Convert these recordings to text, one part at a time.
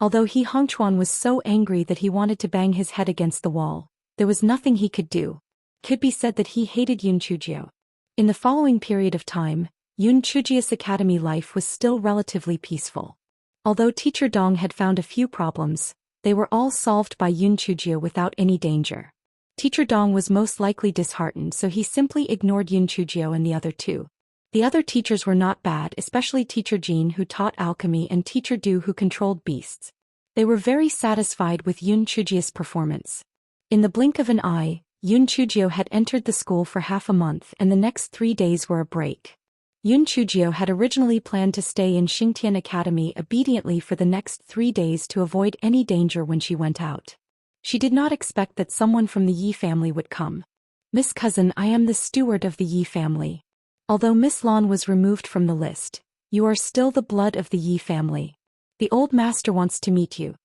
Although He Hongchuan was so angry that he wanted to bang his head against the wall, there was nothing he could do. Could be said that he hated Yun Chujio. In the following period of time, Yun Chujio's academy life was still relatively peaceful. Although Teacher Dong had found a few problems, they were all solved by Yun Chujio without any danger. Teacher Dong was most likely disheartened, so he simply ignored Yun Chujio and the other two. The other teachers were not bad, especially Teacher Jean, who taught alchemy, and Teacher Du, who controlled beasts. They were very satisfied with Yun Chujio's performance. In the blink of an eye, Yun Chujio had entered the school for half a month, and the next 3 days were a break. Yun Chujio had originally planned to stay in Xingtian Academy obediently for the next 3 days to avoid any danger when she went out. She did not expect that someone from the Yi family would come. "Miss Cousin, I am the steward of the Yi family. Although Miss Lan was removed from the list, you are still the blood of the Yi family. The old master wants to meet you."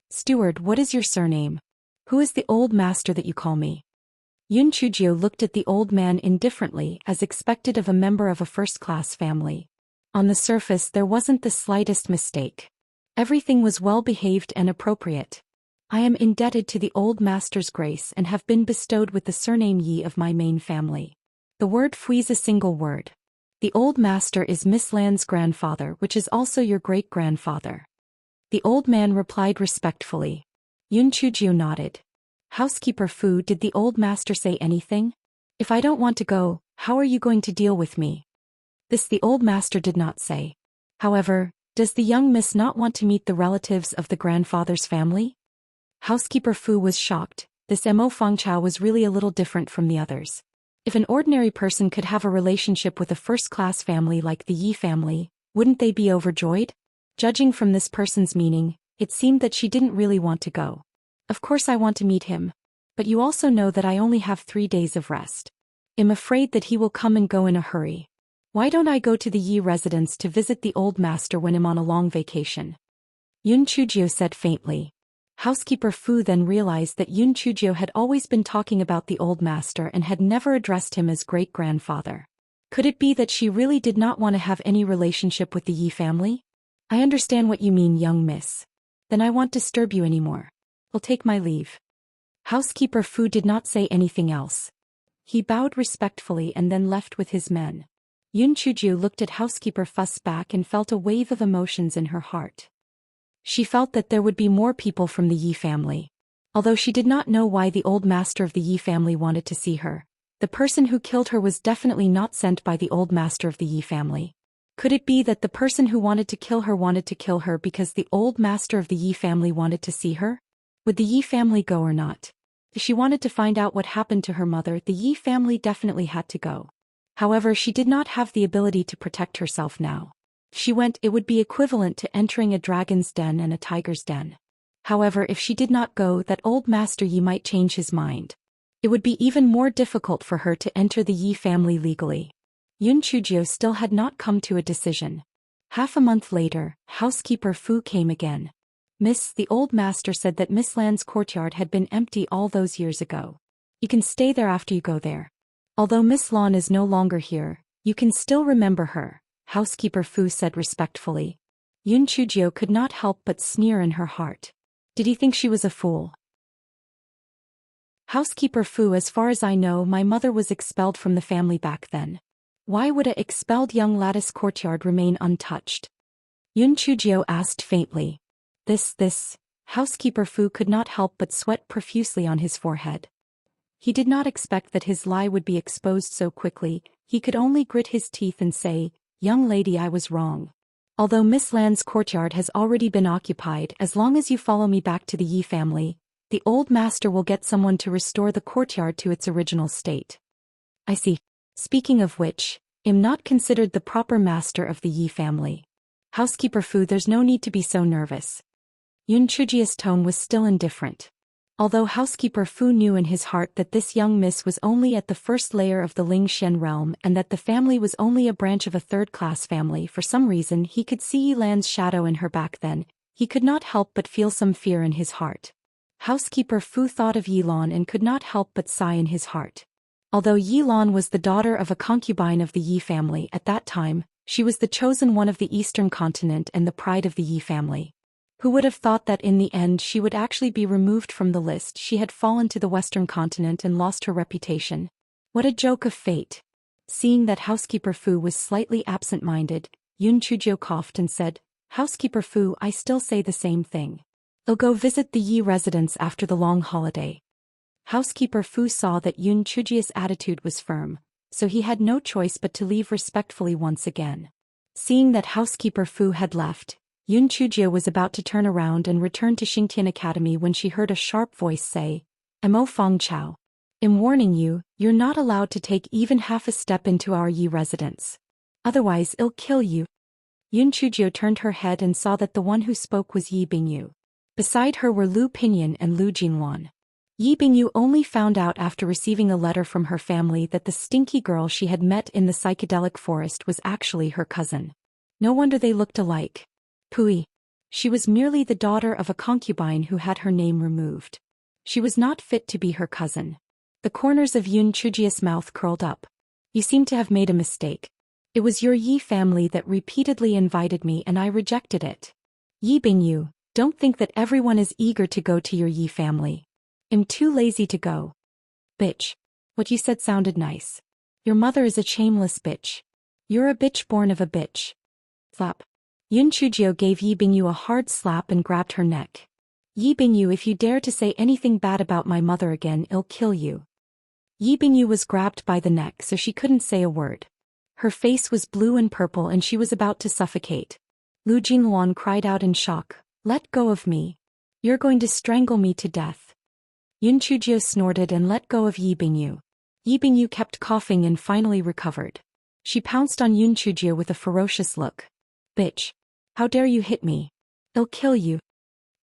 "Steward, what is your surname? Who is the old master that you call me?" Yun Chujio looked at the old man indifferently, as expected of a member of a first-class family. On the surface there wasn't the slightest mistake. Everything was well-behaved and appropriate. "I am indebted to the old master's grace and have been bestowed with the surname Yi of my main family." The word "fui" is a single word. "The old master is Miss Lan's grandfather, which is also your great-grandfather." The old man replied respectfully. Yun Chujio nodded. "Housekeeper Fu, did the old master say anything? If I don't want to go, how are you going to deal with me?" This the old master did not say. However, does the young miss not want to meet the relatives of the grandfather's family? Housekeeper Fu was shocked. This Mo Fangchao was really a little different from the others. If an ordinary person could have a relationship with a first-class family like the Yi family, wouldn't they be overjoyed? Judging from this person's meaning, it seemed that she didn't really want to go. "Of course I want to meet him. But you also know that I only have 3 days of rest. I'm afraid that he will come and go in a hurry. Why don't I go to the Yi residence to visit the old master when I'm on a long vacation?" Yun Chujio said faintly. Housekeeper Fu then realized that Yun Chujio had always been talking about the old master and had never addressed him as great-grandfather. Could it be that she really did not want to have any relationship with the Yi family? "I understand what you mean, young miss. Then I won't disturb you anymore. I'll take my leave." Housekeeper Fu did not say anything else. He bowed respectfully and then left with his men. Yun Chujio looked at Housekeeper Fu's back and felt a wave of emotions in her heart. She felt that there would be more people from the Yi family. Although she did not know why the old master of the Yi family wanted to see her, the person who killed her was definitely not sent by the old master of the Yi family. Could it be that the person who wanted to kill her because the old master of the Yi family wanted to see her? Would the Yi family go or not? If she wanted to find out what happened to her mother, the Yi family definitely had to go. However, she did not have the ability to protect herself now. If she went, it would be equivalent to entering a dragon's den and a tiger's den. However, if she did not go, that old master Yi might change his mind. It would be even more difficult for her to enter the Yi family legally. Yun Chujio still had not come to a decision. Half a month later, Housekeeper Fu came again. "Miss, the old master said that Miss Lan's courtyard had been empty all those years ago. You can stay there after you go there. Although Miss Lan is no longer here, you can still remember her," Housekeeper Fu said respectfully. Yun Chujio could not help but sneer in her heart. Did he think she was a fool? "Housekeeper Fu, as far as I know, my mother was expelled from the family back then. Why would a expelled young lattice courtyard remain untouched?" Yun Chujio asked faintly. This, Housekeeper Fu could not help but sweat profusely on his forehead. He did not expect that his lie would be exposed so quickly. He could only grit his teeth and say, "Young lady, I was wrong. Although Miss Lan's courtyard has already been occupied, as long as you follow me back to the Yi family, the old master will get someone to restore the courtyard to its original state." "I see. Speaking of which, I'm not considered the proper master of the Yi family. Housekeeper Fu, there's no need to be so nervous." Yun Chujio's tone was still indifferent. Although Housekeeper Fu knew in his heart that this young miss was only at the first layer of the Ling Shen realm and that the family was only a branch of a third-class family, for some reason he could see Yi Lan's shadow in her back then, he could not help but feel some fear in his heart. Housekeeper Fu thought of Yi Lan and could not help but sigh in his heart. Although Yi Lan was the daughter of a concubine of the Yi family at that time, she was the chosen one of the Eastern continent and the pride of the Yi family. Who would have thought that in the end she would actually be removed from the list? She had fallen to the Western continent and lost her reputation. What a joke of fate. Seeing that housekeeper Fu was slightly absent-minded, Yun Chujio coughed and said, "Housekeeper Fu, I still say the same thing. I'll go visit the Yi residence after the long holiday." Housekeeper Fu saw that Yun Chujio's attitude was firm, so he had no choice but to leave respectfully once again. Seeing that housekeeper Fu had left, Yun Chujio was about to turn around and return to Xingtian Academy when she heard a sharp voice say, "Mo Fong Chao. I'm warning you, you're not allowed to take even half a step into our Yi residence. Otherwise I'll kill you." Yun Chujio turned her head and saw that the one who spoke was Yi Bingyu. Beside her were Lu Pinyin and Lu Jinluan. Yi Bingyu only found out after receiving a letter from her family that the stinky girl she had met in the psychedelic forest was actually her cousin. No wonder they looked alike. Pooey. She was merely the daughter of a concubine who had her name removed. She was not fit to be her cousin. The corners of Yun Chujio's mouth curled up. "You seem to have made a mistake. It was your Yi family that repeatedly invited me and I rejected it. Yi Bingyu, don't think that everyone is eager to go to your Yi family. I'm too lazy to go." "Bitch. What you said sounded nice. Your mother is a shameless bitch. You're a bitch born of a bitch." Slap. Yun Chujio gave Yi Bingyu a hard slap and grabbed her neck. "Yi Bingyu, if you dare to say anything bad about my mother again, I'll kill you." Yi Bingyu was grabbed by the neck so she couldn't say a word. Her face was blue and purple and she was about to suffocate. Lu Jinluan cried out in shock, "Let go of me. You're going to strangle me to death." Yun Chujio snorted and let go of Yi Bingyu. Yi Bingyu kept coughing and finally recovered. She pounced on Yun Chujio with a ferocious look. "Bitch. How dare you hit me? I'll kill you."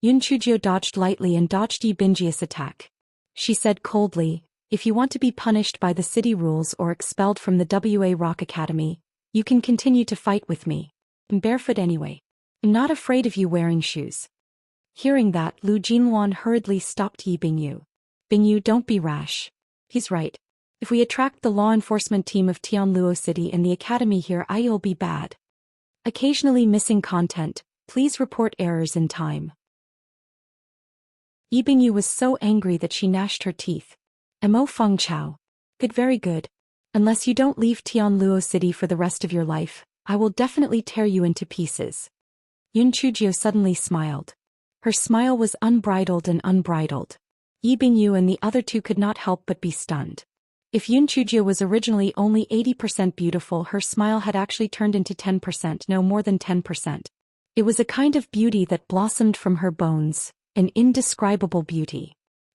Yun Chujio dodged lightly and dodged Yi Bingju's attack. She said coldly, "If you want to be punished by the city rules or expelled from the WA Rock Academy, you can continue to fight with me. I'm barefoot anyway. I'm not afraid of you wearing shoes." Hearing that, Lu Jinluan hurriedly stopped Yi Bingyu. "Bingyu, don't be rash. He's right. If we attract the law enforcement team of Tianluo City and the academy here, I'll be bad. Occasionally missing content, please report errors in time." Yi Bingyu was so angry that she gnashed her teeth. "Mo Feng Chao. Good, very good. Unless you don't leave Tianluo City for the rest of your life, I will definitely tear you into pieces." Yun Chujio suddenly smiled. Her smile was unbridled and unbridled. Yi Bingyu and the other two could not help but be stunned. If Yun Chujio was originally only 80% beautiful, her smile had actually turned into 10%, no more than 10%. It was a kind of beauty that blossomed from her bones, an indescribable beauty.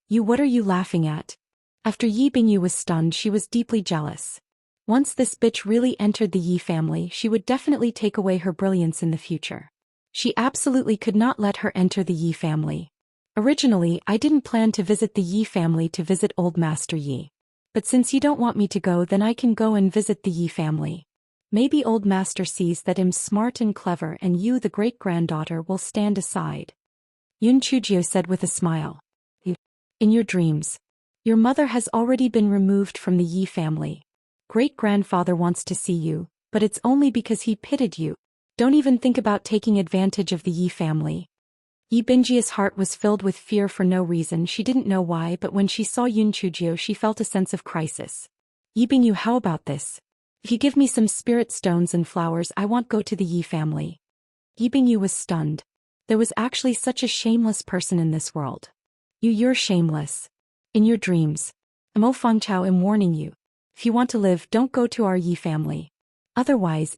"You, what are you laughing at?" After Yi Bingyu was stunned, she was deeply jealous. Once this bitch really entered the Yi family, she would definitely take away her brilliance in the future. She absolutely could not let her enter the Yi family. "Originally, I didn't plan to visit the Yi family to visit Old Master Yi. But since you don't want me to go, then I can go and visit the Yi family. Maybe Old Master sees that I'm smart and clever and you, the great-granddaughter, will stand aside." Yun Chujio said with a smile. "In your dreams. Your mother has already been removed from the Yi family. Great-grandfather wants to see you, but it's only because he pitied you. Don't even think about taking advantage of the Yi family." Yi Bingju's heart was filled with fear for no reason, she didn't know why, but when she saw Yun Chujio she felt a sense of crisis. "Yi Bingyu, how about this? If you give me some spirit stones and flowers, I won't go to the Yi family." Yi Bingyu was stunned. There was actually such a shameless person in this world. You're shameless. In your dreams. Mo Feng Chao, am warning you. If you want to live, don't go to our Yi family. Otherwise,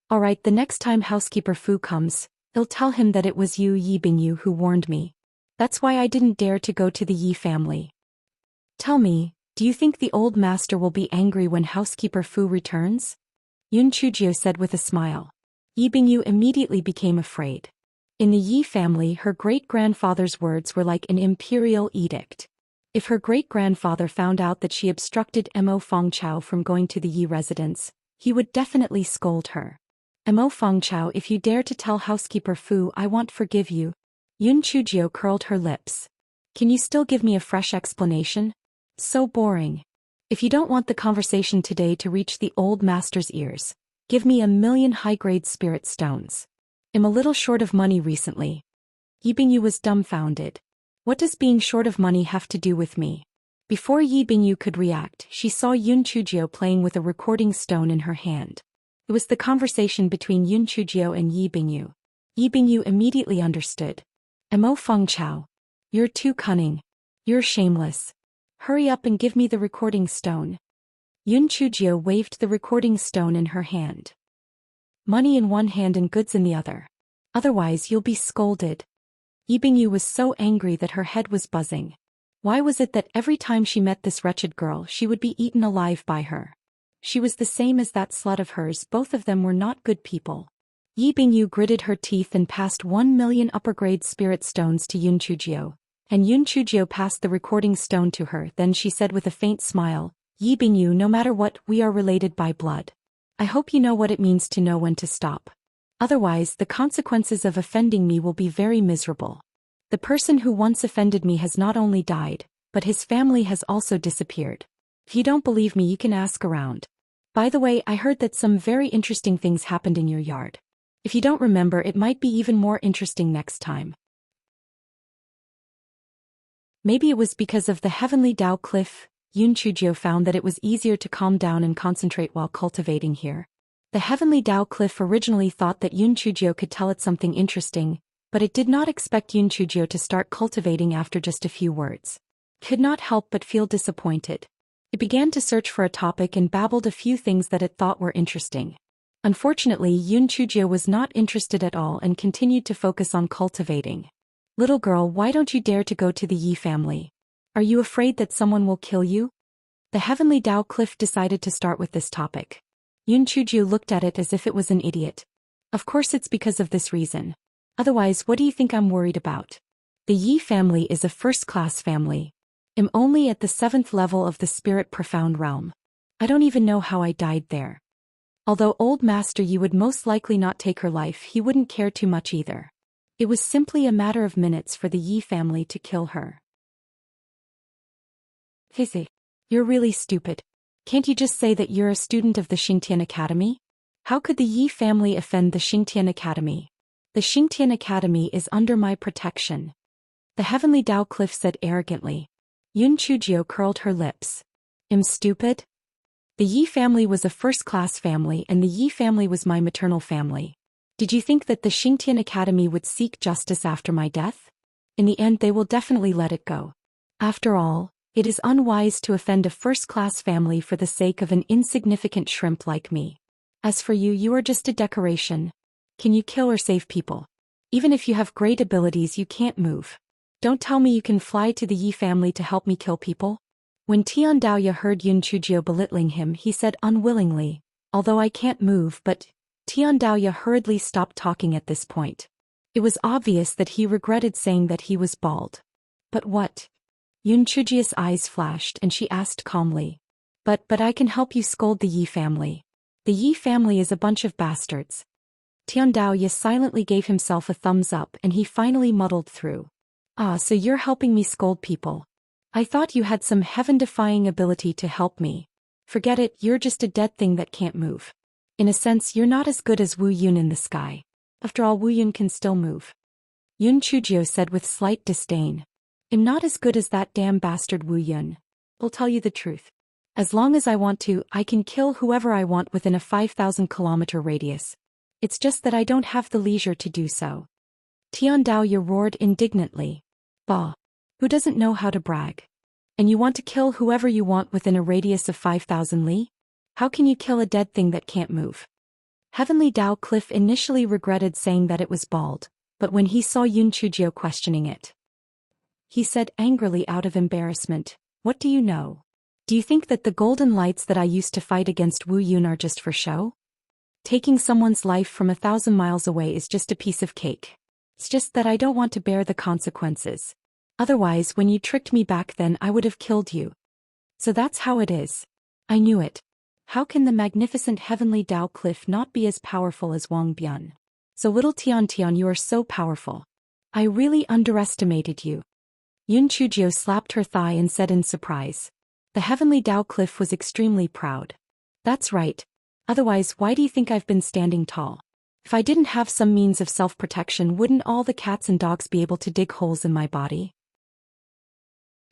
Alright, the next time housekeeper Fu comes, I'll tell him that it was you, Yi Bingyu, who warned me. That's why I didn't dare to go to the Yi family. Tell me, do you think the old master will be angry when housekeeper Fu returns? Yun Chujio said with a smile. Yi Bingyu immediately became afraid. In the Yi family, her great-grandfather's words were like an imperial edict. If her great-grandfather found out that she obstructed Mo Feng Chao from going to the Yi residence, he would definitely scold her. Mo Feng Chao, if you dare to tell housekeeper Fu I won't forgive you. Yun Chujio curled her lips. Can you still give me a fresh explanation? So boring. If you don't want the conversation today to reach the old master's ears, give me 1,000,000 high-grade spirit stones. I'm a little short of money recently. Yi Bingyu was dumbfounded. What does being short of money have to do with me? Before Yi Bingyu could react, she saw Yun Chujio playing with a recording stone in her hand. It was the conversation between Yun Chujio and Yi Bingyu. Yi Bingyu immediately understood. Mo Feng Chao. You're too cunning. You're shameless. Hurry up and give me the recording stone. Yun Chujio waved the recording stone in her hand. Money in one hand and goods in the other. Otherwise you'll be scolded. Yi Bingyu was so angry that her head was buzzing. Why was it that every time she met this wretched girl she would be eaten alive by her? She was the same as that slut of hers, both of them were not good people. Yi Bingyu gritted her teeth and passed 1,000,000 upper-grade spirit stones to Yun Chujio, and Yun Chujio passed the recording stone to her. Then she said with a faint smile, Yi Bingyu, no matter what, we are related by blood. I hope you know what it means to know when to stop. Otherwise, the consequences of offending me will be very miserable. The person who once offended me has not only died, but his family has also disappeared. If you don't believe me, you can ask around. By the way, I heard that some very interesting things happened in your yard. If you don't remember, it might be even more interesting next time. Maybe it was because of the heavenly Tao cliff. Yun Chujio found that it was easier to calm down and concentrate while cultivating here. The heavenly Tao cliff originally thought that Yun Chujio could tell it something interesting, but it did not expect Yun Chujio to start cultivating after just a few words. Could not help but feel disappointed. It began to search for a topic and babbled a few things that it thought were interesting. Unfortunately, Yun Chujio was not interested at all and continued to focus on cultivating. Little girl, why don't you dare to go to the Yi family? Are you afraid that someone will kill you? The heavenly Tao cliff decided to start with this topic. Yun Chujio looked at it as if it was an idiot. Of course it's because of this reason. Otherwise, what do you think I'm worried about? The Yi family is a first-class family. I'm only at the 7th level of the spirit profound realm. I don't even know how I died there. Although old Master Yi would most likely not take her life, he wouldn't care too much either. It was simply a matter of minutes for the Yi family to kill her. Hissy. You're really stupid. Can't you just say that you're a student of the Xingtian Academy? How could the Yi family offend the Xingtian Academy? The Xingtian Academy is under my protection. The heavenly Tao cliff said arrogantly. Yun Chujio curled her lips. Am stupid? The Yi family was a first-class family and the Yi family was my maternal family. Did you think that the Xingtian Academy would seek justice after my death? In the end they will definitely let it go. After all, it is unwise to offend a first-class family for the sake of an insignificant shrimp like me. As for you, you are just a decoration. Can you kill or save people? Even if you have great abilities, you can't move. Don't tell me you can fly to the Yi family to help me kill people. When Tian Daoya heard Yun Chujio belittling him, he said unwillingly, although I can't move, but Tian Daoya hurriedly stopped talking at this point. It was obvious that he regretted saying that he was bald. But what? Yun Chujio's eyes flashed and she asked calmly. But I can help you scold the Yi family. The Yi family is a bunch of bastards. Tian Daoya silently gave himself a thumbs up and he finally muddled through. Ah, so you're helping me scold people. I thought you had some heaven-defying ability to help me. Forget it, you're just a dead thing that can't move. In a sense, you're not as good as Wu Yun in the sky. After all, Wu Yun can still move. Yun Chujio said with slight disdain. I'm not as good as that damn bastard Wu Yun. I'll tell you the truth. As long as I want to, I can kill whoever I want within a 5,000-kilometer radius. It's just that I don't have the leisure to do so. Tian Daoya roared indignantly. Bah. Who doesn't know how to brag? And you want to kill whoever you want within a radius of 5,000 li? How can you kill a dead thing that can't move? Heavenly Tao Cliff initially regretted saying that it was bald, but when he saw Yun Chujio questioning it, he said angrily out of embarrassment, what do you know? Do you think that the golden lights that I used to fight against Wu Yun are just for show? Taking someone's life from 1,000 miles away is just a piece of cake. It's just that I don't want to bear the consequences. Otherwise, when you tricked me back then, I would have killed you. So that's how it is. I knew it. How can the magnificent heavenly Tao Cliff not be as powerful as Wang Bian? So little Tian, you are so powerful. I really underestimated you. Yun Chujio slapped her thigh and said in surprise. The heavenly Tao Cliff was extremely proud. That's right. Otherwise, why do you think I've been standing tall? If I didn't have some means of self-protection, wouldn't all the cats and dogs be able to dig holes in my body?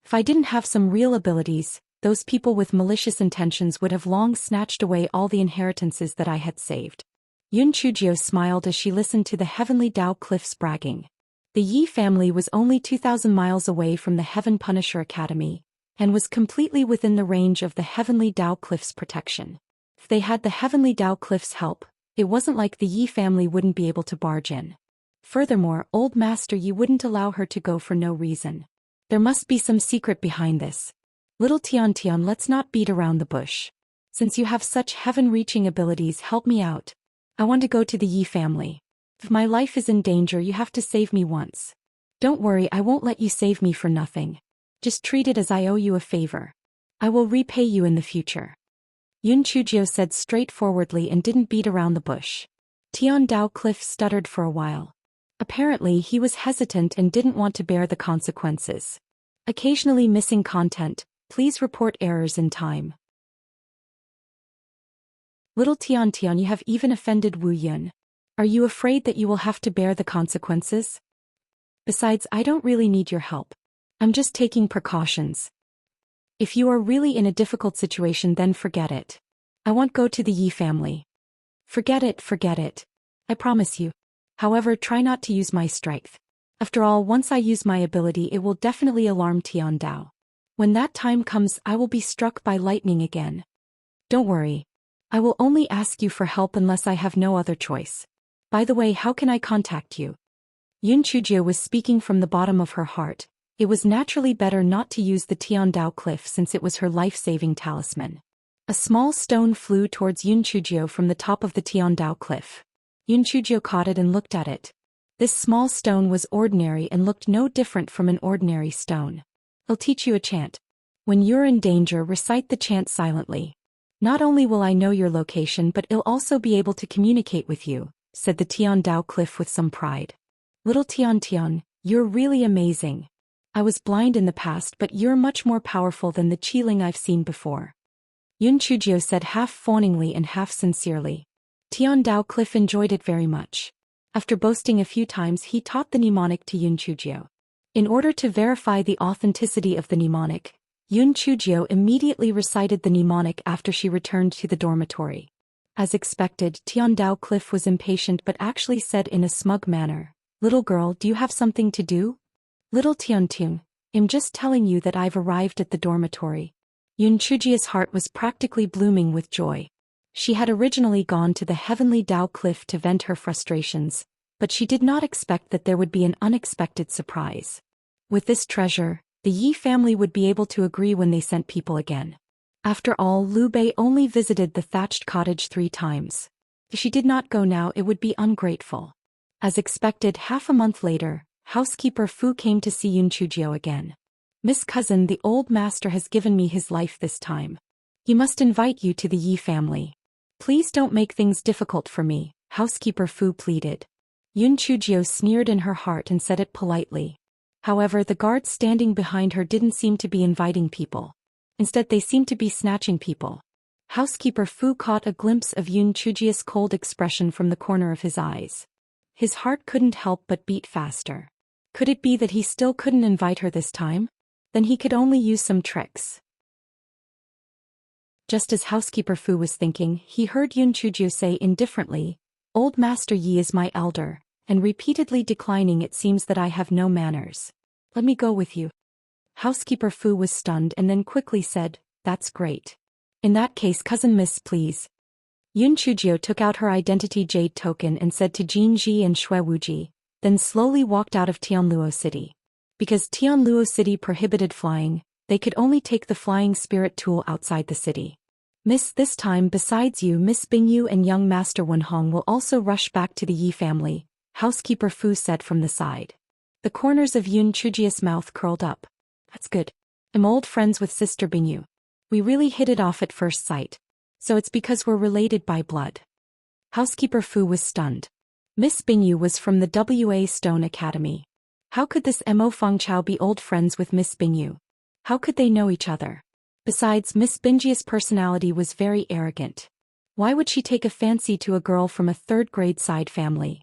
If I didn't have some real abilities, those people with malicious intentions would have long snatched away all the inheritances that I had saved. Yun Chujio smiled as she listened to the Heavenly Dao Cliffs bragging. The Yi family was only 2,000 miles away from the Heaven Punisher Academy, and was completely within the range of the Heavenly Dao Cliffs' protection. If they had the Heavenly Dao Cliffs' help, it wasn't like the Yi family wouldn't be able to barge in. Furthermore, Old Master Yi wouldn't allow her to go for no reason. There must be some secret behind this. Little Tian Tian, let's not beat around the bush. Since you have such heaven-reaching abilities, help me out. I want to go to the Yi family. If my life is in danger, you have to save me once. Don't worry, I won't let you save me for nothing. Just treat it as I owe you a favor. I will repay you in the future. Yun Chujio said straightforwardly and didn't beat around the bush. Tian Dao Cliff stuttered for a while. Apparently he was hesitant and didn't want to bear the consequences. Occasionally missing content, please report errors in time. Little Tian Tian, you have even offended Wu Yun. Are you afraid that you will have to bear the consequences? Besides, I don't really need your help. I'm just taking precautions. If you are really in a difficult situation, then forget it. I won't go to the Yi family. Forget it, forget it. I promise you. However, try not to use my strength. After all, once I use my ability, it will definitely alarm Tian Dao. When that time comes, I will be struck by lightning again. Don't worry. I will only ask you for help unless I have no other choice. By the way, how can I contact you? Yun Chujio was speaking from the bottom of her heart. It was naturally better not to use the Tian Dao Cliff since it was her life-saving talisman. A small stone flew towards Yun Chujio from the top of the Tian Dao Cliff. Yun Chujio caught it and looked at it. This small stone was ordinary and looked no different from an ordinary stone. I'll teach you a chant. When you're in danger, recite the chant silently. Not only will I know your location, but I'll also be able to communicate with you, said the Tian Dao Cliff with some pride. Little Tian Tian, you're really amazing. I was blind in the past, but you're much more powerful than the Qiling I've seen before. Yun Chujio said half fawningly and half sincerely. Tian Dao Cliff enjoyed it very much. After boasting a few times, he taught the mnemonic to Yun Chujio. In order to verify the authenticity of the mnemonic, Yun Chujio immediately recited the mnemonic after she returned to the dormitory. As expected, Tian Dao Cliff was impatient but actually said in a smug manner, "Little girl, do you have something to do?" Little Tian Tian, I'm just telling you that I've arrived at the dormitory. Yun Chujio's heart was practically blooming with joy. She had originally gone to the Heavenly Dao Cliff to vent her frustrations, but she did not expect that there would be an unexpected surprise. With this treasure, the Yi family would be able to agree when they sent people again. After all, Liu Bei only visited the thatched cottage 3 times. If she did not go now, it would be ungrateful. As expected, half a month later, housekeeper Fu came to see Yun Chujio again. "Miss Cousin, the old master has given me his life this time. He must invite you to the Yi family. Please don't make things difficult for me," housekeeper Fu pleaded. Yun Chujio sneered in her heart and said it politely. However, the guards standing behind her didn't seem to be inviting people. Instead, they seemed to be snatching people. Housekeeper Fu caught a glimpse of Yun Chujio's cold expression from the corner of his eyes. His heart couldn't help but beat faster. Could it be that he still couldn't invite her this time? Then he could only use some tricks. Just as housekeeper Fu was thinking, he heard Yun Chujio say indifferently, "Old Master Yi is my elder," and repeatedly declining, "It seems that I have no manners. Let me go with you." Housekeeper Fu was stunned and then quickly said, "That's great. In that case, cousin Miss, please." Yun Chujio took out her identity jade token and said to Jin Ji and Xue Wuji, then slowly walked out of Tianluo City. Because Tianluo City prohibited flying, they could only take the flying spirit tool outside the city. "Miss, this time besides you, Miss Bingyu and young Master Wenhong will also rush back to the Yi family," housekeeper Fu said from the side. The corners of Yun Chujio's mouth curled up. "That's good. I'm old friends with Sister Bingyu. We really hit it off at first sight. So it's because we're related by blood." Housekeeper Fu was stunned. Miss Bingyu was from the WA Stone Academy. How could this Mo Fengchao be old friends with Miss Bingyu? How could they know each other? Besides, Miss Bingyu's personality was very arrogant. Why would she take a fancy to a girl from a third-grade side family?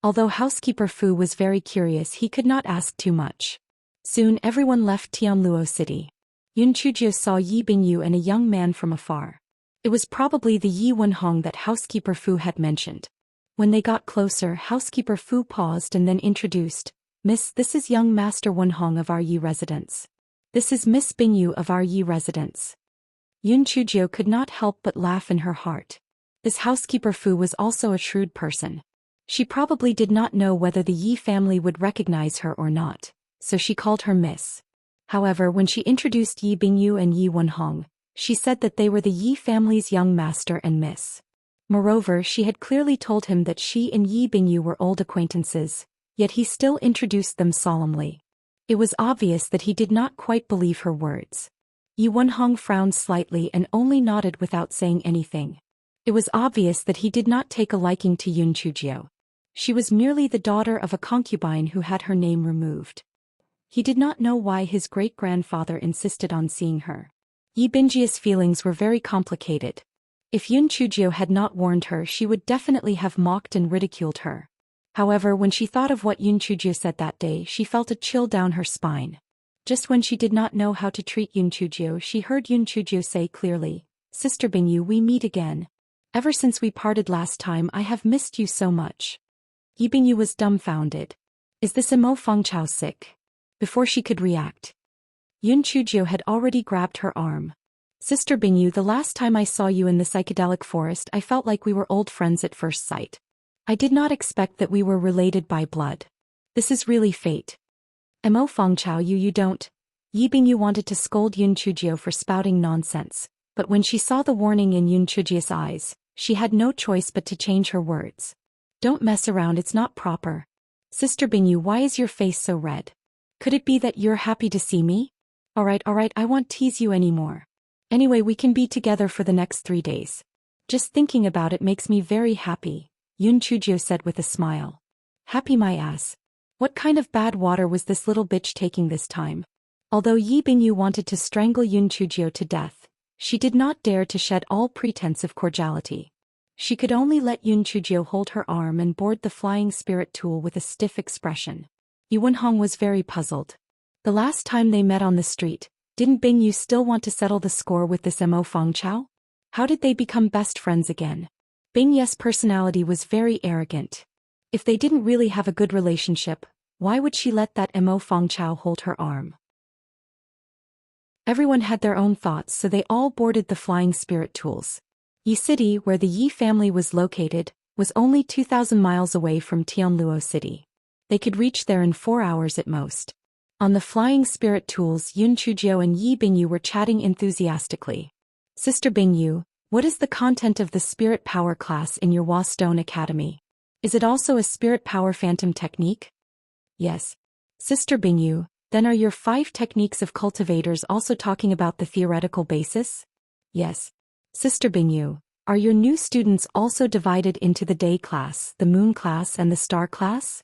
Although housekeeper Fu was very curious, he could not ask too much. Soon everyone left Tianluo City. Yun Chujio saw Yi Bingyu and a young man from afar. It was probably the Yi Wenhong that housekeeper Fu had mentioned. When they got closer, housekeeper Fu paused and then introduced, "Miss, this is young Master Wenhong of our Yi residence. This is Miss Bingyu of our Yi residence." Yun Chujio could not help but laugh in her heart. This housekeeper Fu was also a shrewd person. She probably did not know whether the Yi family would recognize her or not, so she called her Miss. However, when she introduced Yi Bingyu and Yi Wenhong, she said that they were the Yi family's young master and Miss. Moreover, she had clearly told him that she and Yi Bingyu were old acquaintances, yet he still introduced them solemnly. It was obvious that he did not quite believe her words. Yi Wenhong frowned slightly and only nodded without saying anything. It was obvious that he did not take a liking to Yun Chujio. She was merely the daughter of a concubine who had her name removed. He did not know why his great-grandfather insisted on seeing her. Yi Bingjia's feelings were very complicated. If Yun Chujio had not warned her, she would definitely have mocked and ridiculed her. However, when she thought of what Yun Chujio said that day, she felt a chill down her spine. Just when she did not know how to treat Yun Chujio, she heard Yun Chujio say clearly, "Sister Bingyu, we meet again. Ever since we parted last time, I have missed you so much." Yi Bingyu was dumbfounded. Is this Mo Fengchao sick? Before she could react, Yun Chujio had already grabbed her arm. "Sister Bingyu, the last time I saw you in the psychedelic forest, I felt like we were old friends at first sight. I did not expect that we were related by blood. This is really fate." "Mo Fengchao, you don't." Yi Bingyu wanted to scold Yun Chujio for spouting nonsense, but when she saw the warning in Yun Chujio's eyes, she had no choice but to change her words. "Don't mess around, it's not proper. Sister Bingyu, why is your face so red? Could it be that you're happy to see me? Alright, I won't tease you anymore. Anyway, we can be together for the next 3 days. Just thinking about it makes me very happy," Yun Chujio said with a smile. "Happy my ass. What kind of bad water was this little bitch taking this time?" Although Yi Bingyu wanted to strangle Yun Chujio to death, she did not dare to shed all pretense of cordiality. She could only let Yun Chujio hold her arm and board the flying spirit tool with a stiff expression. Yi Wenhong was very puzzled. The last time they met on the street, didn't Bingyu still want to settle the score with this Mo Fengchao? How did they become best friends again? Bingyu's personality was very arrogant. If they didn't really have a good relationship, why would she let that Mo Fengchao hold her arm? Everyone had their own thoughts, so they all boarded the flying spirit tools. Yi City, where the Yi family was located, was only 2,000 miles away from Tianluo City. They could reach there in 4 hours at most. On the flying spirit tools, Yun Chujio and Yi Bingyu were chatting enthusiastically. "Sister Bingyu, what is the content of the Spirit Power class in your Stone Academy? Is it also a Spirit Power Phantom technique?" "Yes." "Sister Bingyu, then are your 5 techniques of cultivators also talking about the theoretical basis?" "Yes." "Sister Bingyu, are your new students also divided into the day class, the moon class and the star class?"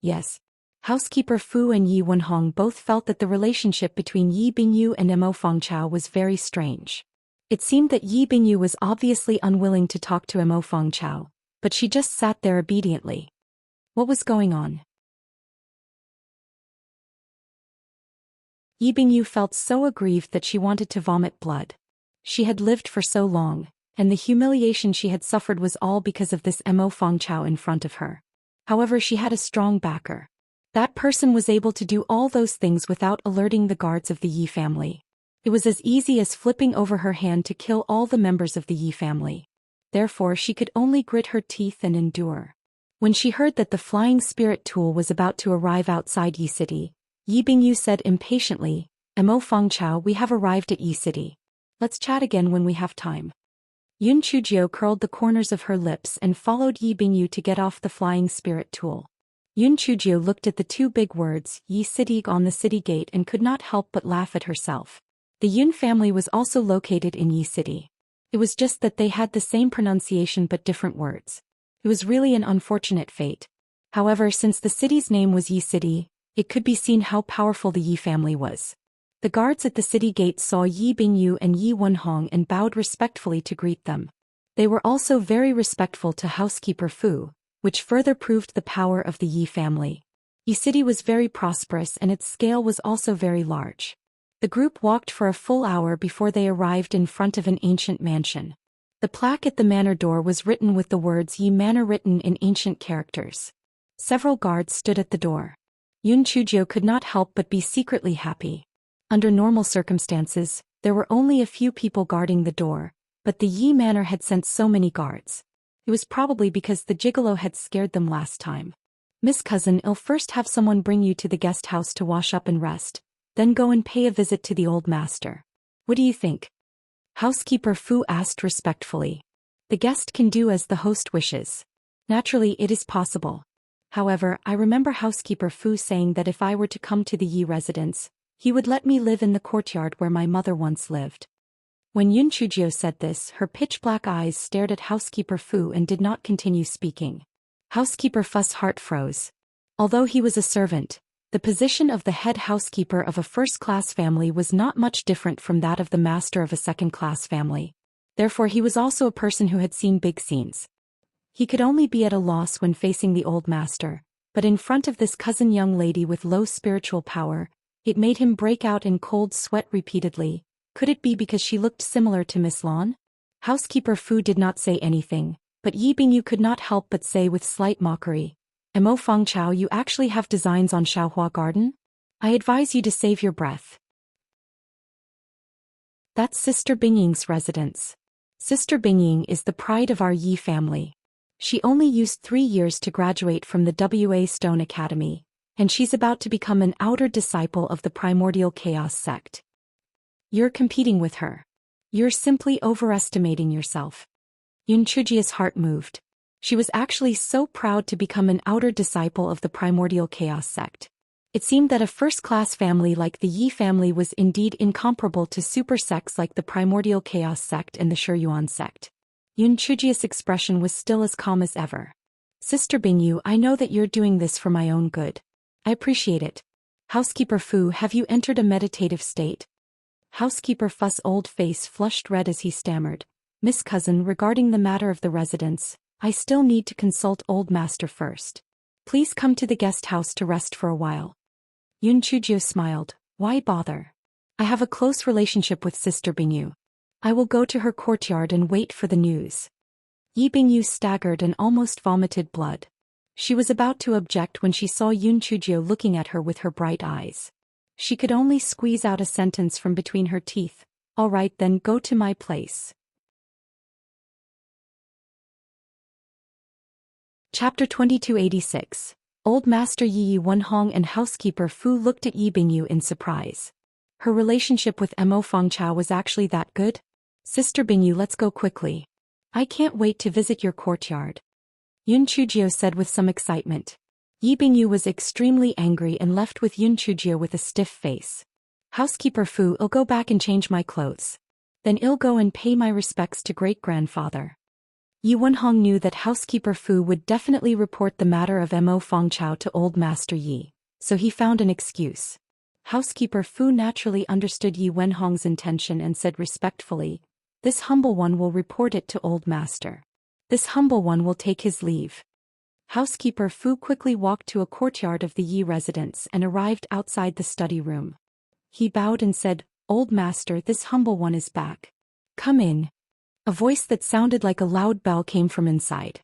"Yes." Housekeeper Fu and Yi Wenhong both felt that the relationship between Yi Bingyu and Mo Fengchao was very strange. It seemed that Yi Bingyu was obviously unwilling to talk to Mo Fengchao, but she just sat there obediently. What was going on? Yi Bingyu felt so aggrieved that she wanted to vomit blood. She had lived for so long, and the humiliation she had suffered was all because of this Mo Fengchao in front of her. However, she had a strong backer. That person was able to do all those things without alerting the guards of the Yi family. It was as easy as flipping over her hand to kill all the members of the Yi family. Therefore, she could only grit her teeth and endure. When she heard that the flying spirit tool was about to arrive outside Yi City, Yi Bingyu said impatiently, "Mo Fengchao, we have arrived at Yi City. Let's chat again when we have time." Yun Chujio curled the corners of her lips and followed Yi Bingyu to get off the flying spirit tool. Yun Chujio looked at the 2 big words, Yi City, on the city gate and could not help but laugh at herself. The Yun family was also located in Yi City. It was just that they had the same pronunciation but different words. It was really an unfortunate fate. However, since the city's name was Yi City, it could be seen how powerful the Yi family was. The guards at the city gate saw Yi Bingyu and Yi Wenhong and bowed respectfully to greet them. They were also very respectful to housekeeper Fu, which further proved the power of the Yi family. Yi City was very prosperous and its scale was also very large. The group walked for a full hour before they arrived in front of an ancient mansion. The plaque at the manor door was written with the words Yi Manor written in ancient characters. Several guards stood at the door. Yun Chujio could not help but be secretly happy. Under normal circumstances, there were only a few people guarding the door, but the Yi Manor had sent so many guards. It was probably because the gigolo had scared them last time. Miss Cousin, I'll first have someone bring you to the guest house to wash up and rest, then go and pay a visit to the old master. What do you think? Housekeeper Fu asked respectfully. The guest can do as the host wishes. Naturally, it is possible. However, I remember housekeeper Fu saying that if I were to come to the Yi residence, he would let me live in the courtyard where my mother once lived. When Yun Chujio said this, her pitch-black eyes stared at housekeeper Fu and did not continue speaking. Housekeeper Fu's heart froze. Although he was a servant, the position of the head housekeeper of a first-class family was not much different from that of the master of a second-class family. Therefore he was also a person who had seen big scenes. He could only be at a loss when facing the old master, but in front of this cousin young lady with low spiritual power, it made him break out in cold sweat repeatedly. Could it be because she looked similar to Miss Lan? Housekeeper Fu did not say anything, but Yi Bingyu could not help but say with slight mockery, Mo Fengchao, you actually have designs on Xiaohua Garden? I advise you to save your breath. That's Sister Bingying's residence. Sister Bingying is the pride of our Yi family. She only used 3 years to graduate from the WA Stone Academy, and she's about to become an outer disciple of the Primordial Chaos sect. You're competing with her. You're simply overestimating yourself. Yun Chujia's heart moved. She was actually so proud to become an outer disciple of the Primordial Chaos sect. It seemed that a first-class family like the Yi family was indeed incomparable to super sects like the Primordial Chaos sect and the Shiyuan sect. Yun Chujia's expression was still as calm as ever. Sister Bingyu, I know that you're doing this for my own good. I appreciate it. Housekeeper Fu, have you entered a meditative state? Housekeeper Fu's old face flushed red as he stammered. Miss Cousin, regarding the matter of the residence, I still need to consult old master first. Please come to the guest house to rest for a while. Yun Chujio smiled. Why bother? I have a close relationship with Sister Bingyu. I will go to her courtyard and wait for the news. Yi Bingyu staggered and almost vomited blood. She was about to object when she saw Yun Chujio looking at her with her bright eyes. She could only squeeze out a sentence from between her teeth. All right then, go to my place. Chapter 2286. Old Master Yi Wenhong and Housekeeper Fu looked at Yi Bingyu in surprise. Her relationship with Mo Fengchao was actually that good? Sister Bingyu, let's go quickly. I can't wait to visit your courtyard. Yun Chujio said with some excitement. Yi Bingyu was extremely angry and left with Yun Chujio with a stiff face. Housekeeper Fu, I'll go back and change my clothes. Then I'll go and pay my respects to great-grandfather. Yi Wenhong knew that Housekeeper Fu would definitely report the matter of Mo Fengchao to Old Master Yi, so he found an excuse. Housekeeper Fu naturally understood Yi Wenhong's intention and said respectfully, This humble one will report it to Old Master. This humble one will take his leave. Housekeeper Fu quickly walked to a courtyard of the Yi residence and arrived outside the study room. He bowed and said, Old Master, this humble one is back. Come in. A voice that sounded like a loud bell came from inside.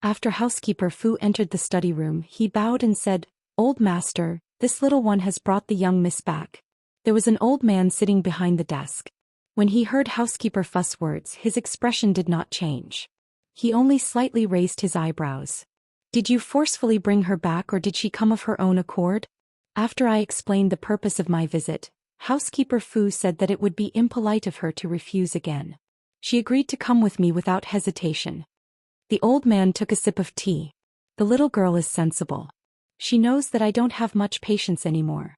After Housekeeper Fu entered the study room, he bowed and said, Old Master, this little one has brought the young miss back. There was an old man sitting behind the desk. When he heard Housekeeper Fu's words, his expression did not change. He only slightly raised his eyebrows. Did you forcefully bring her back or did she come of her own accord? After I explained the purpose of my visit, Housekeeper Fu said that it would be impolite of her to refuse again. She agreed to come with me without hesitation. The old man took a sip of tea. The little girl is sensible. She knows that I don't have much patience anymore.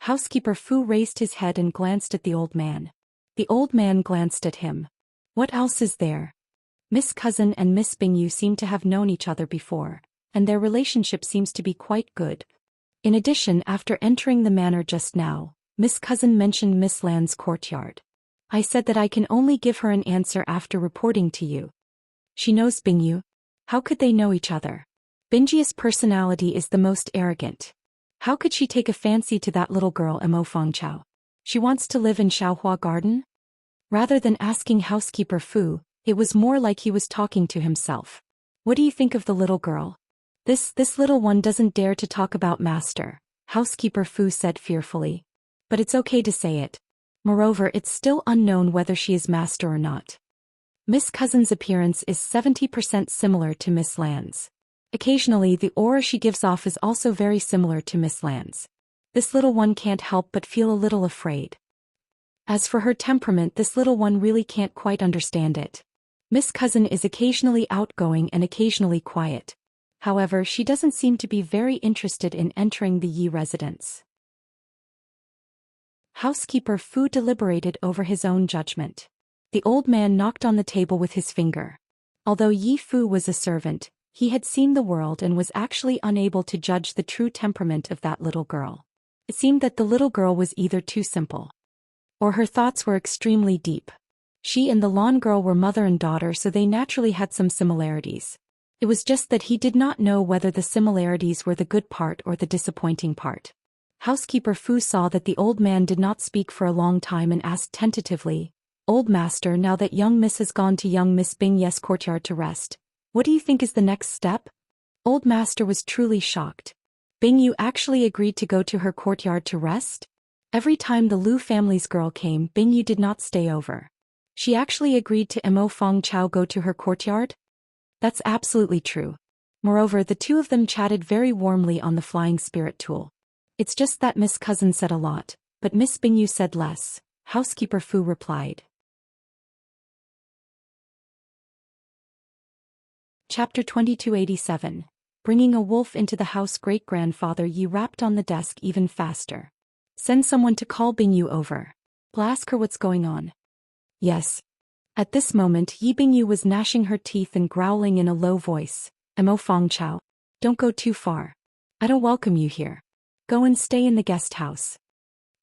Housekeeper Fu raised his head and glanced at the old man. The old man glanced at him. What else is there? Miss Cousin and Miss Bingyu seem to have known each other before, and their relationship seems to be quite good. In addition, after entering the manor just now, Miss Cousin mentioned Miss Land's courtyard. I said that I can only give her an answer after reporting to you. She knows Bingyu. How could they know each other? Binji's personality is the most arrogant. How could she take a fancy to that little girl Mo Fengchao? She wants to live in Xiaohua Garden? Rather than asking housekeeper Fu, it was more like he was talking to himself. What do you think of the little girl? This little one doesn't dare to talk about master, housekeeper Fu said fearfully. But it's okay to say it. Moreover, it's still unknown whether she is master or not. Miss Cousin's appearance is 70% similar to Miss Land's. Occasionally the aura she gives off is also very similar to Miss Land's. This little one can't help but feel a little afraid. As for her temperament, this little one really can't quite understand it. Miss Cousin is occasionally outgoing and occasionally quiet. However, she doesn't seem to be very interested in entering the Yi residence. Housekeeper Fu deliberated over his own judgment. The old man knocked on the table with his finger. Although Yi Fu was a servant, he had seen the world and was actually unable to judge the true temperament of that little girl. It seemed that the little girl was either too simple, or her thoughts were extremely deep. She and the lawn girl were mother and daughter, so they naturally had some similarities. It was just that he did not know whether the similarities were the good part or the disappointing part. Housekeeper Fu saw that the old man did not speak for a long time and asked tentatively, "Old master, now that young Miss has gone to young Miss Bing's courtyard to rest, what do you think is the next step?" Old master was truly shocked. Bingyu actually agreed to go to her courtyard to rest? Every time the Lu family's girl came, Bingyu did not stay over. She actually agreed to Mo Fengchao go to her courtyard? That's absolutely true. Moreover, the two of them chatted very warmly on the flying spirit tool. It's just that Miss Cousin said a lot, but Miss Bingyu said less, housekeeper Fu replied. Chapter 2287. Bringing a wolf into the house. Great-grandfather Yi rapped on the desk even faster. Send someone to call Bingyu over. I'll ask her what's going on. Yes. At this moment Yi Bingyu was gnashing her teeth and growling in a low voice. Mo Fengchao, don't go too far. I don't welcome you here. Go and stay in the guest house.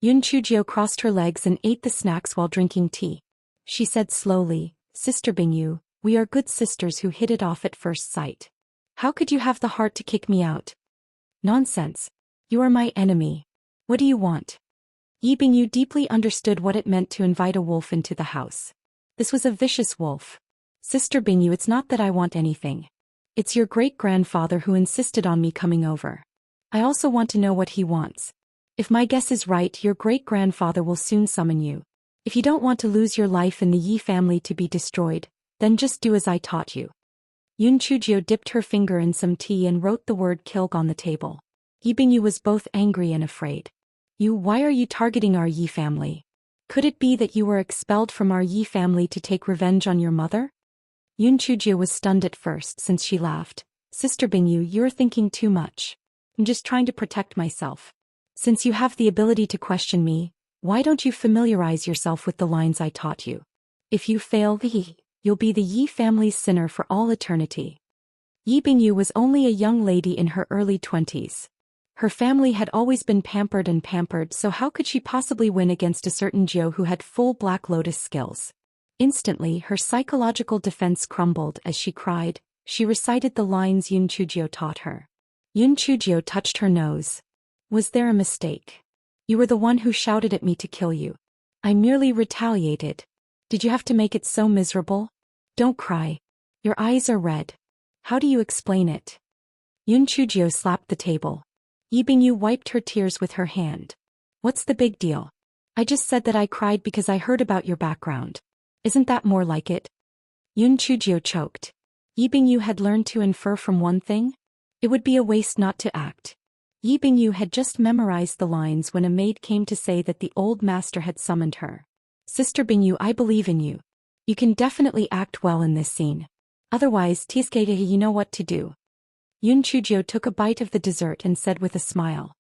Yun Chujio crossed her legs and ate the snacks while drinking tea. She said slowly, Sister Bingyu, we are good sisters who hit it off at first sight. How could you have the heart to kick me out? Nonsense. You are my enemy. What do you want? Yi Bingyu deeply understood what it meant to invite a wolf into the house. This was a vicious wolf. Sister Bingyu, it's not that I want anything. It's your great-grandfather who insisted on me coming over. I also want to know what he wants. If my guess is right, your great-grandfather will soon summon you. If you don't want to lose your life and the Yi family to be destroyed, then just do as I taught you. Yun Chujio dipped her finger in some tea and wrote the word kill on the table. Yi Bingyu was both angry and afraid. Why are you targeting our Yi family? Could it be that you were expelled from our Yi family to take revenge on your mother? Yun Chujio was stunned at first since she laughed. Sister Bingyu, you're thinking too much. I'm just trying to protect myself. Since you have the ability to question me, why don't you familiarize yourself with the lines I taught you? If you fail, you'll be the Yi family's sinner for all eternity. Yi Bingyu was only a young lady in her early 20s. Her family had always been pampered, so how could she possibly win against a certain Jiu who had full Black Lotus skills? Instantly, her psychological defense crumbled as she cried. She recited the lines Yun Chujio taught her. Yun Chujio touched her nose. Was there a mistake? You were the one who shouted at me to kill you. I merely retaliated. Did you have to make it so miserable? Don't cry. Your eyes are red. How do you explain it? Yun Chujio slapped the table. Yi Bingyu wiped her tears with her hand. What's the big deal? I just said that I cried because I heard about your background. Isn't that more like it? Yun Chujio choked. Yi Bingyu had learned to infer from one thing? It would be a waste not to act. Yi Bingyu had just memorized the lines when a maid came to say that the old master had summoned her. Sister Bingyu, I believe in you. You can definitely act well in this scene. Otherwise, Tiskete, you know what to do. Yun Chujio took a bite of the dessert and said with a smile.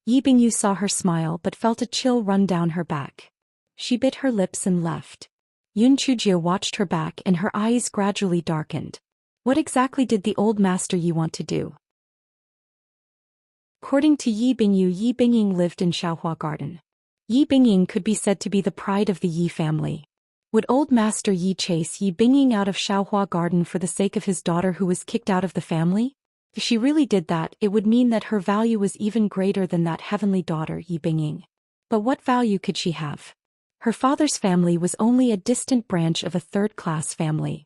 Yi Bingyu saw her smile but felt a chill run down her back. She bit her lips and left. Yun Chujio watched her back and her eyes gradually darkened. What exactly did the old master Yi want to do? According to Yi Bingyu, Yi Bingying lived in Xiaohua Garden. Yi Bingying could be said to be the pride of the Yi family. Would old Master Yi chase Yi Bingying out of Xiaohua Garden for the sake of his daughter who was kicked out of the family? If she really did that, it would mean that her value was even greater than that heavenly daughter Yi Bingying. But what value could she have? Her father's family was only a distant branch of a third-class family.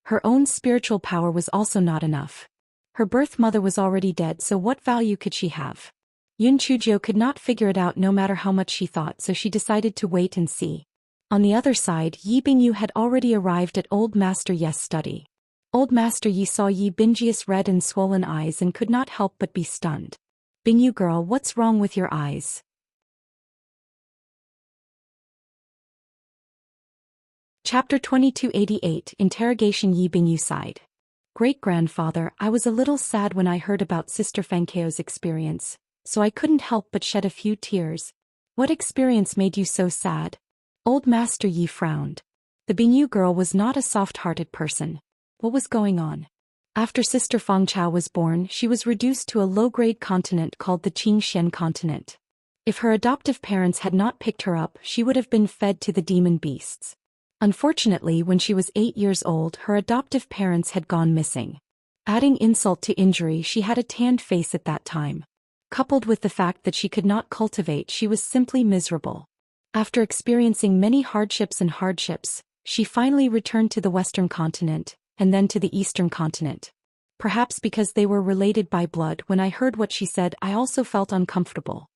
Her own spiritual power was also not enough. Her birth mother was already dead, so what value could she have? Yun Chujio could not figure it out no matter how much she thought, so she decided to wait and see. On the other side, Yi Bingyu had already arrived at Old Master Yi's study. Old Master Yi saw Yi Bingyi's red and swollen eyes and could not help but be stunned. "Bingyu girl, what's wrong with your eyes?" Chapter 2288 Interrogation. Yi Bingyu sighed. "Great-grandfather, I was a little sad when I heard about Sister Fankeo's experience, so I couldn't help but shed a few tears." "What experience made you so sad?" Old Master Yi frowned. The Bingyu girl was not a soft-hearted person. What was going on? After Sister Fangchao was born, she was reduced to a low-grade continent called the Qingxian continent. If her adoptive parents had not picked her up, she would have been fed to the demon beasts. Unfortunately, when she was 8 years old, her adoptive parents had gone missing. Adding insult to injury, she had a tanned face at that time. Coupled with the fact that she could not cultivate, she was simply miserable. After experiencing many hardships, she finally returned to the Western continent, and then to the Eastern continent. Perhaps because they were related by blood, when I heard what she said, I also felt uncomfortable.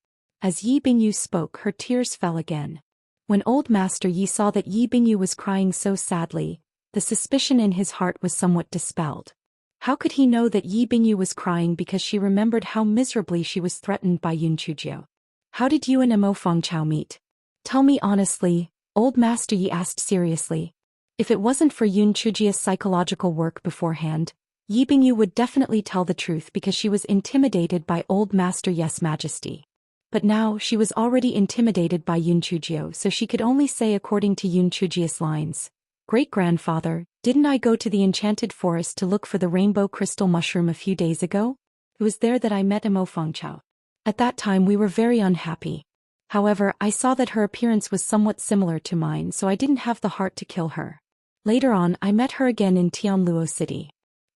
As Yi Bingyu spoke, her tears fell again. When Old Master Yi saw that Yi Bingyu was crying so sadly, the suspicion in his heart was somewhat dispelled. How could he know that Yi Bingyu was crying because she remembered how miserably she was threatened by Yun Chujio? "How did you and Mo Fangchao meet?" "Tell me honestly," Old Master Yi asked seriously. If it wasn't for Yun Chujio's psychological work beforehand, Yi Bingyu would definitely tell the truth because she was intimidated by Old Master Yi's majesty. But now she was already intimidated by Yun Chujio, so she could only say according to Yun Chujio's lines, "Great-grandfather, didn't I go to the enchanted forest to look for the rainbow crystal mushroom a few days ago? It was there that I met Mo Fangchao. At that time we were very unhappy. However, I saw that her appearance was somewhat similar to mine, so I didn't have the heart to kill her. Later on, I met her again in Tianluo City.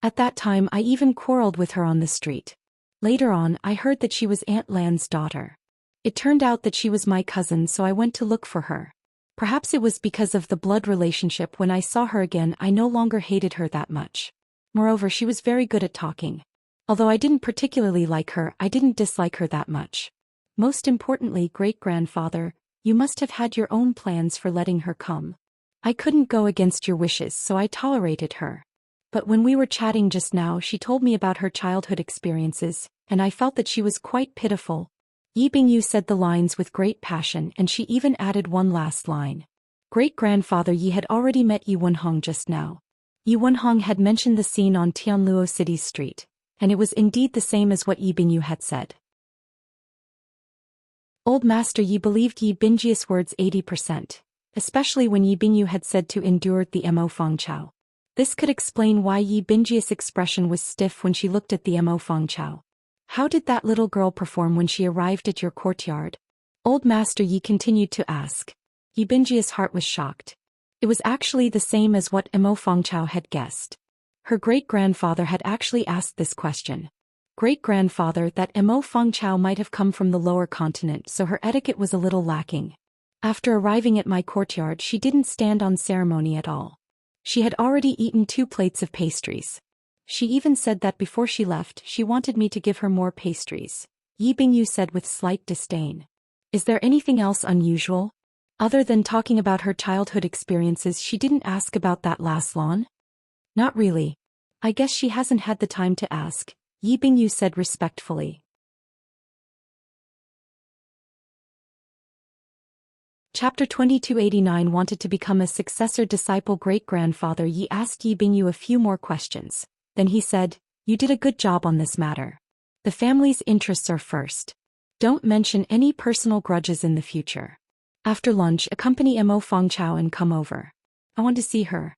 At that time I even quarreled with her on the street. Later on, I heard that she was Aunt Lan's daughter. It turned out that she was my cousin, so I went to look for her. Perhaps it was because of the blood relationship. When I saw her again, I no longer hated her that much. Moreover, she was very good at talking. Although I didn't particularly like her, I didn't dislike her that much. Most importantly, great-grandfather, you must have had your own plans for letting her come. I couldn't go against your wishes, so I tolerated her. But when we were chatting just now, she told me about her childhood experiences, and I felt that she was quite pitiful." Yi Bingyu said the lines with great passion, and she even added one last line. "Great-grandfather, Yi had already met Yi Wenhong just now." Yi Wenhong had mentioned the scene on Tianluo City's street, and it was indeed the same as what Yi Bingyu had said. Old Master Yi believed Yi Bingyi's words 80%, especially when Yi Bingyu had said to endure the Mo Fangchao. This could explain why Yi Bingyi's expression was stiff when she looked at the Mo Fangchao. "How did that little girl perform when she arrived at your courtyard?" Old Master Yi continued to ask. Yi Bingyi's heart was shocked. It was actually the same as what Mo Fangchao had guessed. Her great-grandfather had actually asked this question. Great-grandfather, that Mo Fangchao might have come from the lower continent, so her etiquette was a little lacking. After arriving at my courtyard, she didn't stand on ceremony at all. She had already eaten 2 plates of pastries. She even said that before she left, she wanted me to give her more pastries, Yi Bingyu said with slight disdain. "Is there anything else unusual? Other than talking about her childhood experiences, she didn't ask about that last lawn?" "Not really. I guess she hasn't had the time to ask," Yi Bingyu said respectfully. Chapter 2289 Wanted to become a successor disciple. Great-grandfather Yi asked Yi Bingyu a few more questions. Then he said, "You did a good job on this matter. The family's interests are first. Don't mention any personal grudges in the future. After lunch, accompany Mo Fangchao and come over. I want to see her."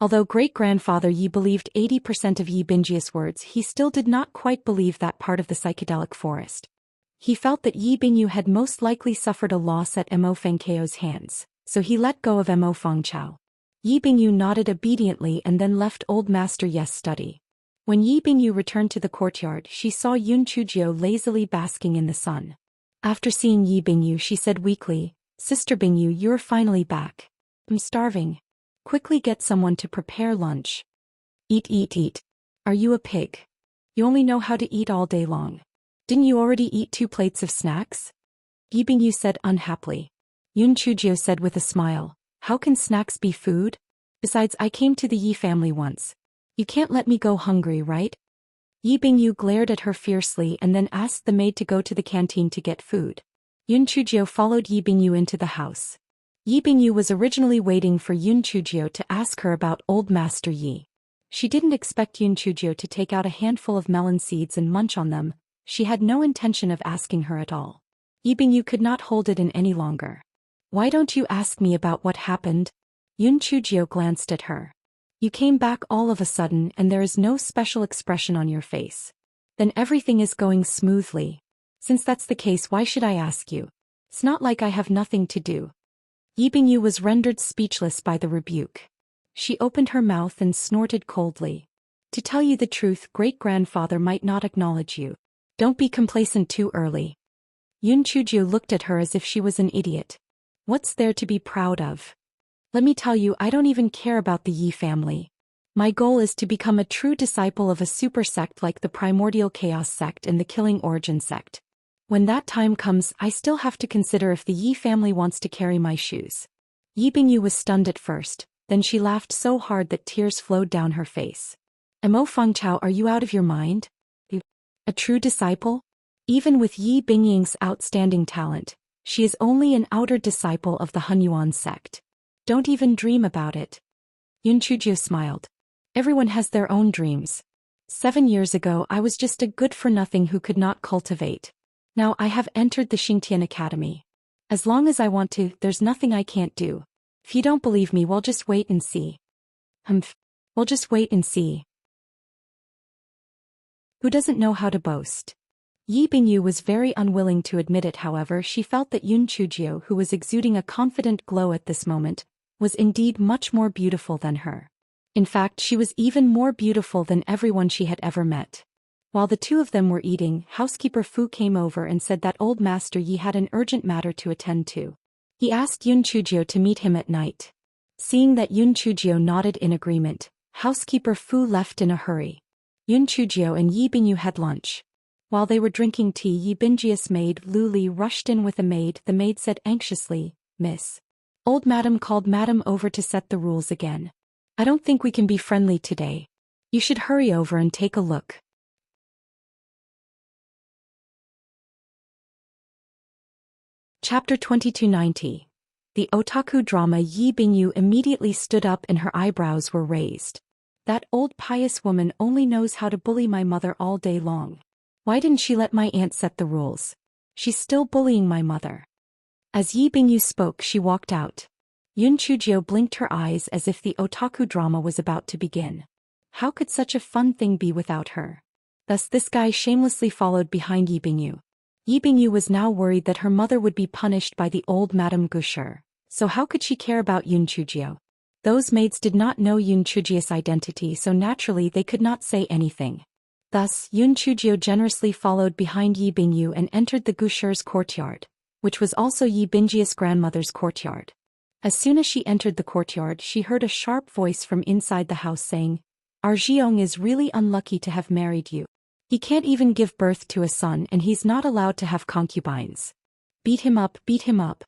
Although great-grandfather Yi believed 80% of Yi Bingyi's words, he still did not quite believe that part of the psychedelic forest. He felt that Yi Bingyu had most likely suffered a loss at Mo Fengkeo's hands, so he let go of Mo Fengchao. Yi Bingyu nodded obediently and then left Old Master Ye's study. When Yi Bingyu returned to the courtyard, she saw Yun Chujio lazily basking in the sun. After seeing Yi Bingyu, she said weakly, "Sister Bingyu, you're finally back. I'm starving. Quickly get someone to prepare lunch." "Eat, eat, eat. Are you a pig? You only know how to eat all day long. Didn't you already eat 2 plates of snacks?" Yi Bingyu said unhappily. Yun Chujio said with a smile, "How can snacks be food? Besides, I came to the Yi family once. You can't let me go hungry, right?" Yi Bingyu glared at her fiercely and then asked the maid to go to the canteen to get food. Yun Chujio followed Yi Bingyu into the house. Yi Bingyu was originally waiting for Yun Chujio to ask her about Old Master Yi. She didn't expect Yun Chujio to take out a handful of melon seeds and munch on them. She had no intention of asking her at all. Yi Bingyu could not hold it in any longer. "Why don't you ask me about what happened?" Yun Chujio glanced at her. "You came back all of a sudden and there is no special expression on your face. Then everything is going smoothly. Since that's the case, why should I ask you? It's not like I have nothing to do." Yi Bingyu was rendered speechless by the rebuke. She opened her mouth and snorted coldly. "To tell you the truth, great-grandfather might not acknowledge you. Don't be complacent too early." Yun Chujio looked at her as if she was an idiot. "What's there to be proud of? Let me tell you, I don't even care about the Yi family. My goal is to become a true disciple of a super sect like the Primordial Chaos sect and the Killing Origin sect. When that time comes, I still have to consider if the Yi family wants to carry my shoes." Yi Bingyu was stunned at first, then she laughed so hard that tears flowed down her face. "Mo Fengchao, are you out of your mind? A true disciple? Even with Yi Bingying's outstanding talent, she is only an outer disciple of the Hunyuan sect. Don't even dream about it." Yun Chujio smiled. "Everyone has their own dreams. 7 years ago I was just a good-for-nothing who could not cultivate. Now I have entered the Xingtian Academy. As long as I want to, there's nothing I can't do. If you don't believe me, well, just wait and see." We'll just wait and see. Who doesn't know how to boast? Yi Bingyu was very unwilling to admit it. However, she felt that Yun Chujio, who was exuding a confident glow at this moment, was indeed much more beautiful than her. In fact, she was even more beautiful than everyone she had ever met. While the two of them were eating, housekeeper Fu came over and said that Old Master Yi had an urgent matter to attend to. He asked Yun Chujio to meet him at night. Seeing that Yun Chujio nodded in agreement, housekeeper Fu left in a hurry. Yun Chujio and Yi Bingyu had lunch. While they were drinking tea, Yi Bingjia's maid Lu Li rushed in with a maid. The maid said anxiously, "Miss. Old Madam called Madam over to set the rules again. I don't think we can be friendly today. You should hurry over and take a look." Chapter 2290. The otaku drama. Yi Bingyu immediately stood up and her eyebrows were raised. "That old pious woman only knows how to bully my mother all day long. Why didn't she let my aunt set the rules? She's still bullying my mother." As Yi Bingyu spoke, she walked out. Yun Chujio blinked her eyes as if the otaku drama was about to begin. How could such a fun thing be without her? Thus this guy shamelessly followed behind Yi Bingyu. Yi Bingyu was now worried that her mother would be punished by the old Madame Gusher, so how could she care about Yun Chujio? Those maids did not know Yun Chujio's identity, so naturally they could not say anything. Thus, Yun Chujio generously followed behind Yi Bingyu and entered the Gusher's courtyard, which was also Yi Bingjia's grandmother's courtyard. As soon as she entered the courtyard, she heard a sharp voice from inside the house saying, "Our Jiong is really unlucky to have married you. He can't even give birth to a son and he's not allowed to have concubines. Beat him up, beat him up."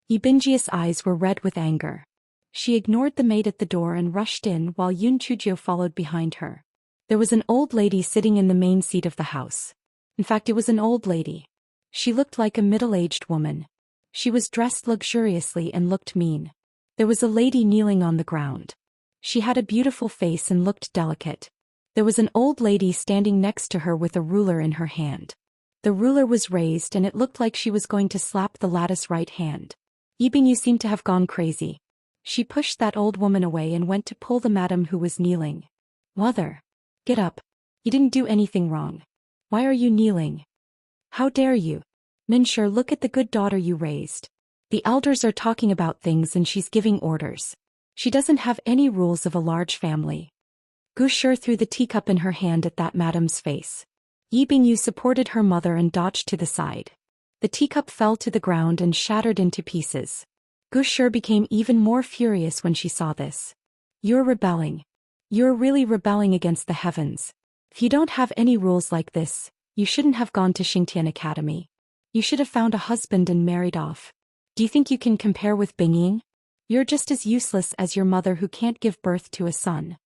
Yi Bingjia's eyes were red with anger. She ignored the maid at the door and rushed in while Yun Chujio followed behind her. There was an old lady sitting in the main seat of the house. In fact, it was an old lady. She looked like a middle-aged woman. She was dressed luxuriously and looked mean. There was a lady kneeling on the ground. She had a beautiful face and looked delicate. There was an old lady standing next to her with a ruler in her hand. The ruler was raised and it looked like she was going to slap the lattice right hand. Yi Bingyu seemed to have gone crazy. She pushed that old woman away and went to pull the madam who was kneeling. "Mother, get up. You didn't do anything wrong. Why are you kneeling? How dare you?" Minshur, look at the good daughter you raised. The elders are talking about things and she's giving orders. She doesn't have any rules of a large family. Gushur threw the teacup in her hand at that madam's face. Yi Bingyu supported her mother and dodged to the side. The teacup fell to the ground and shattered into pieces. Gushur became even more furious when she saw this. You're rebelling. You're really rebelling against the heavens. If you don't have any rules like this, you shouldn't have gone to Xingtian Academy. You should have found a husband and married off. Do you think you can compare with Bingying? You're just as useless as your mother who can't give birth to a son.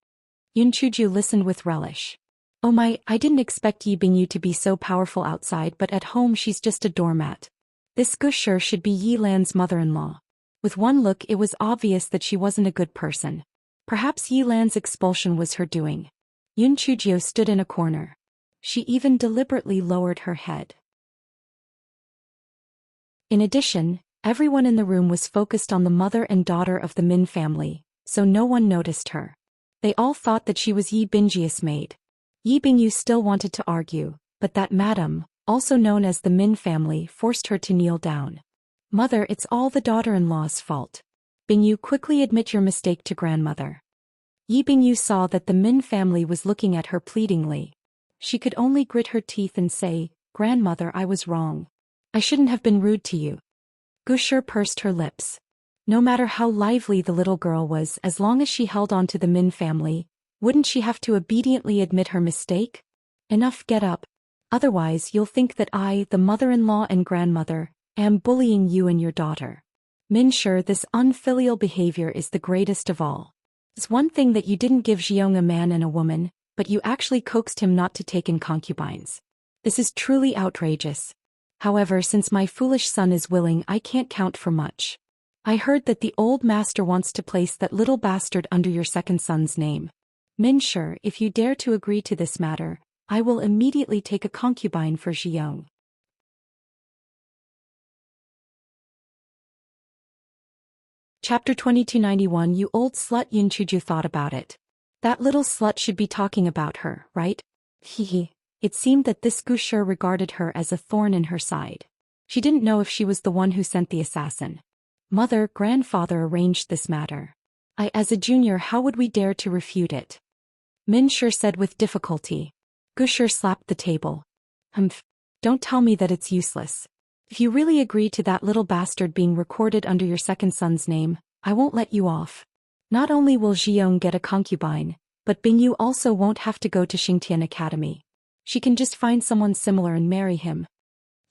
Yun Chuju listened with relish. Oh my, I didn't expect Yi Bingyu to be so powerful outside, but at home she's just a doormat. This Gushur should be Yi Lan's mother-in-law. With one look it was obvious that she wasn't a good person. Perhaps Yi Lan's expulsion was her doing. Yun Chujio stood in a corner. She even deliberately lowered her head. In addition, everyone in the room was focused on the mother and daughter of the Min family, so no one noticed her. They all thought that she was Yi Bingyi's maid. Yi Bingyu still wanted to argue, but that madam, also known as the Min family, forced her to kneel down. Mother, it's all the daughter-in-law's fault. Bingyu, quickly admit your mistake to grandmother. Yi Bingyu saw that the Min family was looking at her pleadingly. She could only grit her teeth and say, Grandmother, I was wrong. I shouldn't have been rude to you. Gushur pursed her lips. No matter how lively the little girl was, as long as she held on to the Min family, wouldn't she have to obediently admit her mistake? Enough, get up. Otherwise you'll think that I, the mother-in-law and grandmother, am bullying you and your daughter. Minshur, this unfilial behavior is the greatest of all. It's one thing that you didn't give Xiong a man and a woman, but you actually coaxed him not to take in concubines. This is truly outrageous. However, since my foolish son is willing, I can't count for much. I heard that the old master wants to place that little bastard under your second son's name. Minshur, if you dare to agree to this matter, I will immediately take a concubine for Xiong. Chapter 2291. You old slut. Yun Chuju thought about it. That little slut should be talking about her, right? Hehe. It seemed that this Gushur regarded her as a thorn in her side. She didn't know if she was the one who sent the assassin. Mother, grandfather arranged this matter. As a junior, how would we dare to refute it? Minshur said with difficulty. Gushur slapped the table. Don't tell me that it's useless. If you really agree to that little bastard being recorded under your second son's name, I won't let you off. Not only will Xiong get a concubine, but Bingyu also won't have to go to Xingtian Academy. She can just find someone similar and marry him.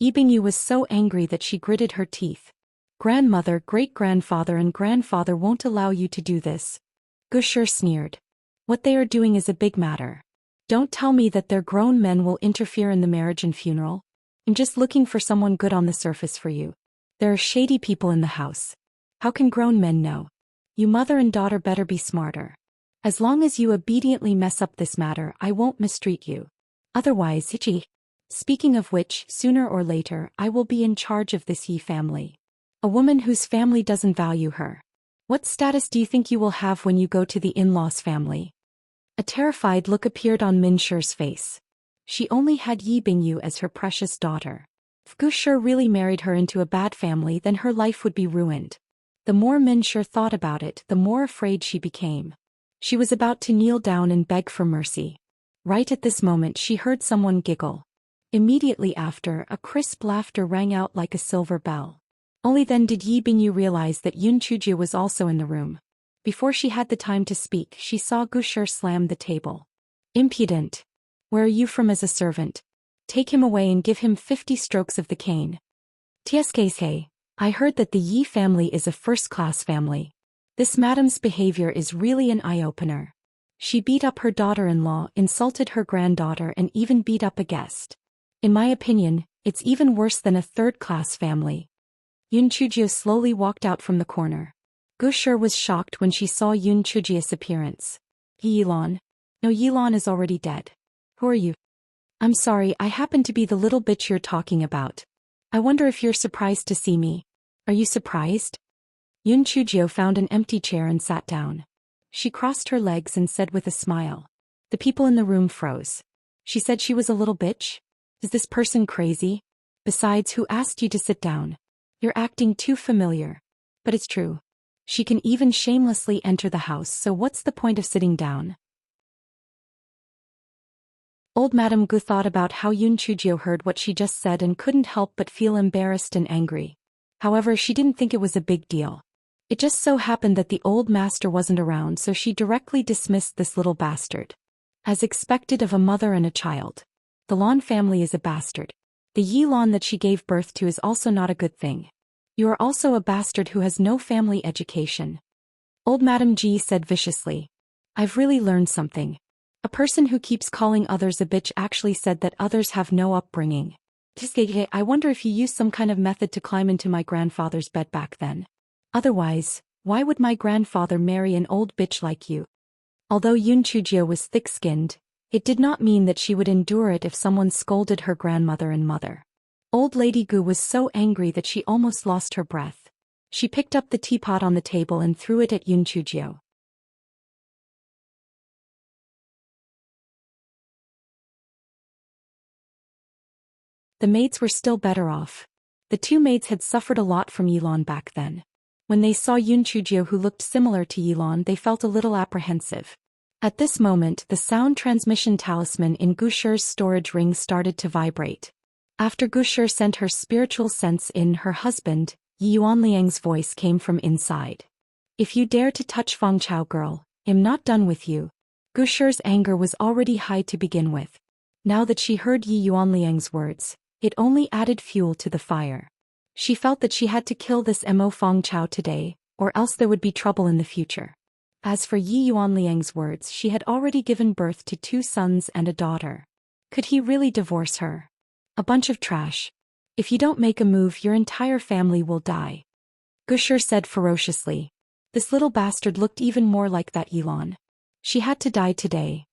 Yi Bingyu was so angry that she gritted her teeth. Grandmother, great-grandfather and grandfather won't allow you to do this. Gushur sneered. What they are doing is a big matter. Don't tell me that their grown men will interfere in the marriage and funeral. I'm just looking for someone good on the surface for you. There are shady people in the house. How can grown men know? You mother and daughter better be smarter. As long as you obediently mess up this matter, I won't mistreat you. Otherwise, Hichi. Speaking of which, sooner or later, I will be in charge of this Yi family. A woman whose family doesn't value her. What status do you think you will have when you go to the in-laws family? A terrified look appeared on Minshur's face. She only had Yi Bingyu as her precious daughter. If Gushur really married her into a bad family, then her life would be ruined. The more Minshur thought about it, the more afraid she became. She was about to kneel down and beg for mercy. Right at this moment she heard someone giggle. Immediately after, a crisp laughter rang out like a silver bell. Only then did Yi Bingyu realize that Yun Chuju was also in the room. Before she had the time to speak, she saw Gushur slam the table. Impudent! Where are you from as a servant? Take him away and give him 50 strokes of the cane. Tsk, I heard that the Yi family is a first-class family. This madam's behavior is really an eye-opener. She beat up her daughter-in-law, insulted her granddaughter and even beat up a guest. In my opinion, it's even worse than a third-class family. Yun Chujio slowly walked out from the corner. Gushur was shocked when she saw Yun Chujio's appearance. Yilan? No, Yilan is already dead. Who are you? I'm sorry, I happen to be the little bitch you're talking about. I wonder if you're surprised to see me. Are you surprised? Yun Chujio found an empty chair and sat down. She crossed her legs and said with a smile. The people in the room froze. She said she was a little bitch? Is this person crazy? Besides, who asked you to sit down? You're acting too familiar. But it's true. She can even shamelessly enter the house, so what's the point of sitting down? Old Madame Gu thought about how Yun Chujio heard what she just said and couldn't help but feel embarrassed and angry. However, she didn't think it was a big deal. It just so happened that the old master wasn't around, so she directly dismissed this little bastard. As expected of a mother and a child. The Lan family is a bastard. The Yi Lan that she gave birth to is also not a good thing. You are also a bastard who has no family education. Old Madame Ji said viciously. I've really learned something. A person who keeps calling others a bitch actually said that others have no upbringing. I wonder if you used some kind of method to climb into my grandfather's bed back then. Otherwise, why would my grandfather marry an old bitch like you? Although Yun Chujio was thick-skinned, it did not mean that she would endure it if someone scolded her grandmother and mother. Old Lady Gu was so angry that she almost lost her breath. She picked up the teapot on the table and threw it at Yun Chujio. The maids were still better off. The two maids had suffered a lot from Yilan back then. When they saw Yun Chujio who looked similar to Yilan, they felt a little apprehensive. At this moment, the sound transmission talisman in Gushir's storage ring started to vibrate. After Gushir sent her spiritual sense in, her husband, Yi Yuanliang's voice came from inside. If you dare to touch Feng Chao girl, I'm not done with you. Gushir's anger was already high to begin with. Now that she heard Yi Yuanliang's words, it only added fuel to the fire. She felt that she had to kill this Mo Feng Chao today, or else there would be trouble in the future. As for Yi Yuanliang's words, she had already given birth to 2 sons and a daughter. Could he really divorce her? A bunch of trash. If you don't make a move, your entire family will die. Gushir said ferociously. This little bastard looked even more like that Yilan. She had to die today.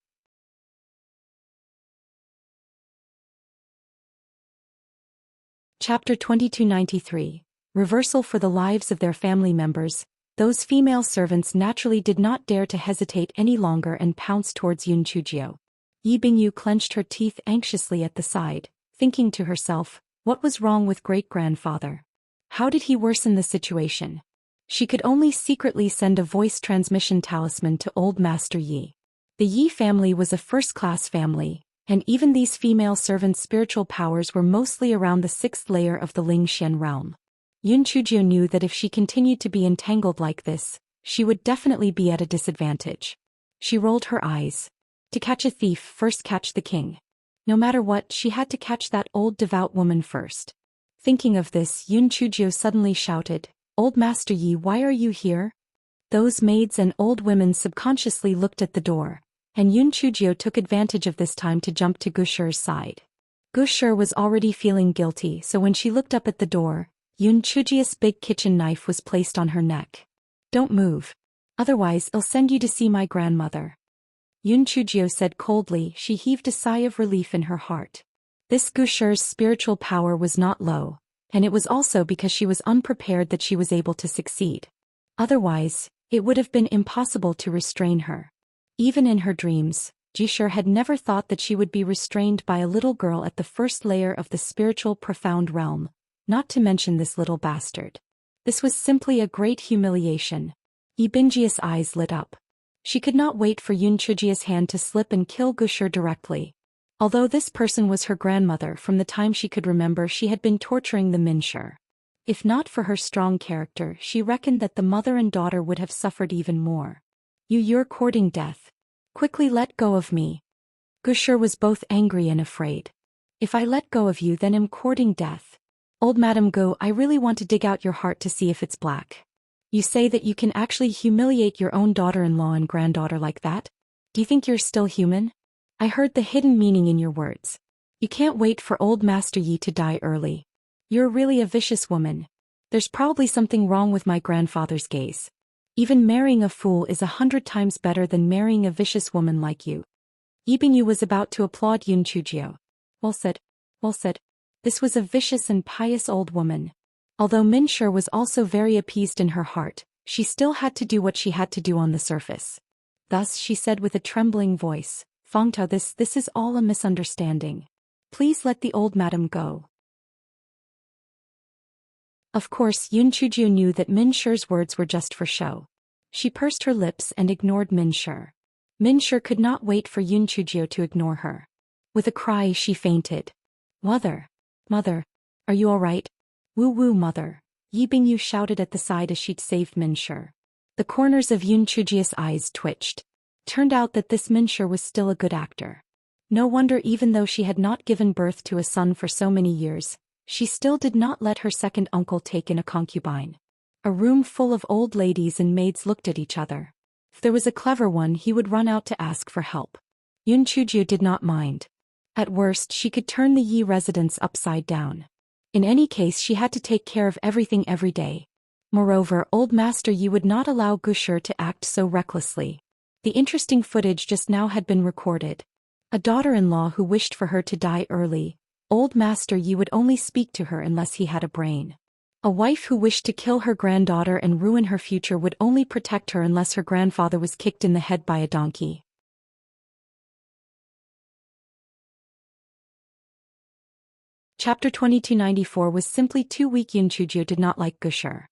Chapter 2293. Reversal for the lives of their family members. Those female servants naturally did not dare to hesitate any longer and pounced towards Yun Chujio. Yi Bingyu clenched her teeth anxiously at the side, thinking to herself, what was wrong with great-grandfather? How did he worsen the situation? She could only secretly send a voice transmission talisman to old Master Yi. The Yi family was a first-class family, and even these female servants' spiritual powers were mostly around the 6th layer of the Ling Xian realm. Yun Chujio knew that if she continued to be entangled like this, she would definitely be at a disadvantage. She rolled her eyes. To catch a thief, first catch the king. No matter what, she had to catch that old devout woman first. Thinking of this, Yun Chujio suddenly shouted, Old Master Yi, why are you here? Those maids and old women subconsciously looked at the door, and Yun Chujio took advantage of this time to jump to Gushir's side. Gushir was already feeling guilty, so when she looked up at the door, Yun Chujio's big kitchen knife was placed on her neck. Don't move. Otherwise, I'll send you to see my grandmother. Yun Chujio said coldly. She heaved a sigh of relief in her heart. This Gushir's spiritual power was not low, and it was also because she was unprepared that she was able to succeed. Otherwise, it would have been impossible to restrain her. Even in her dreams, Gushir had never thought that she would be restrained by a little girl at the 1st layer of the spiritual profound realm, not to mention this little bastard. This was simply a great humiliation. Ibinjia's eyes lit up. She could not wait for Yun Chujio's hand to slip and kill Gushir directly. Although this person was her grandmother, from the time she could remember she had been torturing the Minshur. If not for her strong character, she reckoned that the mother and daughter would have suffered even more. You're courting death. Quickly let go of me. Gushir was both angry and afraid. If I let go of you, then I'm courting death. Old Madame Gu, I really want to dig out your heart to see if it's black. You say that you can actually humiliate your own daughter-in-law and granddaughter like that? Do you think you're still human? I heard the hidden meaning in your words. You can't wait for old Master Yi to die early. You're really a vicious woman. There's probably something wrong with my grandfather's gaze. Even marrying a fool is 100 times better than marrying a vicious woman like you. Yibingyu was about to applaud Yun Chujio. Well said. Well said. This was a vicious and pious old woman. Although Minshur was also very appeased in her heart, she still had to do what she had to do on the surface. Thus she said with a trembling voice, Feng Tao, this is all a misunderstanding. Please let the old madam go. Of course, Yun Chujio knew that Min She's words were just for show. She pursed her lips and ignored Min She. Min She could not wait for Yun Chujio to ignore her. With a cry, she fainted. Mother! Mother! Are you all right? Woo woo, mother! Yi Bingyu shouted at the side as she'd saved Min She. The corners of Yun Chujio's eyes twitched. Turned out that this Min She was still a good actor. No wonder, even though she had not given birth to a son for so many years, she still did not let her second uncle take in a concubine. A room full of old ladies and maids looked at each other. If there was a clever one, he would run out to ask for help. Yun Chujio did not mind. At worst, she could turn the Yi residence upside down. In any case, she had to take care of everything every day. Moreover, Old Master Yi would not allow Gushi to act so recklessly. The interesting footage just now had been recorded. A daughter-in-law who wished for her to die early. Old Master Yi would only speak to her unless he had a brain. A wife who wished to kill her granddaughter and ruin her future would only protect her unless her grandfather was kicked in the head by a donkey. Chapter 2294 was simply too weak. Yun Chujio did not like Gushi.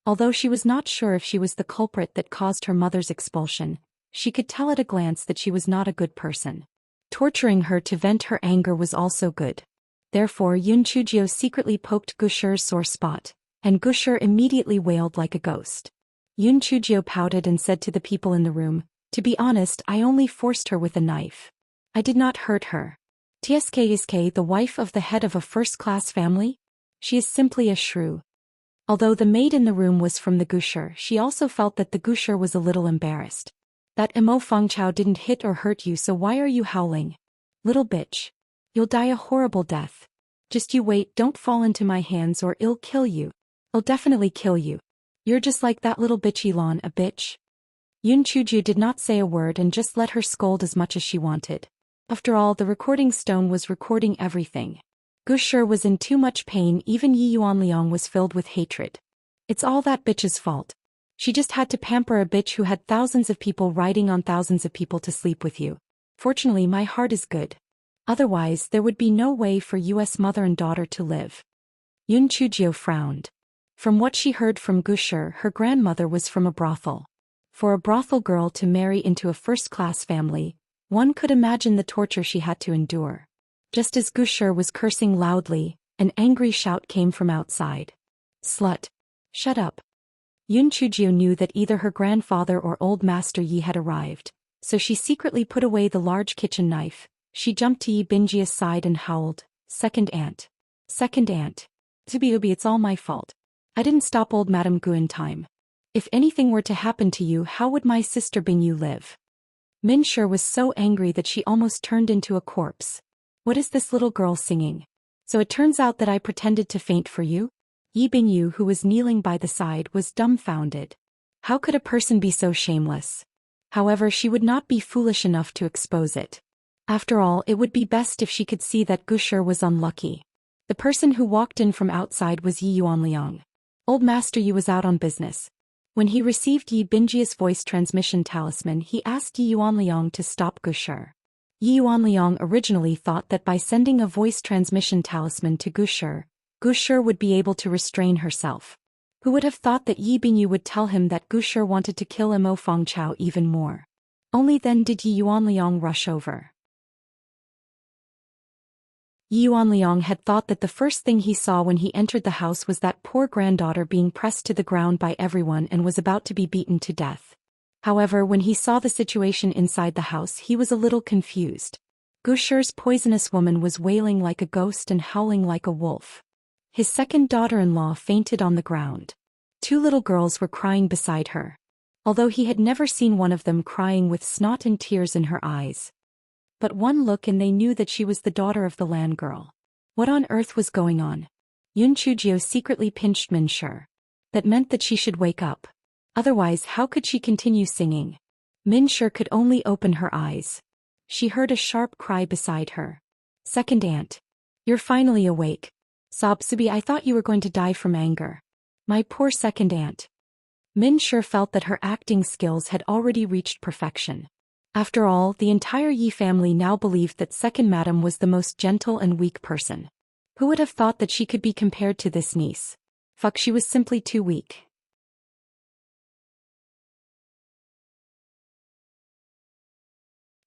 Although she was not sure if she was the culprit that caused her mother's expulsion, she could tell at a glance that she was not a good person. Torturing her to vent her anger was also good. Therefore, Yun Chujio secretly poked Gushi's sore spot, and Gushi immediately wailed like a ghost. Yun Chujio pouted and said to the people in the room, "To be honest, I only forced her with a knife. I did not hurt her. Tsk, the wife of the head of a first-class family? She is simply a shrew." Although the maid in the room was from the Gushi, she also felt that the Gushi was a little embarrassed. "That Mo Fengchao didn't hit or hurt you, so why are you howling? Little bitch. You'll die a horrible death. Just you wait, don't fall into my hands or I'll kill you. I'll definitely kill you. You're just like that little bitch Elon, a bitch." Yun Chujio did not say a word and just let her scold as much as she wanted. After all, the recording stone was recording everything. Gushi was in too much pain, even Yi Yuanliang was filled with hatred. It's all that bitch's fault. She just had to pamper a bitch who had thousands of people riding on thousands of people to sleep with you. Fortunately, my heart is good. Otherwise, there would be no way for us mother and daughter to live. Yun Chujio frowned. From what she heard from Gushi, her grandmother was from a brothel. For a brothel girl to marry into a first-class family, one could imagine the torture she had to endure. Just as Gushi was cursing loudly, an angry shout came from outside. "Slut! Shut up!" Yun Chujio knew that either her grandfather or Old Master Yi had arrived, so she secretly put away the large kitchen knife. She jumped to Yi Bingji's side and howled, "Second aunt! Second aunt! Zubi, it's all my fault. I didn't stop old Madame Gu in time. If anything were to happen to you, how would my sister Bingyu live?" Min She was so angry that she almost turned into a corpse. "What is this little girl singing? So it turns out that I pretended to faint for you?" Yi Bingyu, who was kneeling by the side, was dumbfounded. How could a person be so shameless? However, she would not be foolish enough to expose it. After all, it would be best if she could see that Gushi was unlucky. The person who walked in from outside was Yi Yuanliang. Old Master Yi was out on business. When he received Yi Bingji's voice transmission talisman, he asked Yi Yuanliang to stop Gushi. Yi Yuanliang originally thought that by sending a voice transmission talisman to Gushi, Gushi would be able to restrain herself. Who would have thought that Yi Bingyu would tell him that Gushi wanted to kill Mo Fengchao even more? Only then did Yi Yuanliang rush over. Yi Yuanliang had thought that the first thing he saw when he entered the house was that poor granddaughter being pressed to the ground by everyone and was about to be beaten to death. However, when he saw the situation inside the house, he was a little confused. Gushi's poisonous woman was wailing like a ghost and howling like a wolf. His second daughter-in-law fainted on the ground. Two little girls were crying beside her. Although he had never seen one of them crying with snot and tears in her eyes. But one look and they knew that she was the daughter of the land girl. What on earth was going on? Yun Chujio secretly pinched Min She. That meant that she should wake up. Otherwise, how could she continue singing? Min She could only open her eyes. She heard a sharp cry beside her. "Second aunt. You're finally awake. Sob Subi, I thought you were going to die from anger. My poor second aunt." Min She felt that her acting skills had already reached perfection. After all, the entire Yi family now believed that second madam was the most gentle and weak person. Who would have thought that she could be compared to this niece? Fuck, she was simply too weak.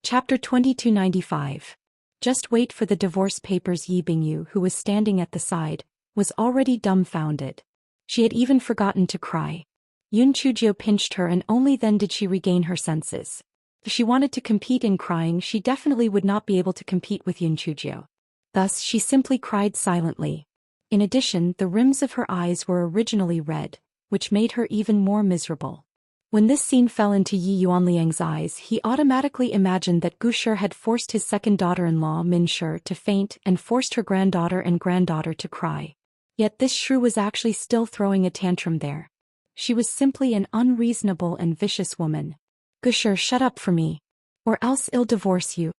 Chapter 2295. Just wait for the divorce papers. Yi Bingyu, who was standing at the side, was already dumbfounded. She had even forgotten to cry. Yun Chujio pinched her and only then did she regain her senses. If she wanted to compete in crying, she definitely would not be able to compete with Yun Chujio. Thus, she simply cried silently. In addition, the rims of her eyes were originally red, which made her even more miserable. When this scene fell into Yi Yuanliang's eyes, he automatically imagined that Gushi had forced his second daughter-in-law Min Shi to faint and forced her granddaughter and granddaughter to cry. Yet this shrew was actually still throwing a tantrum there. She was simply an unreasonable and vicious woman. Gushi, shut up for me. Or else I'll divorce you.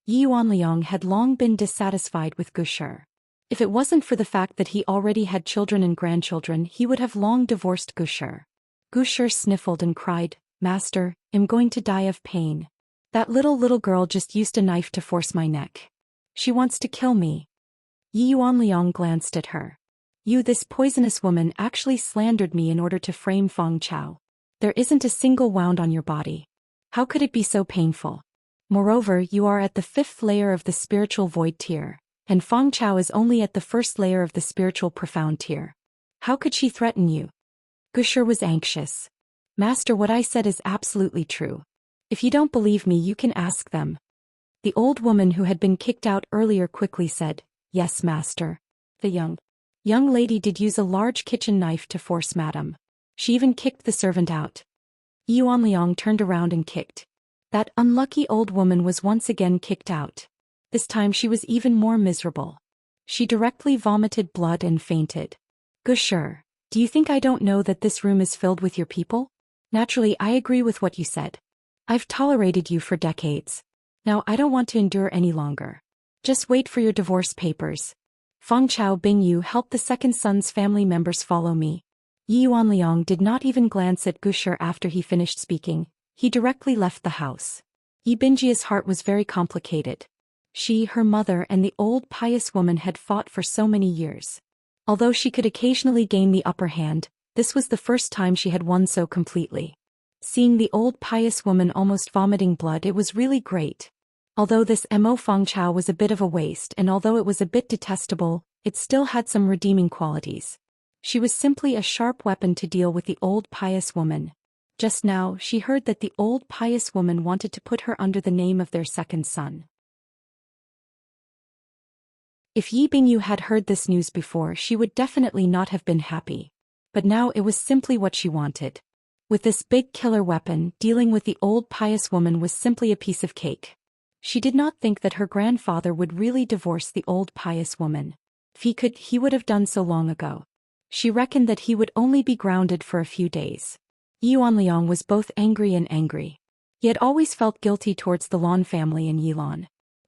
Yi Yuanliang had long been dissatisfied with Gushi. If it wasn't for the fact that he already had children and grandchildren, he would have long divorced Gushi. Gushi sniffled and cried, "Master, I'm going to die of pain. That little girl just used a knife to force my neck. She wants to kill me." Yi Yuanliang glanced at her. "You, this poisonous woman, actually slandered me in order to frame Feng Chao. There isn't a single wound on your body. How could it be so painful? Moreover, you are at the 5th layer of the spiritual void tier, and Feng Chao is only at the 1st layer of the spiritual profound tier. How could she threaten you?" Gushi was anxious. "Master, what I said is absolutely true. If you don't believe me, you can ask them." The old woman who had been kicked out earlier quickly said, "Yes, master. The young lady did use a large kitchen knife to force madam. She even kicked the servant out." Yi Yuanliang turned around and kicked. That unlucky old woman was once again kicked out. This time she was even more miserable. She directly vomited blood and fainted. "Gushi, do you think I don't know that this room is filled with your people? Naturally, I agree with what you said. I've tolerated you for decades. Now I don't want to endure any longer. Just wait for your divorce papers. Feng Chao, Bingyu, help the second son's family members follow me." Yi Yuanliang did not even glance at Gushi after he finished speaking. He directly left the house. Yi Bingjia's heart was very complicated. She, her mother, and the old pious woman had fought for so many years. Although she could occasionally gain the upper hand, this was the first time she had won so completely. Seeing the old pious woman almost vomiting blood, it was really great. Although this Mo Feng Chao was a bit of a waste, and although it was a bit detestable, it still had some redeeming qualities. She was simply a sharp weapon to deal with the old pious woman. Just now, she heard that the old pious woman wanted to put her under the name of their second son. If Yi Bingyu had heard this news before, she would definitely not have been happy. But now it was simply what she wanted. With this big killer weapon, dealing with the old pious woman was simply a piece of cake. She did not think that her grandfather would really divorce the old pious woman. If he could, he would have done so long ago. She reckoned that he would only be grounded for a few days. Yi Yuanliang was both angry and angry. He had always felt guilty towards the Lan family and Yilan.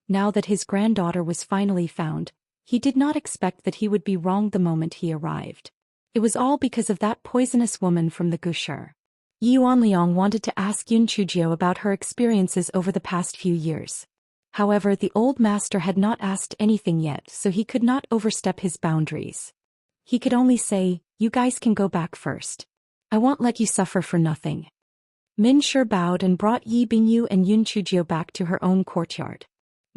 Now that his granddaughter was finally found, he did not expect that he would be wronged the moment he arrived. It was all because of that poisonous woman from the Gushi. Yi Yuanliang wanted to ask Yun Chujio about her experiences over the past few years. However, the old master had not asked anything yet, so he could not overstep his boundaries. He could only say, "You guys can go back first. I won't let you suffer for nothing." Min Shi bowed and brought Yi Bingyu and Yun Chujio back to her own courtyard.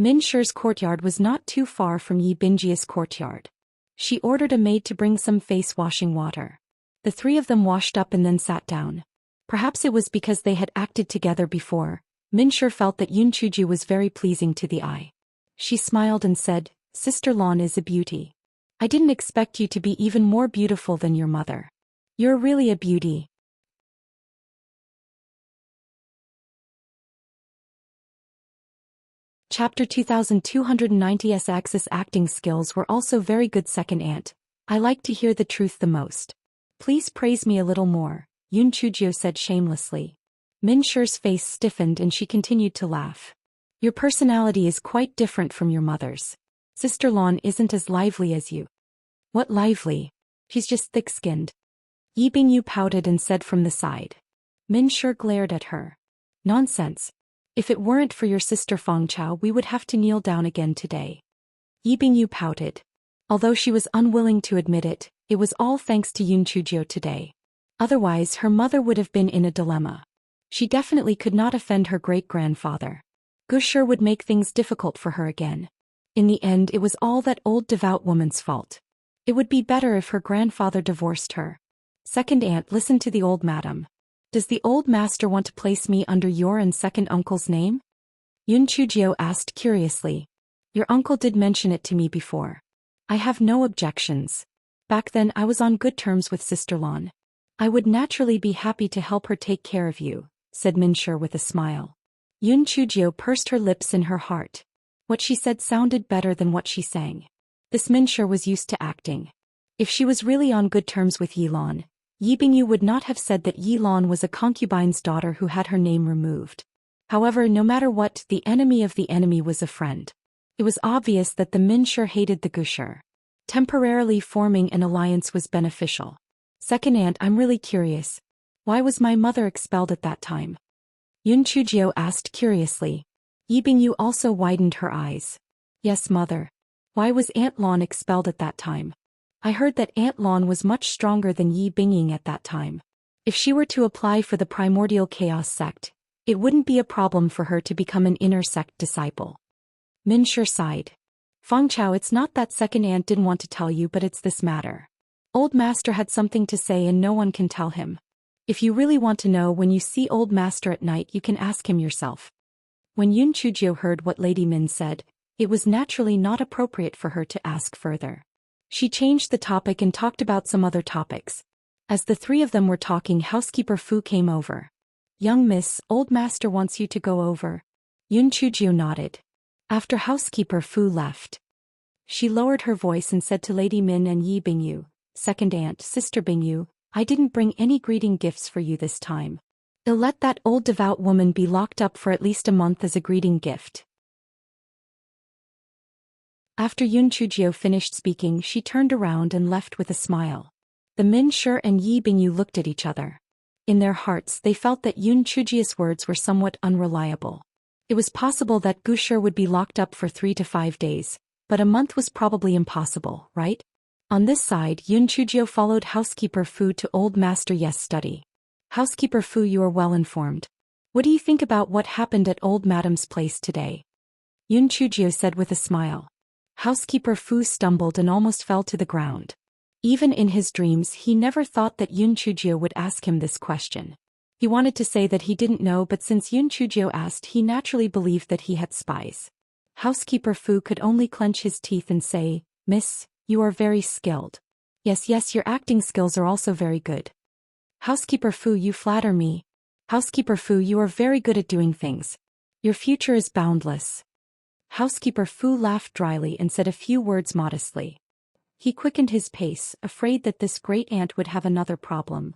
Min Shi's courtyard was not too far from Yi Bingjia's courtyard. She ordered a maid to bring some face-washing water. The three of them washed up and then sat down. Perhaps it was because they had acted together before. Min Shi felt that Yun Chujio was very pleasing to the eye. She smiled and said, "Sister Lan is a beauty. I didn't expect you to be even more beautiful than your mother. You're really a beauty." Chapter 2290's Axis acting skills were also very good. Second aunt, I like to hear the truth the most. Please praise me a little more, Yun Chujio said shamelessly. Min Shi's face stiffened and she continued to laugh. Your personality is quite different from your mother's. Sister Lan isn't as lively as you. What lively? She's just thick-skinned. Yi Bingyu pouted and said from the side. Min Shi glared at her. Nonsense. If it weren't for your sister Feng Chao, we would have to kneel down again today. Yi Bingyu pouted. Although she was unwilling to admit it, It was all thanks to Yun Chujio today. Otherwise her mother would have been in a dilemma. She definitely could not offend her great-grandfather. Gusher would make things difficult for her again. In the end it was all that old devout woman's fault. It would be better if her grandfather divorced her. Second aunt listened to the old madam. Does the old master want to place me under your and second uncle's name? Yun Chujio asked curiously. Your uncle did mention it to me before. I have no objections. Back then I was on good terms with Sister Lan. I would naturally be happy to help her take care of you, said Minshur with a smile. Yun Chujio pursed her lips in her heart. What she said sounded better than what she sang. This Minshur was used to acting. If she was really on good terms with Yilan, Yi Bingyu would not have said that Yilan was a concubine's daughter who had her name removed. However, no matter what, the enemy of the enemy was a friend. It was obvious that the Minshur hated the Gusher. Temporarily forming an alliance was beneficial. Second aunt, I'm really curious. Why was my mother expelled at that time? Yun Chujio asked curiously. Yi Bingyu also widened her eyes. Yes, mother. Why was Aunt Lan expelled at that time? I heard that Aunt Lan was much stronger than Yi Bingying at that time. If she were to apply for the primordial chaos sect, it wouldn't be a problem for her to become an inner sect disciple. Minshur sighed. Feng Chao, it's not that second aunt didn't want to tell you, but it's this matter. Old master had something to say and no one can tell him. If you really want to know, when you see old master at night you can ask him yourself. When Yun Chujio heard what Lady Min said, it was naturally not appropriate for her to ask further. She changed the topic and talked about some other topics. As the three of them were talking, housekeeper Fu came over. Young miss, old master wants you to go over. Yun Chujio nodded. After housekeeper Fu left, she lowered her voice and said to Lady Min and Yi Bingyu, second aunt, Sister Bingyu, I didn't bring any greeting gifts for you this time. I'll let that old devout woman be locked up for at least a month as a greeting gift. After Yun Chujio finished speaking, she turned around and left with a smile. The Minshur and Yi Bingyu looked at each other. In their hearts they felt that Yun Chujio's words were somewhat unreliable. It was possible that Gusher would be locked up for 3 to 5 days, but a month was probably impossible, right? On this side, Yun Chujio followed housekeeper Fu to old master Yes' study. Housekeeper Fu, you are well informed. What do you think about what happened at old madam's place today? Yun Chujio said with a smile. Housekeeper Fu stumbled and almost fell to the ground. Even in his dreams he never thought that Yun Chujio would ask him this question. He wanted to say that he didn't know, but since Yun Chujio asked, he naturally believed that he had spies. Housekeeper Fu could only clench his teeth and say, Miss, you are very skilled. Yes, your acting skills are also very good. Housekeeper Fu, you flatter me. Housekeeper Fu, you are very good at doing things. Your future is boundless. Housekeeper Fu laughed dryly and said a few words modestly. He quickened his pace, afraid that this great aunt would have another problem.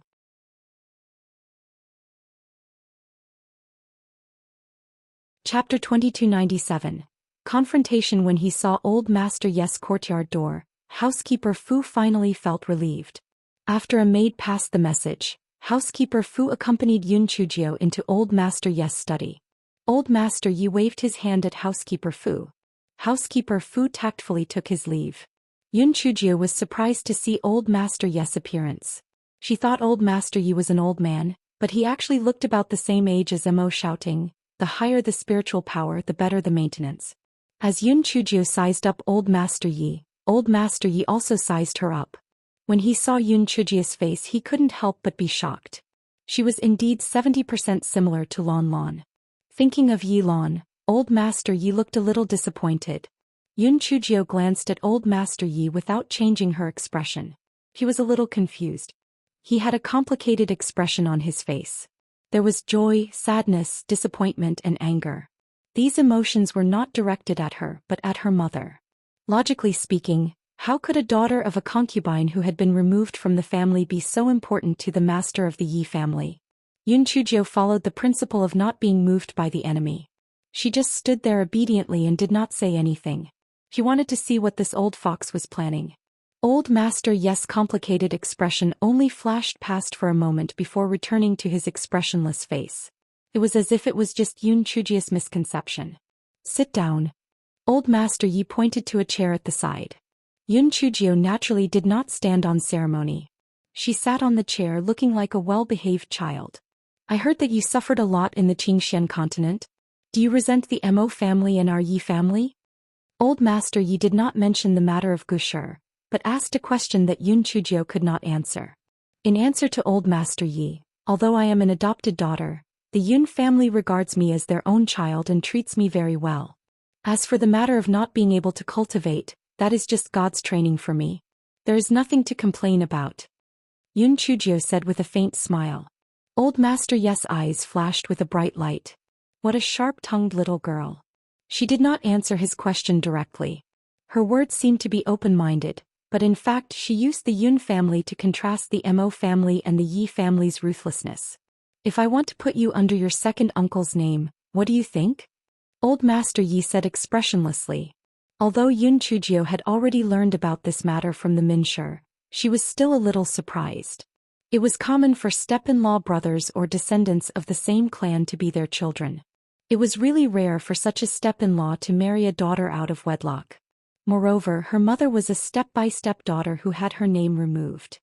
Chapter 2297. Confrontation. When he saw old master Yes' courtyard door, housekeeper Fu finally felt relieved. After a maid passed the message, housekeeper Fu accompanied Yun Chujio into old master Yes' study. Old master Yi waved his hand at housekeeper Fu. Housekeeper Fu tactfully took his leave. Yun Chujio was surprised to see old master Yes' appearance. She thought old master Yi was an old man, but he actually looked about the same age as Mo, shouting, the higher the spiritual power, the better the maintenance. As Yun Chujio sized up old master Yi also sized her up. When he saw Yun Chujio's face he couldn't help but be shocked. She was indeed 70% similar to Lan Lan. Thinking of Yi Lan, old master Yi looked a little disappointed. Yun Chujio glanced at old master Yi without changing her expression. He was a little confused. He had a complicated expression on his face. There was joy, sadness, disappointment, and anger. These emotions were not directed at her, but at her mother. Logically speaking, how could a daughter of a concubine who had been removed from the family be so important to the master of the Yi family? Yun Chujio followed the principle of not being moved by the enemy. She just stood there obediently and did not say anything. She wanted to see what this old fox was planning. Old master Yes' complicated expression only flashed past for a moment before returning to his expressionless face. It was as if it was just Yun Chujio's misconception. Sit down. Old master Yi pointed to a chair at the side. Yun Chujio naturally did not stand on ceremony. She sat on the chair looking like a well-behaved child. I heard that you suffered a lot in the Qingxian continent. Do you resent the Mo family and our Yi family? Old Master Yi did not mention the matter of Gushi, but asked a question that Yun Chujio could not answer. In answer to Old Master Yi, although I am an adopted daughter, the Yun family regards me as their own child and treats me very well. As for the matter of not being able to cultivate, that is just God's training for me. There is nothing to complain about. Yun Chujio said with a faint smile. Old Master Yi's eyes flashed with a bright light. What a sharp-tongued little girl. She did not answer his question directly. Her words seemed to be open-minded, but in fact she used the Yun family to contrast the Mo family and the Yi family's ruthlessness. If I want to put you under your second uncle's name, what do you think? Old Master Yi said expressionlessly. Although Yun Chujio had already learned about this matter from the Minshi, she was still a little surprised. It was common for step-in-law brothers or descendants of the same clan to be their children. It was really rare for such a step-in-law to marry a daughter out of wedlock. Moreover, her mother was a step-by-step daughter who had her name removed.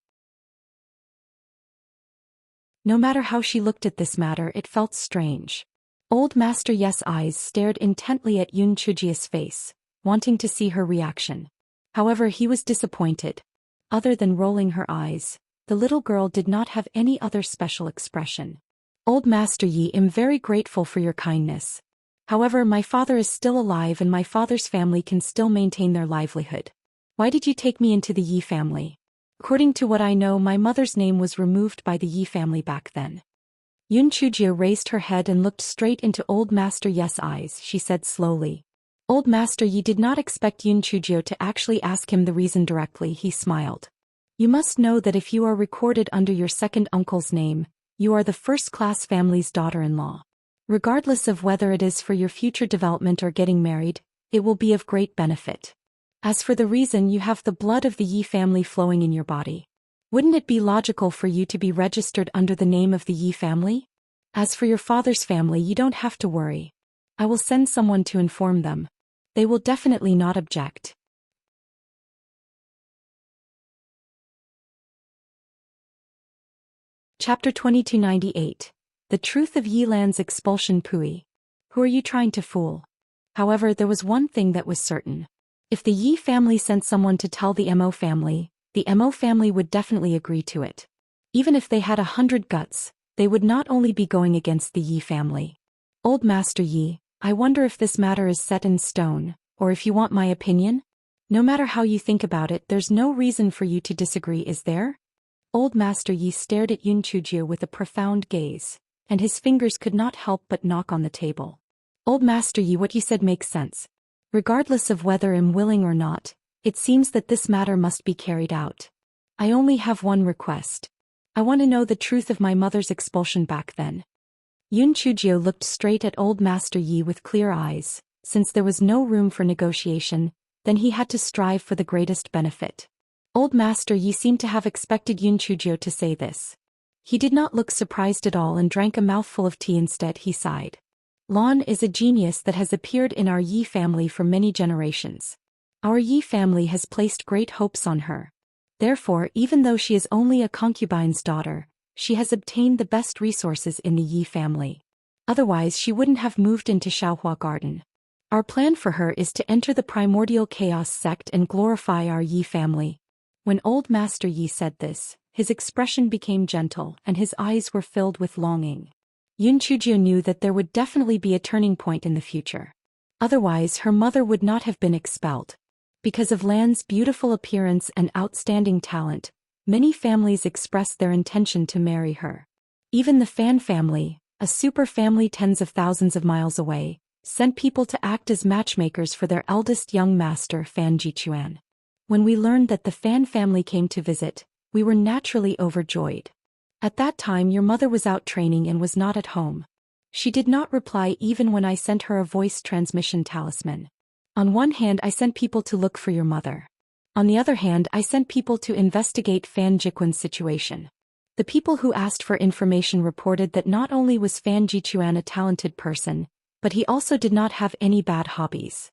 No matter how she looked at this matter, it felt strange. Old Master Yi's eyes stared intently at Yun Chujio's face, wanting to see her reaction. However, he was disappointed. Other than rolling her eyes, the little girl did not have any other special expression. Old Master Yi, am very grateful for your kindness. However, my father is still alive and my father's family can still maintain their livelihood. Why did you take me into the Yi family? According to what I know, my mother's name was removed by the Yi family back then. Yun Chujio raised her head and looked straight into Old Master Yi's eyes. She said slowly. Old Master Yi did not expect Yun Chujio to actually ask him the reason directly. He smiled. You must know that if you are recorded under your second uncle's name, you are the first-class family's daughter-in-law. Regardless of whether it is for your future development or getting married, it will be of great benefit. As for the reason, you have the blood of the Yi family flowing in your body. Wouldn't it be logical for you to be registered under the name of the Yi family? As for your father's family, you don't have to worry. I will send someone to inform them. They will definitely not object. Chapter 2298. The Truth of Yilan's Expulsion. Pui. Who are you trying to fool? However, there was one thing that was certain. If the Yi family sent someone to tell the Mo family would definitely agree to it. Even if they had 100 guts, they would not only be going against the Yi family. Old Master Yi, I wonder if this matter is set in stone, or if you want my opinion? No matter how you think about it, there's no reason for you to disagree, is there? Old Master Yi stared at Yun Chujio with a profound gaze, and his fingers could not help but knock on the table. Old Master Yi, what you said makes sense. Regardless of whether I'm willing or not, it seems that this matter must be carried out. I only have one request. I want to know the truth of my mother's expulsion back then. Yun Chujio looked straight at Old Master Yi with clear eyes. Since there was no room for negotiation, then he had to strive for the greatest benefit. Old Master Yi seemed to have expected Yun Chujio to say this. He did not look surprised at all and drank a mouthful of tea. Instead, he sighed. Lan is a genius that has appeared in our Yi family for many generations. Our Yi family has placed great hopes on her. Therefore, even though she is only a concubine's daughter, she has obtained the best resources in the Yi family. Otherwise, she wouldn't have moved into Xiaohua Garden. Our plan for her is to enter the primordial chaos sect and glorify our Yi family. When Old Master Yi said this, his expression became gentle and his eyes were filled with longing. Yun Chujio knew that there would definitely be a turning point in the future. Otherwise, her mother would not have been expelled. Because of Lan's beautiful appearance and outstanding talent, many families expressed their intention to marry her. Even the Fan family, a super family tens of thousands of miles away, sent people to act as matchmakers for their eldest young master, Fan Jichuan. When we learned that the Fan family came to visit, we were naturally overjoyed. At that time your mother was out training and was not at home. She did not reply even when I sent her a voice transmission talisman. On one hand, I sent people to look for your mother. On the other hand, I sent people to investigate Fan Jiquan's situation. The people who asked for information reported that not only was Fan Jichuan a talented person, but he also did not have any bad hobbies.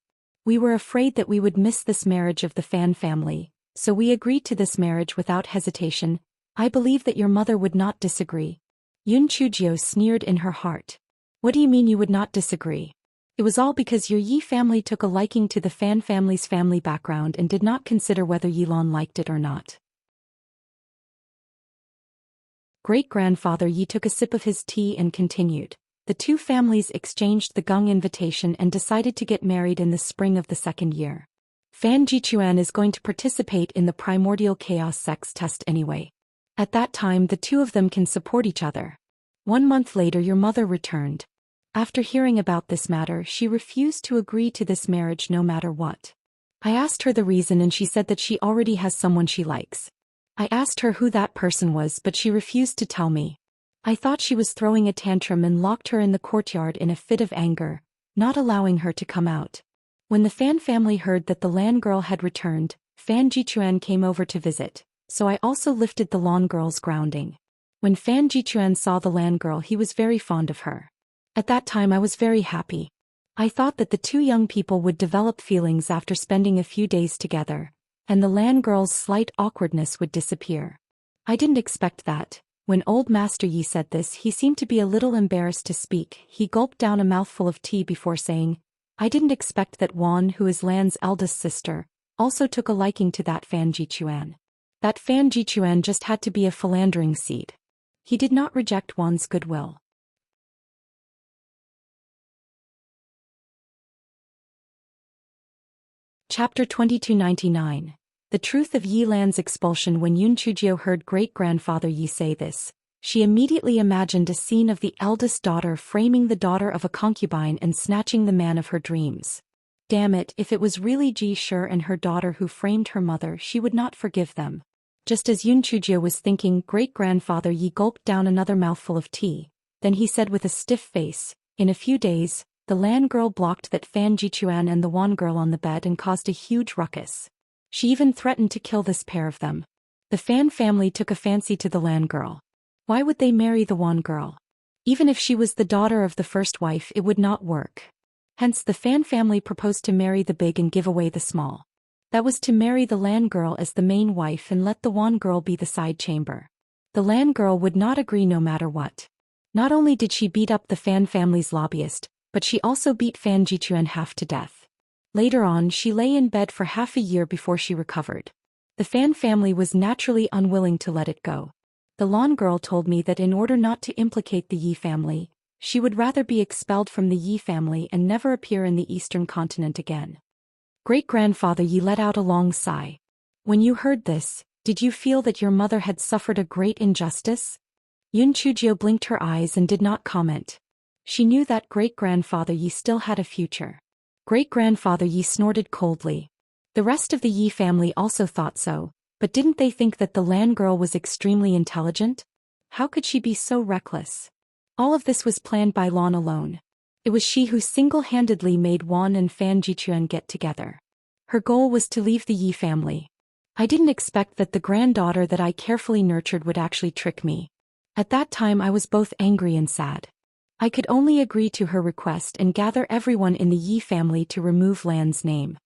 We were afraid that we would miss this marriage of the Fan family, so we agreed to this marriage without hesitation. I believe that your mother would not disagree. Yun Chujio sneered in her heart. What do you mean you would not disagree? It was all because your Yi family took a liking to the Fan family's family background and did not consider whether Yilon liked it or not. Great-grandfather Yi took a sip of his tea and continued. The two families exchanged the Gung invitation and decided to get married in the spring of the second year. Fan Jichuan is going to participate in the primordial chaos sex test anyway. At that time the two of them can support each other. 1 month later your mother returned. After hearing about this matter she refused to agree to this marriage no matter what. I asked her the reason and she said that she already has someone she likes. I asked her who that person was but she refused to tell me. I thought she was throwing a tantrum and locked her in the courtyard in a fit of anger, not allowing her to come out. When the Fan family heard that the Lan girl had returned, Fan Jichuan came over to visit, so I also lifted the Lan girl's grounding. When Fan Jichuan saw the Lan girl he was very fond of her. At that time I was very happy. I thought that the two young people would develop feelings after spending a few days together, and the Lan girl's slight awkwardness would disappear. I didn't expect that. When old Master Yi said this he seemed to be a little embarrassed to speak. He gulped down a mouthful of tea before saying, I didn't expect that Wan, who is Lan's eldest sister, also took a liking to that Fan Jichuan. That Fan Jichuan just had to be a philandering seed. He did not reject Wan's goodwill. Chapter 2299. The truth of Yi Lan's expulsion. When Yun Chujio heard great-grandfather Yi say this, she immediately imagined a scene of the eldest daughter framing the daughter of a concubine and snatching the man of her dreams. Damn it, if it was really Ji Shi and her daughter who framed her mother she would not forgive them. Just as Yun Chujio was thinking, great-grandfather Yi gulped down another mouthful of tea. Then he said with a stiff face, in a few days, the Lan girl blocked that Fan Jichuan and the Wan girl on the bed and caused a huge ruckus. She even threatened to kill this pair of them. The Fan family took a fancy to the Lan girl. Why would they marry the Wan girl? Even if she was the daughter of the first wife it would not work. Hence the Fan family proposed to marry the big and give away the small. That was to marry the Lan girl as the main wife and let the Wan girl be the side chamber. The Lan girl would not agree no matter what. Not only did she beat up the Fan family's lobbyist, but she also beat Fan Jichuan half to death. Later on she lay in bed for half a year before she recovered. The Fan family was naturally unwilling to let it go. The Lan girl told me that in order not to implicate the Yi family, she would rather be expelled from the Yi family and never appear in the eastern continent again. Great-grandfather Yi let out a long sigh. When you heard this, did you feel that your mother had suffered a great injustice? Yun Chujio blinked her eyes and did not comment. She knew that great-grandfather Yi still had a future. Great-grandfather Yi snorted coldly. The rest of the Yi family also thought so, but didn't they think that the Lan girl was extremely intelligent? How could she be so reckless? All of this was planned by Lan alone. It was she who single-handedly made Wan and Fan Jichuan get together. Her goal was to leave the Yi family. I didn't expect that the granddaughter that I carefully nurtured would actually trick me. At that time I was both angry and sad. I could only agree to her request and gather everyone in the Yi family to remove Lan's name.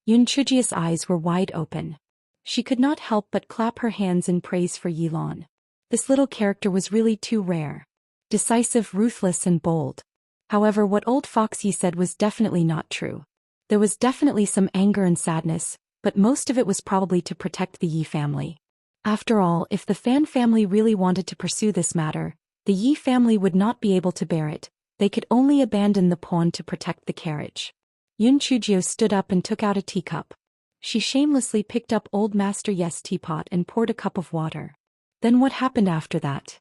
Yun Chujio's eyes were wide open. She could not help but clap her hands in praise for Yi Lan. This little character was really too rare. Decisive, ruthless and bold. However, what old Fox Yi said was definitely not true. There was definitely some anger and sadness, but most of it was probably to protect the Yi family. After all, if the Fan family really wanted to pursue this matter, the Yi family would not be able to bear it. They could only abandon the pawn to protect the carriage. Yun Chujio stood up and took out a teacup. She shamelessly picked up old Master Yes' teapot and poured a cup of water. Then what happened after that?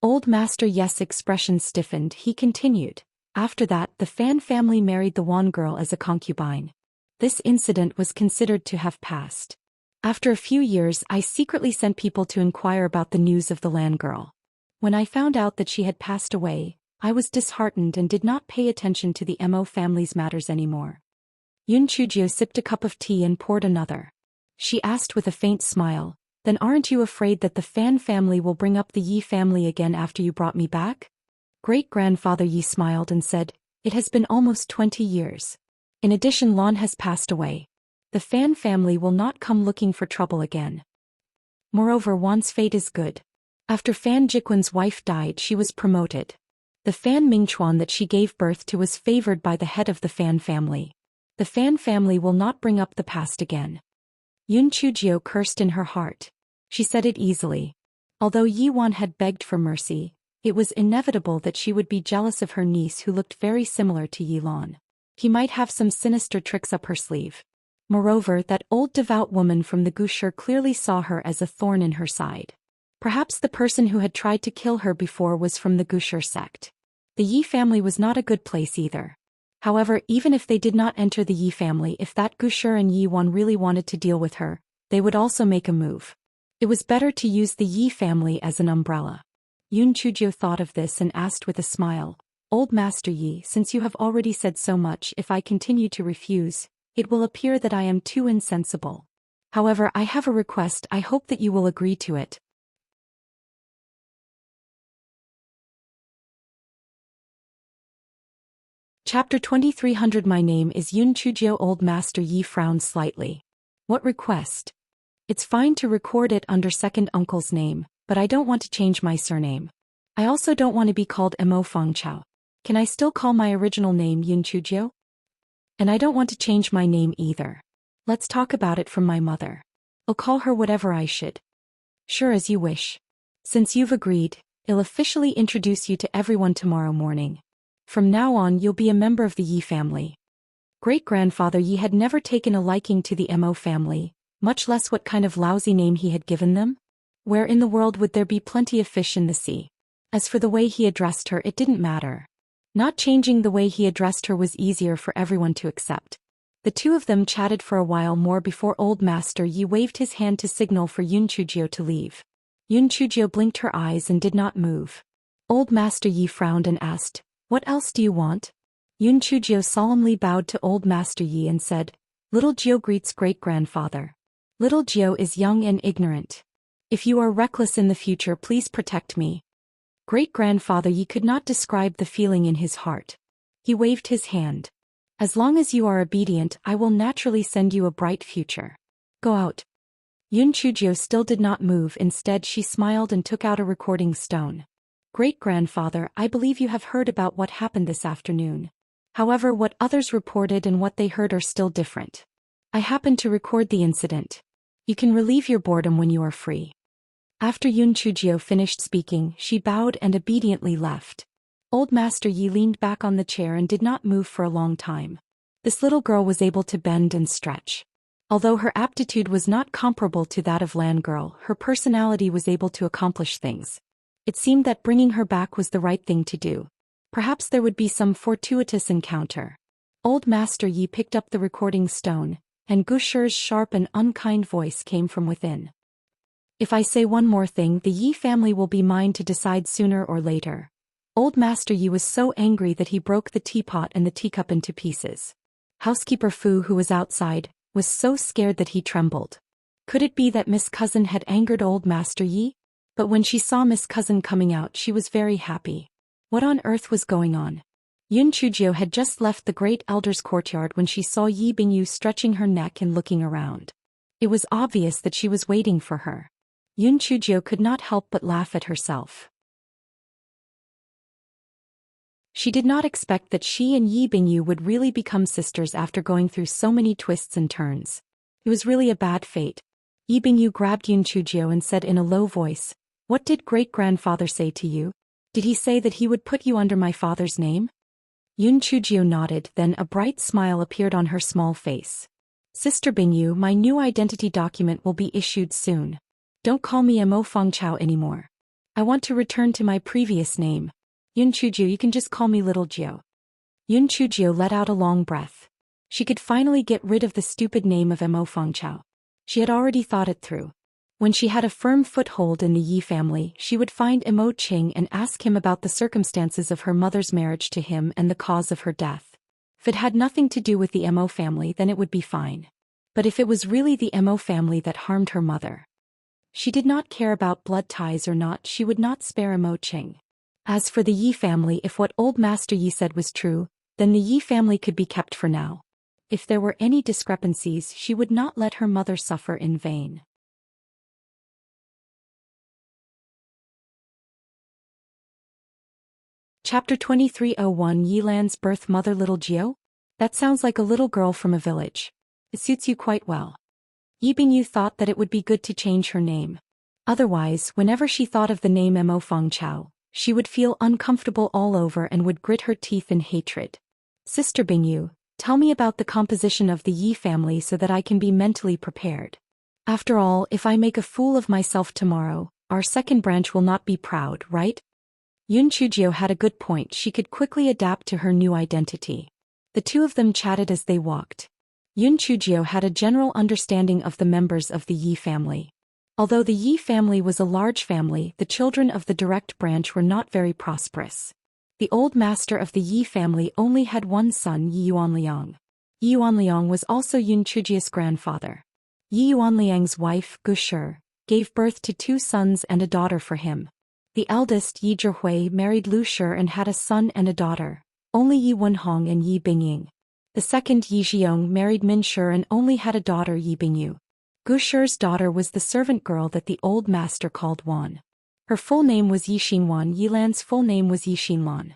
Old Master Yes' expression stiffened. He continued. After that, the Fan family married the Wan girl as a concubine. This incident was considered to have passed. After a few years I secretly sent people to inquire about the news of the Lan girl. When I found out that she had passed away, I was disheartened and did not pay attention to the Mo family's matters anymore. Yun Chujio sipped a cup of tea and poured another. She asked with a faint smile, then aren't you afraid that the Fan family will bring up the Yi family again after you brought me back? Great-grandfather Yi smiled and said, It has been almost 20 years. In addition, Lon has passed away. The Fan family will not come looking for trouble again. Moreover, Wan's fate is good. After Fan Jiquan's wife died, she was promoted. The Fan Mingchuan that she gave birth to was favored by the head of the Fan family. The Fan family will not bring up the past again. Yun Chujio cursed in her heart. She said it easily. Although Yi Wan had begged for mercy, it was inevitable that she would be jealous of her niece who looked very similar to Yi Lan. He might have some sinister tricks up her sleeve. Moreover, that old devout woman from the Gushur clearly saw her as a thorn in her side. Perhaps the person who had tried to kill her before was from the Gushur sect. The Yi family was not a good place either. However, even if they did not enter the Yi family, if that Gushur and Yi Wan really wanted to deal with her, they would also make a move. It was better to use the Yi family as an umbrella. Yun Chujio thought of this and asked with a smile, "Old Master Yi, since you have already said so much, if I continue to refuse, it will appear that I am too insensible. However, I have a request. I hope that you will agree to it." Chapter 2300. My name is Yun Chujio. Old Master Yi frowned slightly. What request? It's fine to record it under second uncle's name, but I don't want to change my surname. I also don't want to be called Mo Fengchao. Can I still call my original name Yun Chujio? And I don't want to change my name either. Let's talk about it from my mother. I'll call her whatever I should. Sure, as you wish. Since you've agreed, I'll officially introduce you to everyone tomorrow morning. From now on, you'll be a member of the Yi family. Great-grandfather Yi had never taken a liking to the Mo family, much less what kind of lousy name he had given them. Where in the world would there be plenty of fish in the sea? As for the way he addressed her, it didn't matter. Not changing the way he addressed her was easier for everyone to accept. The two of them chatted for a while more before Old Master Yi waved his hand to signal for Yun Chujio to leave. Yun Chujio blinked her eyes and did not move. Old Master Yi frowned and asked, "What else do you want?" Yun Chujio solemnly bowed to Old Master Yi and said, "Little Jiao greets great-grandfather. Little Jiao is young and ignorant. If you are reckless in the future, please protect me." Great-grandfather Yi could not describe the feeling in his heart. He waved his hand. "As long as you are obedient, I will naturally send you a bright future. Go out." Yun Chujio still did not move. Instead, she smiled and took out a recording stone. "Great-grandfather, I believe you have heard about what happened this afternoon. However, what others reported and what they heard are still different. I happened to record the incident. You can relieve your boredom when you are free." After Yun Chujio finished speaking, she bowed and obediently left. Old Master Yi leaned back on the chair and did not move for a long time. This little girl was able to bend and stretch. Although her aptitude was not comparable to that of Lan Girl, her personality was able to accomplish things. It seemed that bringing her back was the right thing to do. Perhaps there would be some fortuitous encounter. Old Master Yi picked up the recording stone, and Gushur's sharp and unkind voice came from within. "If I say one more thing, the Yi family will be mine to decide sooner or later." Old Master Yi was so angry that he broke the teapot and the teacup into pieces. Housekeeper Fu, who was outside, was so scared that he trembled. Could it be that Miss Cousin had angered Old Master Yi? But when she saw Miss Cousin coming out, she was very happy. What on earth was going on? Yun Chujio had just left the great elder's courtyard when she saw Yi Bingyu stretching her neck and looking around. It was obvious that she was waiting for her. Yun Chujio could not help but laugh at herself. She did not expect that she and Yi Bingyu would really become sisters after going through so many twists and turns. It was really a bad fate. Yi Bingyu grabbed Yun Chujio and said in a low voice, "What did great-grandfather say to you? Did he say that he would put you under my father's name?" Yun Chujio nodded, then a bright smile appeared on her small face. "Sister Bingyu, my new identity document will be issued soon. Don't call me Mo Fengchao anymore. I want to return to my previous name. Yun Chujio, you can just call me Little Jiao." Yun Chujio let out a long breath. She could finally get rid of the stupid name of Mo Fengchao. She had already thought it through. When she had a firm foothold in the Yi family, she would find Mo Qing and ask him about the circumstances of her mother's marriage to him and the cause of her death. If it had nothing to do with the Mo family, then it would be fine. But if it was really the Mo family that harmed her mother, she did not care about blood ties or not, she would not spare Mo Qing. As for the Yi family, if what Old Master Yi said was true, Then the Yi family could be kept for now. If there were any discrepancies, she would not let her mother suffer in vain. Chapter 2301 Yilan's birth mother. Little Jiao? That sounds like a little girl from a village. It suits you quite well. Yi Bingyu thought that it would be good to change her name. Otherwise, whenever she thought of the name Mo Feng Chao, she would feel uncomfortable all over and would grit her teeth in hatred. Sister Bingyu, tell me about the composition of the Yi family so that I can be mentally prepared. After all, if I make a fool of myself tomorrow, our second branch will not be proud, right? Yun Chujio had a good point. She could quickly adapt to her new identity. The two of them chatted as they walked. Yun Chujio had a general understanding of the members of the Yi family. Although the Yi family was a large family, the children of the direct branch were not very prosperous. The old master of the Yi family only had one son, Yi Yuanliang. Yi Yuanliang was also Yun Chujio's grandfather. Yi Yuanliang's wife, Gu Shi, gave birth to 2 sons and a daughter for him. The eldest, Yi Zhihui, married Lu Shi and had a son and a daughter, only Yi Wenhong and Yi Bingying. The second, Yi Xiong, married Min Shi and only had a daughter, Yi Bingyu. Gu Shi's daughter was the servant girl that the old master called Wan. Her full name was Yi Xinwan. Yilan's full name was Yi Xinlan.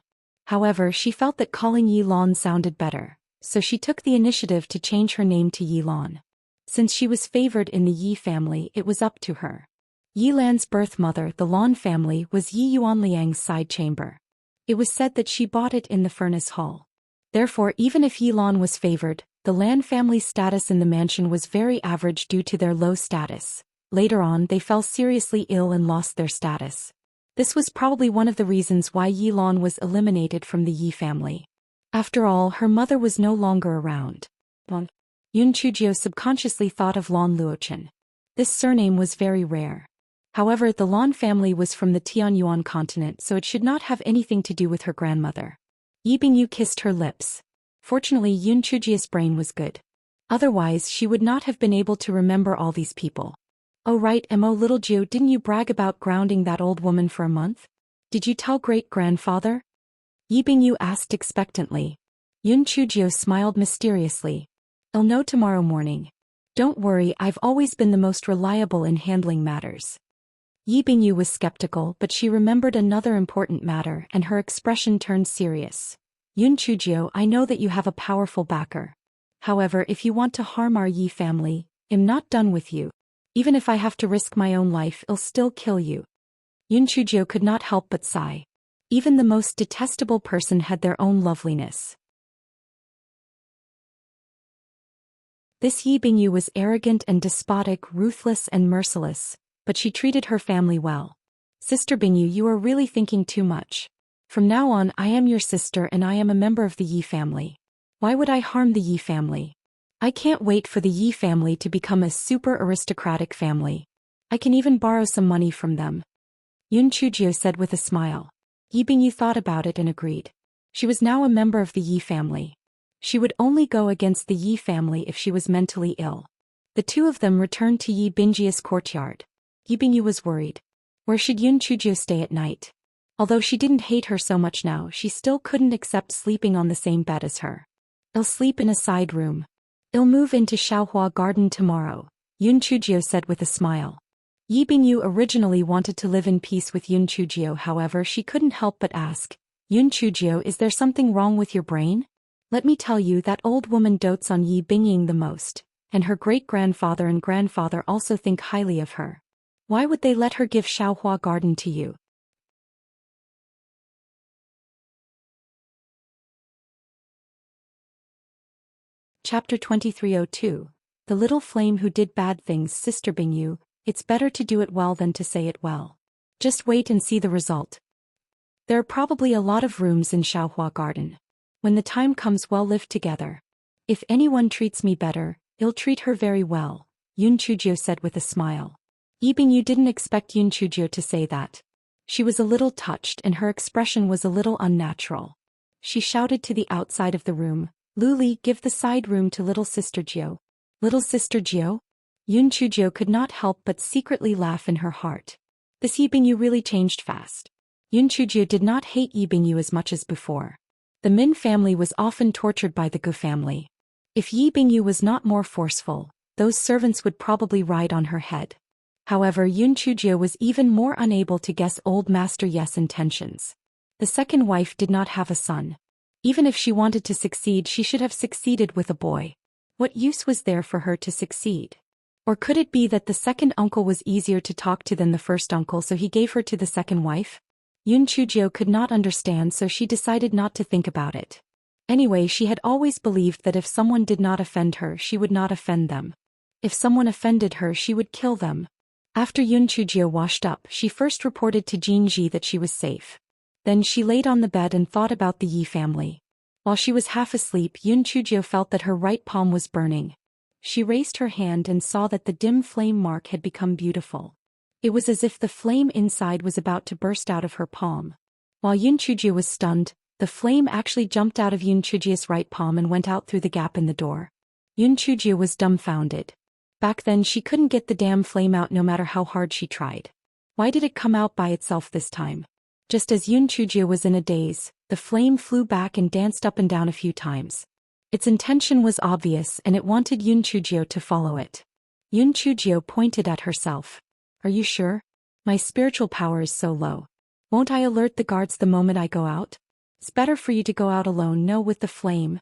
However, she felt that calling Yi Lan sounded better, so she took the initiative to change her name to Yi Lan. Since she was favored in the Yi family, it was up to her. Yi Lan's birth mother, the Lan family, was Yi Yuanliang's side chamber. It was said that she bought it in the furnace hall. Therefore, even if Yi Lan was favored, the Lan family's status in the mansion was very average due to their low status. Later on, they fell seriously ill and lost their status. This was probably one of the reasons why Yi Lan was eliminated from the Yi family. After all, her mother was no longer around. Yun Chujio subconsciously thought of Lan Luochen. This surname was very rare. However, the Lan family was from the Tianyuan continent, so it should not have anything to do with her grandmother. Yi Bingyu kissed her lips. Fortunately, Yun Chujio's brain was good. Otherwise, she would not have been able to remember all these people. Oh right, Mo. Little Jiu, didn't you brag about grounding that old woman for a month? Did you tell great-grandfather? Yi Bingyu asked expectantly. Yun Chujio smiled mysteriously. I'll know tomorrow morning. Don't worry, I've always been the most reliable in handling matters. Yi Bingyu was skeptical, but she remembered another important matter and her expression turned serious. Yun Chujio, I know that you have a powerful backer. However, if you want to harm our Yi family, I'm not done with you. Even if I have to risk my own life, I'll still kill you. Yun Chujio could not help but sigh. Even the most detestable person had their own loveliness. This Yi Bingyu was arrogant and despotic, ruthless and merciless, but she treated her family well. Sister Bingyu, you are really thinking too much. From now on, I am your sister and I am a member of the Yi family. Why would I harm the Yi family? I can't wait for the Yi family to become a super aristocratic family. I can even borrow some money from them. Yun Chujio said with a smile. Yi Bingyu thought about it and agreed. She was now a member of the Yi family. She would only go against the Yi family if she was mentally ill. The two of them returned to Yi Bingyi's courtyard. Yi Bingyu was worried. Where should Yun Chujio stay at night? Although she didn't hate her so much now, she still couldn't accept sleeping on the same bed as her. I'll sleep in a side room. I'll move into Xiaohua Garden tomorrow, Yun Chujio said with a smile. Yi Bingyu originally wanted to live in peace with Yun Chujio, however she couldn't help but ask, Yun Chujio, is there something wrong with your brain? Let me tell you, that old woman dotes on Yi Bingying the most, and her great-grandfather and grandfather also think highly of her. Why would they let her give Xiaohua Garden to you? Chapter 2302. The Little Flame Who Did Bad Things. Sister Bingyu, it's better to do it well than to say it well. Just wait and see the result. There are probably a lot of rooms in Xiaohua Garden. When the time comes, we'll live together. If anyone treats me better, I'll treat her very well, Yun Chujio said with a smile. Yi Bingyu didn't expect Yun Chujio to say that. She was a little touched and her expression was a little unnatural. She shouted to the outside of the room, Luli, give the side room to little sister Jiao. Little sister Jiao? Yun Chujio could not help but secretly laugh in her heart. This Yi Bingyu really changed fast. Yun Chujio did not hate Yi Bingyu as much as before. The Min family was often tortured by the Gu family. If Yi Bingyu was not more forceful, those servants would probably ride on her head. However, Yun Chujio was even more unable to guess old Master Ye's intentions. The second wife did not have a son. Even if she wanted to succeed, she should have succeeded with a boy. What use was there for her to succeed? Or could it be that the second uncle was easier to talk to than the first uncle, so he gave her to the second wife? Yun Chujio could not understand, so she decided not to think about it. Anyway, she had always believed that if someone did not offend her, she would not offend them. If someone offended her, she would kill them. After Yun Chujio washed up, she first reported to Jin Ji that she was safe. Then she laid on the bed and thought about the Yi family. While she was half asleep, Yun Chujio felt that her right palm was burning. She raised her hand and saw that the dim flame mark had become beautiful. It was as if the flame inside was about to burst out of her palm. While Yun Chujio was stunned, the flame actually jumped out of Yun Chujio's right palm and went out through the gap in the door. Yun Chujio was dumbfounded. Back then she couldn't get the damn flame out no matter how hard she tried. Why did it come out by itself this time? Just as Yun Chujio was in a daze, the flame flew back and danced up and down a few times. Its intention was obvious and it wanted Yun Chujio to follow it. Yun Chujio pointed at herself. Are you sure? My spiritual power is so low. Won't I alert the guards the moment I go out? It's better for you to go out alone, no, with the flame.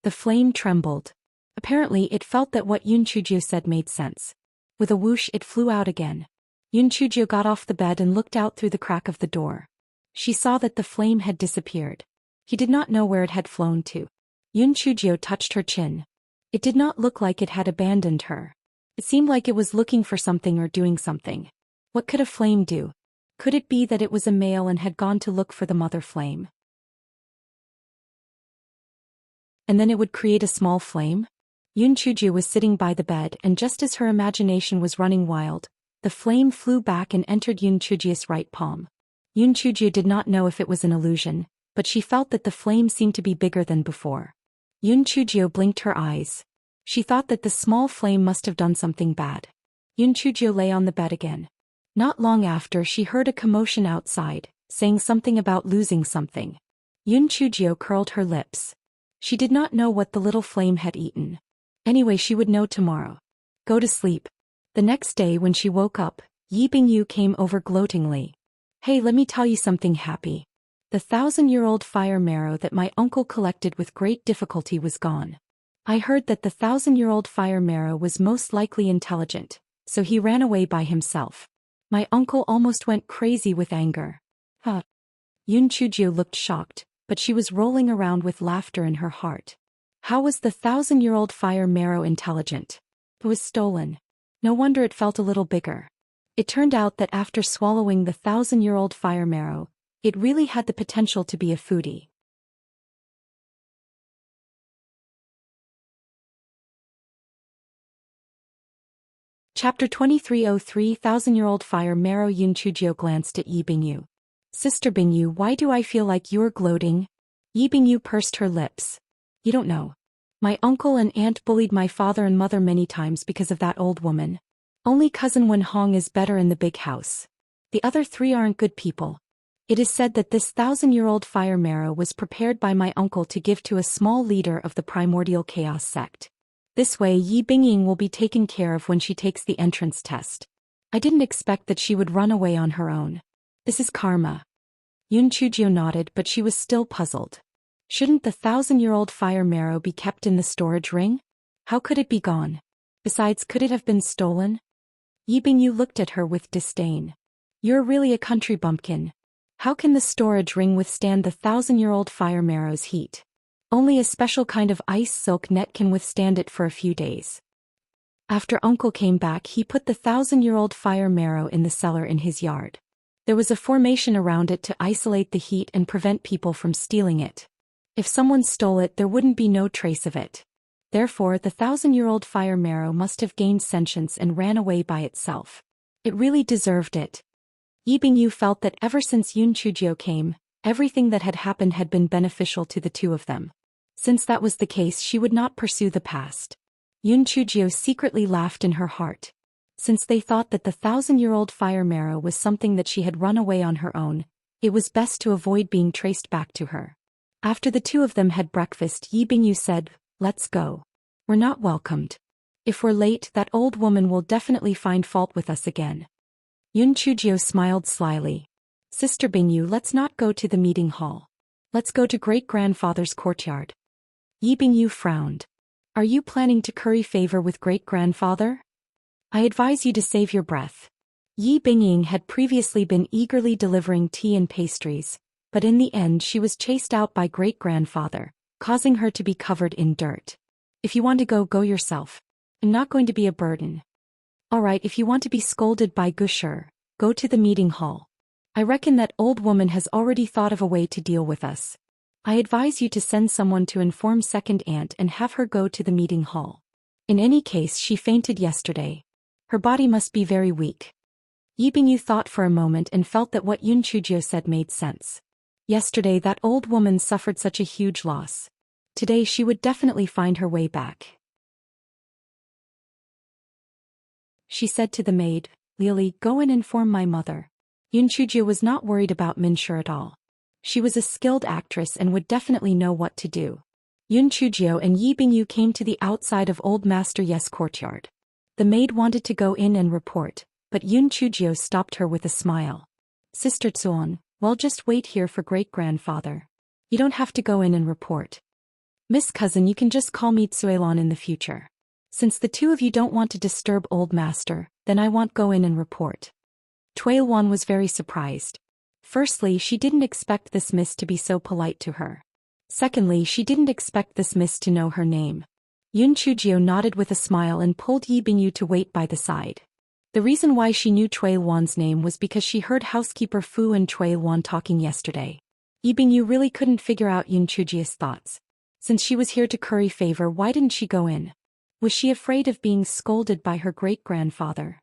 The flame trembled. Apparently it felt that what Yun Chujio said made sense. With a whoosh it flew out again. Yun Chujio got off the bed and looked out through the crack of the door. She saw that the flame had disappeared. He did not know where it had flown to. Yun Chujio touched her chin. It did not look like it had abandoned her. It seemed like it was looking for something or doing something. What could a flame do? Could it be that it was a male and had gone to look for the mother flame? And then it would create a small flame? Yun Chujio was sitting by the bed, and just as her imagination was running wild, the flame flew back and entered Yun Chujio's right palm. Yun Chujio did not know if it was an illusion, but she felt that the flame seemed to be bigger than before. Yun Chujio blinked her eyes. She thought that the small flame must have done something bad. Yun Chujio lay on the bed again. Not long after, she heard a commotion outside, saying something about losing something. Yun Chujio curled her lips. She did not know what the little flame had eaten. Anyway, she would know tomorrow. Go to sleep. The next day when she woke up, Yi Bingyu came over gloatingly. Hey, let me tell you something happy. The 1,000-year-old fire marrow that my uncle collected with great difficulty was gone. I heard that the 1,000-year-old fire marrow was most likely intelligent, so he ran away by himself. My uncle almost went crazy with anger. Huh. Yun Chujio looked shocked, but she was rolling around with laughter in her heart. How was the 1,000-year-old fire marrow intelligent? It was stolen. No wonder it felt a little bigger. It turned out that after swallowing the 1,000-year-old fire marrow, it really had the potential to be a foodie. Chapter 2303 1,000-year-old fire marrow. Yun Chujio glanced at Yi Bingyu. Sister Bingyu, why do I feel like you're gloating? Yi Bingyu pursed her lips. You don't know. My uncle and aunt bullied my father and mother many times because of that old woman. Only cousin Wen Hong is better in the big house. The other three aren't good people. It is said that this 1,000-year-old fire marrow was prepared by my uncle to give to a small leader of the primordial chaos sect. This way Yi Bingying will be taken care of when she takes the entrance test. I didn't expect that she would run away on her own. This is karma. Yun Chujio nodded, but she was still puzzled. Shouldn't the 1,000-year-old fire marrow be kept in the storage ring? How could it be gone? Besides, could it have been stolen? Yi Bingyu looked at her with disdain. You're really a country bumpkin. How can the storage ring withstand the 1,000-year-old fire marrow's heat? Only a special kind of ice silk net can withstand it for a few days. After Uncle came back, he put the 1,000-year-old fire marrow in the cellar in his yard. There was a formation around it to isolate the heat and prevent people from stealing it. If someone stole it, there wouldn't be no trace of it. Therefore, the 1,000-year-old fire marrow must have gained sentience and ran away by itself. It really deserved it. Yi Bingyu felt that ever since Yun Chujio came, everything that had happened had been beneficial to the two of them. Since that was the case, she would not pursue the past. Yun Chujio secretly laughed in her heart. Since they thought that the 1,000-year-old fire marrow was something that she had run away on her own, it was best to avoid being traced back to her. After the two of them had breakfast, Yi Bingyu said, "Let's go. We're not welcomed. If we're late, that old woman will definitely find fault with us again." Yun Chujio smiled slyly. "Sister Bingyu, let's not go to the meeting hall. Let's go to great-grandfather's courtyard." Yi Bingyu frowned. "Are you planning to curry favor with great-grandfather? I advise you to save your breath." Yi Bingying had previously been eagerly delivering tea and pastries, but in the end she was chased out by great-grandfather, causing her to be covered in dirt. "If you want to go, go yourself. I'm not going to be a burden." "Alright, if you want to be scolded by Gusher, go to the meeting hall. I reckon that old woman has already thought of a way to deal with us. I advise you to send someone to inform second aunt and have her go to the meeting hall. In any case, she fainted yesterday. Her body must be very weak." Yi Bingyu thought for a moment and felt that what Yun Chujio said made sense. Yesterday that old woman suffered such a huge loss. Today she would definitely find her way back. She said to the maid, "Lily, go and inform my mother." Yun Chujio was not worried about Minshur at all. She was a skilled actress and would definitely know what to do. Yun Chujio and Yi Bingyu came to the outside of Old Master Ye's courtyard. The maid wanted to go in and report, but Yun Chujio stopped her with a smile. "Sister Tsuon, well, just wait here for great-grandfather. You don't have to go in and report. Miss Cousin, you can just call me Tsuelon in the future. Since the two of you don't want to disturb Old Master, then I won't go in and report." Tuelon was very surprised. Firstly, she didn't expect this miss to be so polite to her. Secondly, she didn't expect this miss to know her name. Yun Chujio nodded with a smile and pulled Yi Bingyu to wait by the side. The reason why she knew Cui Wan's name was because she heard housekeeper Fu and Cui Wan talking yesterday. Yi Bingyu really couldn't figure out Yun Chujio's thoughts. Since she was here to curry favor, why didn't she go in? Was she afraid of being scolded by her great-grandfather?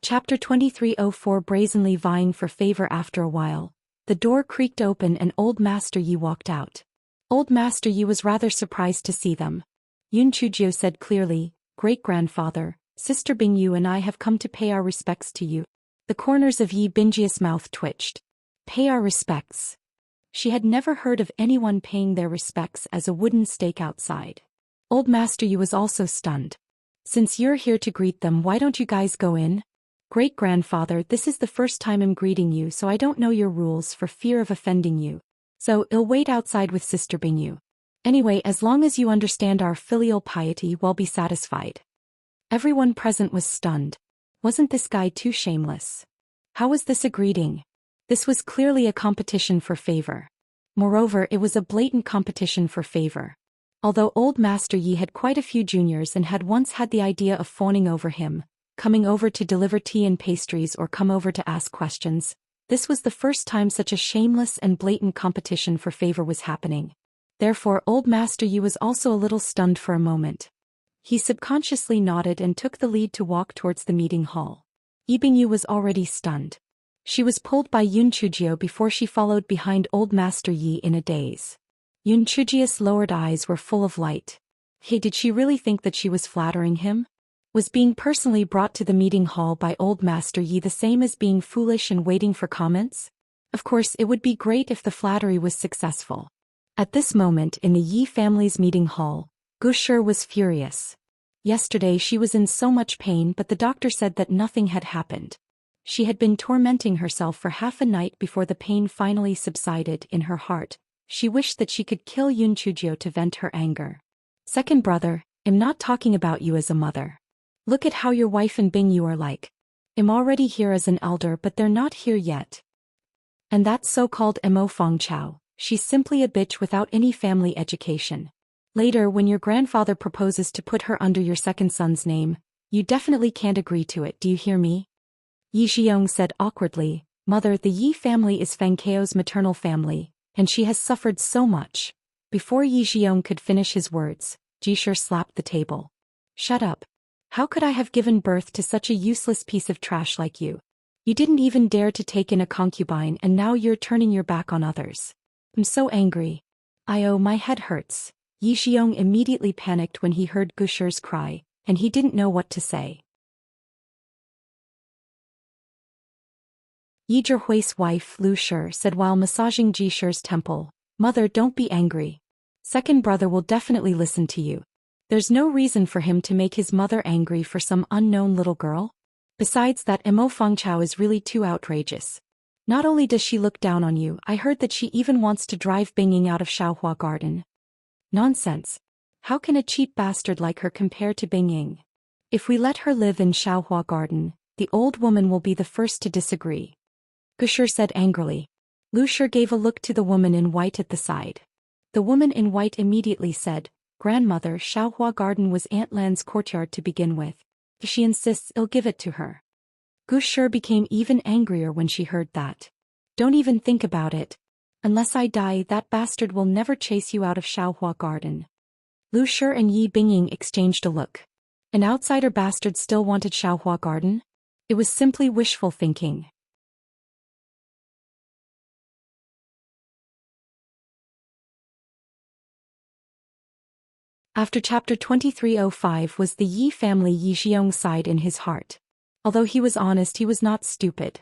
Chapter 2304. Brazenly vying for favor. After a while, the door creaked open and Old Master Yi walked out. Old Master Yi was rather surprised to see them. Yun Chujio said clearly, "Great-grandfather, Sister Bingyu and I have come to pay our respects to you." The corners of Yi Bingjia's mouth twitched. Pay our respects. She had never heard of anyone paying their respects as a wooden stake outside. Old Master Yi was also stunned. "Since you're here to greet them, why don't you guys go in?" "Great-grandfather, this is the first time I'm greeting you, so I don't know your rules for fear of offending you. So I'll wait outside with Sister Bingyu. Anyway, as long as you understand our filial piety, we'll be satisfied." Everyone present was stunned. Wasn't this guy too shameless? How was this a greeting? This was clearly a competition for favor. Moreover, it was a blatant competition for favor. Although Old Master Yi had quite a few juniors and had once had the idea of fawning over him, coming over to deliver tea and pastries or come over to ask questions, this was the first time such a shameless and blatant competition for favor was happening. Therefore, Old Master Yi was also a little stunned for a moment. He subconsciously nodded and took the lead to walk towards the meeting hall. Yi Bingyu was already stunned. She was pulled by Yun Chujio before she followed behind Old Master Yi in a daze. Yun Chujio's lowered eyes were full of light. Hey, did she really think that she was flattering him? Was being personally brought to the meeting hall by Old Master Yi the same as being foolish and waiting for comments? Of course, it would be great if the flattery was successful. At this moment in the Yi family's meeting hall, Gusher was furious. Yesterday she was in so much pain, but the doctor said that nothing had happened. She had been tormenting herself for half a night before the pain finally subsided. In her heart, she wished that she could kill Yun Chujio to vent her anger. "Second brother, I'm not talking about you as a mother. Look at how your wife and Bingyu are like. I'm already here as an elder, but they're not here yet. And that so-called Mo Fong Chao, she's simply a bitch without any family education. Later, when your grandfather proposes to put her under your second son's name, you definitely can't agree to it, do you hear me?" Yi Xiong said awkwardly, "Mother, the Yi family is Fang Keo's maternal family, and she has suffered so much." Before Yi Xiong could finish his words, Jisher slapped the table. "Shut up. How could I have given birth to such a useless piece of trash like you? You didn't even dare to take in a concubine, and now you're turning your back on others. I'm so angry. My head hurts." Yi Xiong immediately panicked when he heard Gusher's cry, and he didn't know what to say. Yi Zhihui's wife, Lu Shi, said while massaging Ji Shi's temple. Mother, don't be angry. Second brother will definitely listen to you. There's no reason for him to make his mother angry for some unknown little girl. Besides that, Mo Fengchao is really too outrageous. Not only does she look down on you, I heard that she even wants to drive Bingying out of Xiaohua Garden. Nonsense. How can a cheap bastard like her compare to Bingying? If we let her live in Xiaohua Garden, the old woman will be the first to disagree. Gu Shi said angrily. Lu Shi gave a look to the woman in white at the side. The woman in white immediately said, Grandmother, Xiaohua Garden was Aunt Lan's courtyard to begin with. If she insists, I'll give it to her. Gu Shi became even angrier when she heard that. Don't even think about it. Unless I die, that bastard will never chase you out of Xiaohua Garden. Lu Shi and Yi Bingying exchanged a look. An outsider bastard still wanted Xiaohua Garden? It was simply wishful thinking. After chapter 2305 was the Yi family. Yi Xiong sighed in his heart. Although he was honest, he was not stupid.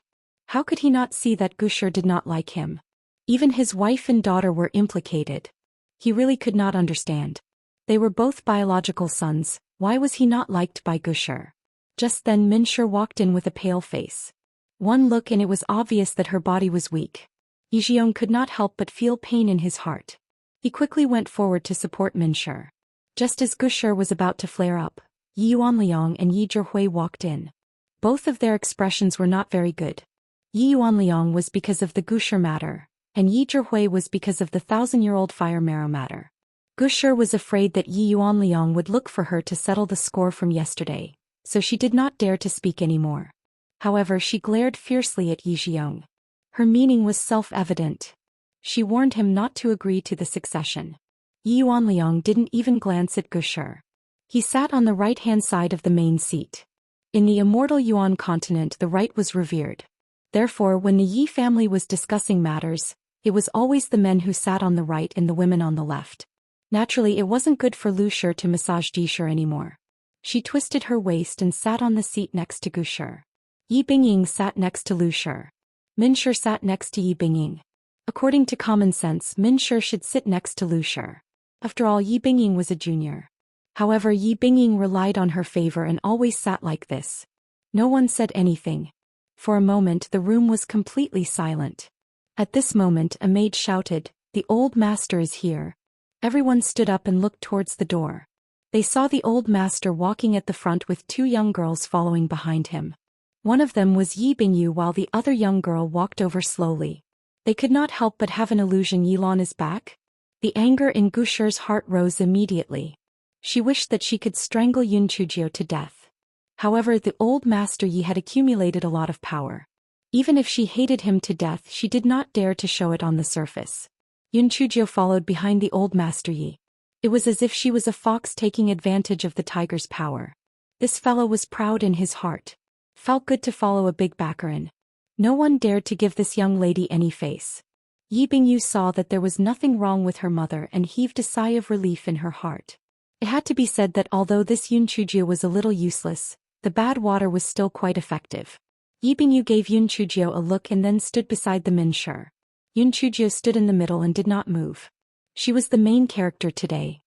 How could he not see that Gu Shi did not like him? Even his wife and daughter were implicated. He really could not understand. They were both biological sons, why was he not liked by Gu Shi? Just then Min Shi walked in with a pale face. One look and it was obvious that her body was weak. Yi Xiong could not help but feel pain in his heart. He quickly went forward to support Min Shi. Just as Gu Shi was about to flare up, Yi Yuanliang and Yi Zhihui walked in. Both of their expressions were not very good. Yi Yuanliang was because of the Gu Shi matter, and Yi Zhihui was because of the 1,000-year-old fire marrow matter. Gu Shi was afraid that Yi Yuanliang would look for her to settle the score from yesterday, so she did not dare to speak anymore. However, she glared fiercely at Yi Xiong. Her meaning was self-evident. She warned him not to agree to the succession. Yi Yuanliang didn't even glance at Gu Shi. He sat on the right-hand side of the main seat. In the immortal Yuan continent, the right was revered. Therefore, when the Yi family was discussing matters, it was always the men who sat on the right and the women on the left. Naturally, it wasn't good for Lu Shi to massage Ji Shi anymore. She twisted her waist and sat on the seat next to Gu Shi. Yi Bingying sat next to Lu Shi. Min Shi sat next to Yi Bingying. According to common sense, Min Shi should sit next to Lu Shi. After all, Yi Bingying was a junior. However, Yi Bingying relied on her favor and always sat like this. No one said anything. For a moment the room was completely silent. At this moment a maid shouted, "The old master is here." Everyone stood up and looked towards the door. They saw the old master walking at the front with two young girls following behind him. One of them was Yi Bingyu while the other young girl walked over slowly. They could not help but have an illusion Yilan is back. The anger in Gu Shi's heart rose immediately. She wished that she could strangle Yun Chujio to death. However, the old master Yi had accumulated a lot of power. Even if she hated him to death, she did not dare to show it on the surface. Yun Chujio followed behind the old master Yi. It was as if she was a fox taking advantage of the tiger's power. This fellow was proud in his heart. Felt good to follow a big baccarin. No one dared to give this young lady any face. Yi Bingyu saw that there was nothing wrong with her mother and heaved a sigh of relief in her heart. It had to be said that although this Yun Chujio was a little useless, the bad water was still quite effective. Yi Bingyu gave Yun Chujio a look and then stood beside the Min Shi. Yun Chujio stood in the middle and did not move. She was the main character today.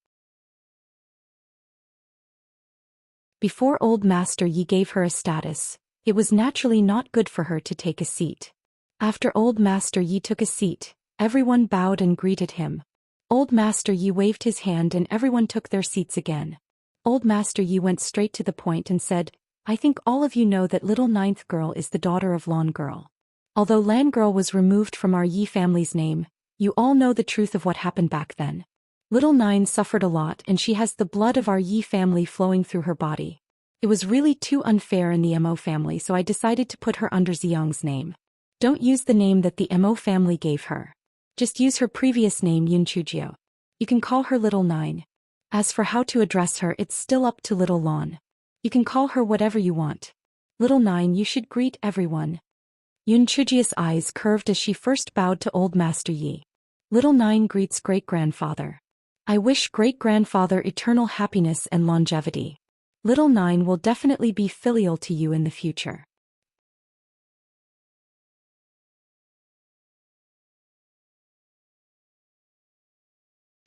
Before old master Yi gave her a status, it was naturally not good for her to take a seat. After old master Yi took a seat, everyone bowed and greeted him. Old master Yi waved his hand and everyone took their seats again. Old master Yi went straight to the point and said, "I think all of you know that little ninth girl is the daughter of Lan girl. Although Lan girl was removed from our Yi family's name, you all know the truth of what happened back then. Little Nine suffered a lot and she has the blood of our Yi family flowing through her body. It was really too unfair in the Mo family, so I decided to put her under Xiang's name. Don't use the name that the Mo family gave her. Just use her previous name Yun Chujio. You can call her Little Nine. As for how to address her, it's still up to Little Lan. You can call her whatever you want. Little Nine, you should greet everyone." Yun Chujio's eyes curved as she first bowed to old master Yi. "Little Nine greets great-grandfather. I wish great-grandfather eternal happiness and longevity. Little Nine will definitely be filial to you in the future."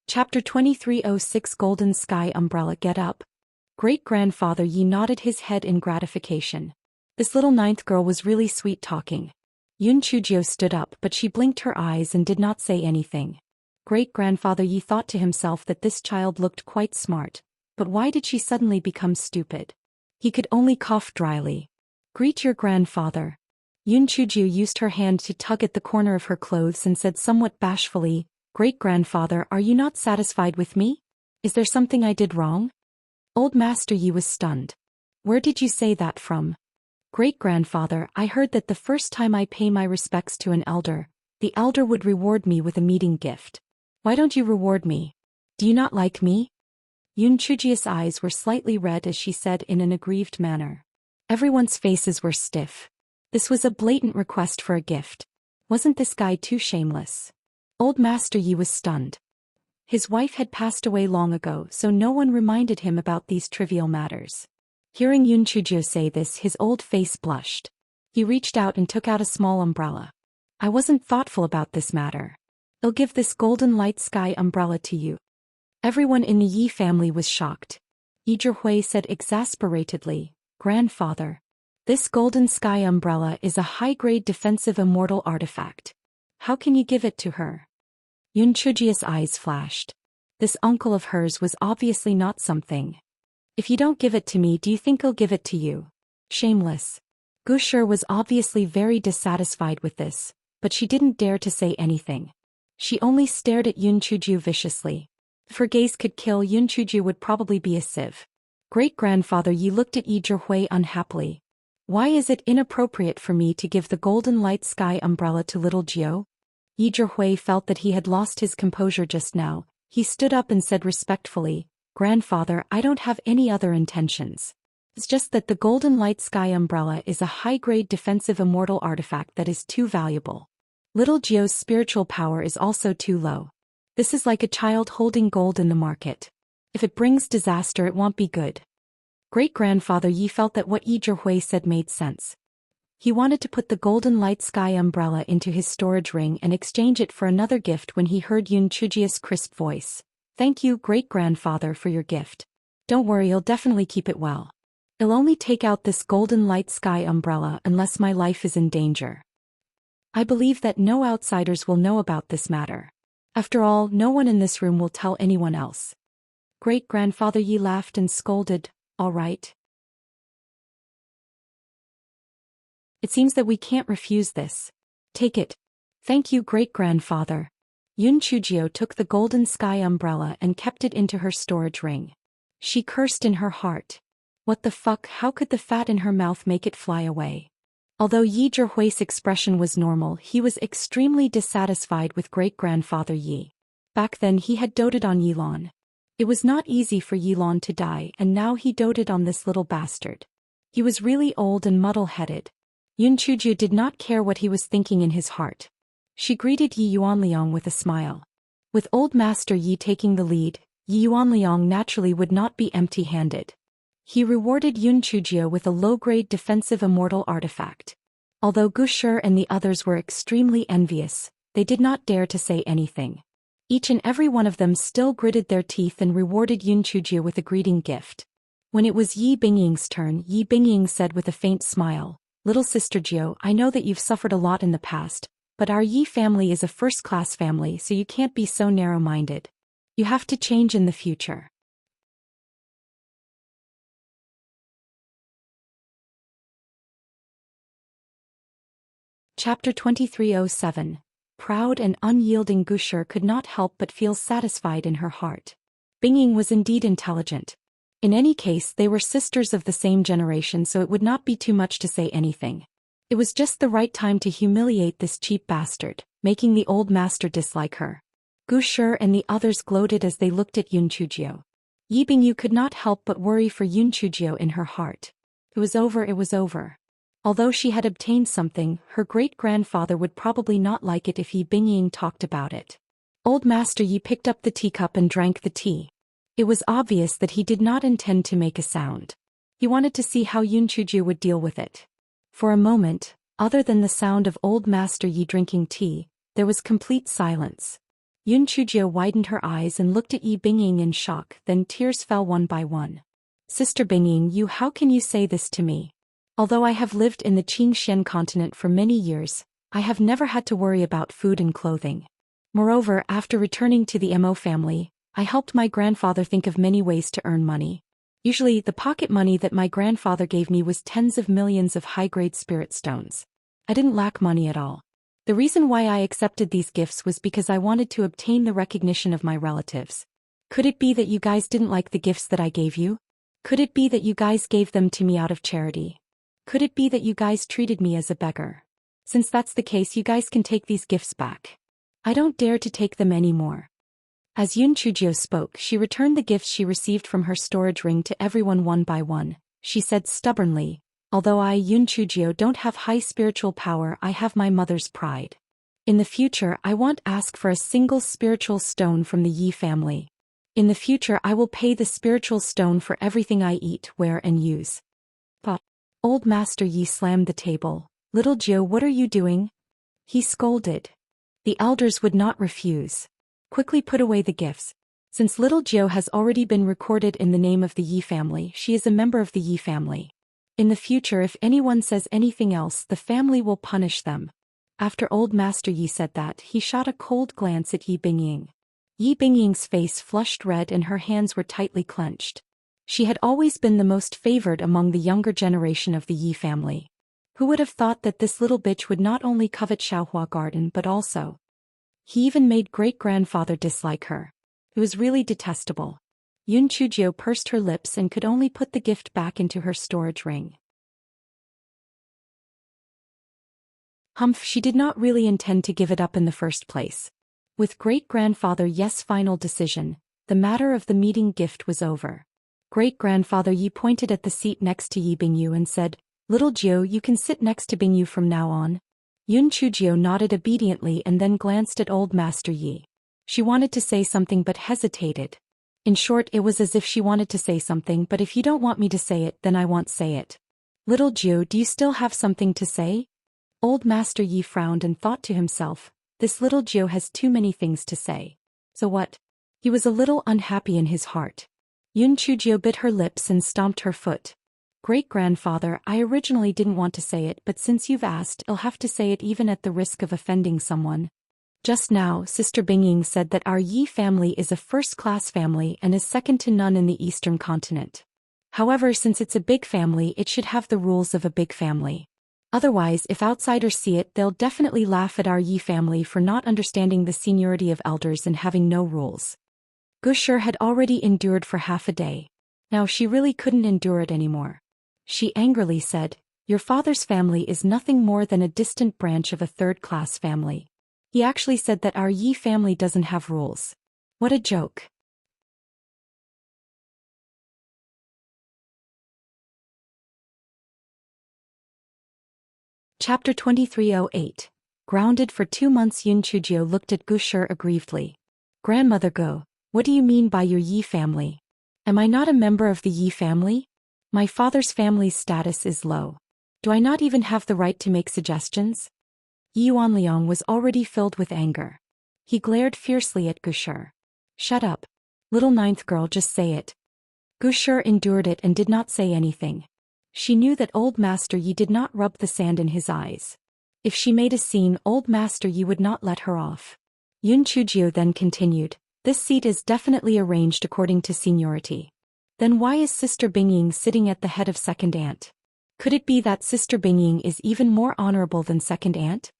Chapter 2306 Golden Sky Umbrella Get Up. Great-grandfather Yi nodded his head in gratification. This little ninth girl was really sweet-talking. Yun Chujio stood up but she blinked her eyes and did not say anything. Great-grandfather Yi thought to himself that this child looked quite smart, but why did she suddenly become stupid? He could only cough dryly. Greet your grandfather. Yun Chujio used her hand to tug at the corner of her clothes and said somewhat bashfully, Great-grandfather, are you not satisfied with me? Is there something I did wrong? Old Master Yi was stunned. Where did you say that from? Great-grandfather, I heard that the first time I pay my respects to an elder, the elder would reward me with a meeting gift. Why don't you reward me? Do you not like me? Yun Chujio's eyes were slightly red as she said in an aggrieved manner. Everyone's faces were stiff. This was a blatant request for a gift. Wasn't this guy too shameless? Old Master Yi was stunned. His wife had passed away long ago, so no one reminded him about these trivial matters. Hearing Yun Chujio say this, his old face blushed. He reached out and took out a small umbrella. I wasn't thoughtful about this matter. I'll give this golden light sky umbrella to you. Everyone in the Yi family was shocked. Yi Zhihui said exasperatedly, Grandfather, this golden sky umbrella is a high-grade defensive immortal artifact. How can you give it to her? Yun Chujio's eyes flashed. This uncle of hers was obviously not something. If you don't give it to me, do you think I'll give it to you? Shameless. Gu Shi was obviously very dissatisfied with this, but she didn't dare to say anything. She only stared at Yun Chujio viciously. If her gaze could kill, Yun Chujio would probably be a sieve. Great-grandfather Yi looked at Yi Zhihui unhappily. Why is it inappropriate for me to give the golden light sky umbrella to little Jiu? Yi Zhihui felt that he had lost his composure just now. He stood up and said respectfully, Grandfather, I don't have any other intentions. It's just that the golden light sky umbrella is a high-grade defensive immortal artifact that is too valuable. Little Jiu's spiritual power is also too low. This is like a child holding gold in the market. If it brings disaster, it won't be good. Great-grandfather Yi felt that what Yi Zhihui said made sense. He wanted to put the golden light sky umbrella into his storage ring and exchange it for another gift when he heard Yun Chujio's crisp voice. Thank you, great-grandfather, for your gift. Don't worry, I'll definitely keep it well. I'll only take out this golden light sky umbrella unless my life is in danger. I believe that no outsiders will know about this matter. After all, no one in this room will tell anyone else. Great-grandfather Yi laughed and scolded, all right. It seems that we can't refuse this. Take it. Thank you, great-grandfather. Yun Chujio took the golden sky umbrella and kept it into her storage ring. She cursed in her heart. What the fuck, how could the fat in her mouth make it fly away? Although Yi Zhihui's expression was normal, he was extremely dissatisfied with great-grandfather Yi. Back then he had doted on Yilon. It was not easy for Yilon to die, and now he doted on this little bastard. He was really old and muddle-headed. Yun Chujio did not care what he was thinking in his heart. She greeted Yi Yuanliang with a smile. With old Master Yi taking the lead, Yi Yuanliang naturally would not be empty-handed. He rewarded Yun Chujio with a low-grade defensive immortal artifact. Although Gu Shi and the others were extremely envious, they did not dare to say anything. Each and every one of them still gritted their teeth and rewarded Yun Chujio with a greeting gift. When it was Yi Bingying's turn, Yi Bingying said with a faint smile, Little sister Jiu, I know that you've suffered a lot in the past, but our Yi family is a first-class family, so you can't be so narrow-minded. You have to change in the future. Chapter 2307. Proud and unyielding Gu Shi could not help but feel satisfied in her heart. Bingying was indeed intelligent. In any case, they were sisters of the same generation, so it would not be too much to say anything. It was just the right time to humiliate this cheap bastard, making the old master dislike her. Gu Shi and the others gloated as they looked at Yun Chujio. Yi Bingyu could not help but worry for Yun Chujio in her heart. It was over, it was over. Although she had obtained something, her great-grandfather would probably not like it if Yi Bingying talked about it. Old Master Yi picked up the teacup and drank the tea. It was obvious that he did not intend to make a sound. He wanted to see how Yun Chujio would deal with it. For a moment, other than the sound of Old Master Yi drinking tea, there was complete silence. Yun Chujio widened her eyes and looked at Yi Bingying in shock, then tears fell one by one. Sister Bingying, how can you say this to me? Although I have lived in the Qingxian continent for many years, I have never had to worry about food and clothing. Moreover, after returning to the Mo family, I helped my grandfather think of many ways to earn money. Usually, the pocket money that my grandfather gave me was tens of millions of high-grade spirit stones. I didn't lack money at all. The reason why I accepted these gifts was because I wanted to obtain the recognition of my relatives. Could it be that you guys didn't like the gifts that I gave you? Could it be that you guys gave them to me out of charity? Could it be that you guys treated me as a beggar? Since that's the case, you guys can take these gifts back. I don't dare to take them anymore. As Yun Chujio spoke, she returned the gifts she received from her storage ring to everyone one by one. She said stubbornly, although I, Yun Chujio, don't have high spiritual power, I have my mother's pride. In the future, I won't ask for a single spiritual stone from the Yi family. In the future, I will pay the spiritual stone for everything I eat, wear and use. But Old Master Yi slammed the table. Little Jiu, what are you doing? He scolded. The elders would not refuse. Quickly put away the gifts. Since little Jiu has already been recorded in the name of the Yi family, she is a member of the Yi family. In the future, if anyone says anything else, the family will punish them. After Old Master Yi said that, he shot a cold glance at Yi Bingying. Yi Bingying's face flushed red and her hands were tightly clenched. She had always been the most favored among the younger generation of the Yi family. Who would have thought that this little bitch would not only covet Xiaohua Garden but also... He even made great-grandfather dislike her. It was really detestable. Yun Chujio pursed her lips and could only put the gift back into her storage ring. Humph, she did not really intend to give it up in the first place. With great-grandfather Yes' final decision, the matter of the meeting gift was over. Great-grandfather Yi pointed at the seat next to Yi Bingyu and said, Little Jiu, you can sit next to Bingyu from now on. Yun Chujio nodded obediently and then glanced at Old Master Yi. She wanted to say something but hesitated. In short, it was as if she wanted to say something, but if you don't want me to say it, then I won't say it. Little Jiu, do you still have something to say? Old Master Yi frowned and thought to himself, this little Jiu has too many things to say. So what? He was a little unhappy in his heart. Yun Chujio bit her lips and stomped her foot. Great-grandfather, I originally didn't want to say it, but since you've asked, I'll have to say it even at the risk of offending someone. Just now, Sister Bingying said that our Yi family is a first-class family and is second to none in the Eastern continent. However, since it's a big family, it should have the rules of a big family. Otherwise, if outsiders see it, they'll definitely laugh at our Yi family for not understanding the seniority of elders and having no rules. Gusher had already endured for half a day. Now she really couldn't endure it anymore. She angrily said, Your father's family is nothing more than a distant branch of a third-class family. He actually said that our Yi family doesn't have rules. What a joke. Chapter 2308. Grounded for 2 months. Yun Chujio looked at Gusher aggrievedly. Grandmother Go, what do you mean by your Yi family? Am I not a member of the Yi family? My father's family's status is low. Do I not even have the right to make suggestions? Yuan Liang was already filled with anger. He glared fiercely at Gusher. Shut up. Little ninth girl, just say it. Gusher endured it and did not say anything. She knew that Old Master Yi did not rub the sand in his eyes. If she made a scene, Old Master Yi would not let her off. Yun Chujio then continued, This seat is definitely arranged according to seniority. Then why is Sister Bingying sitting at the head of second aunt? Could it be that Sister Bingying is even more honorable than second aunt?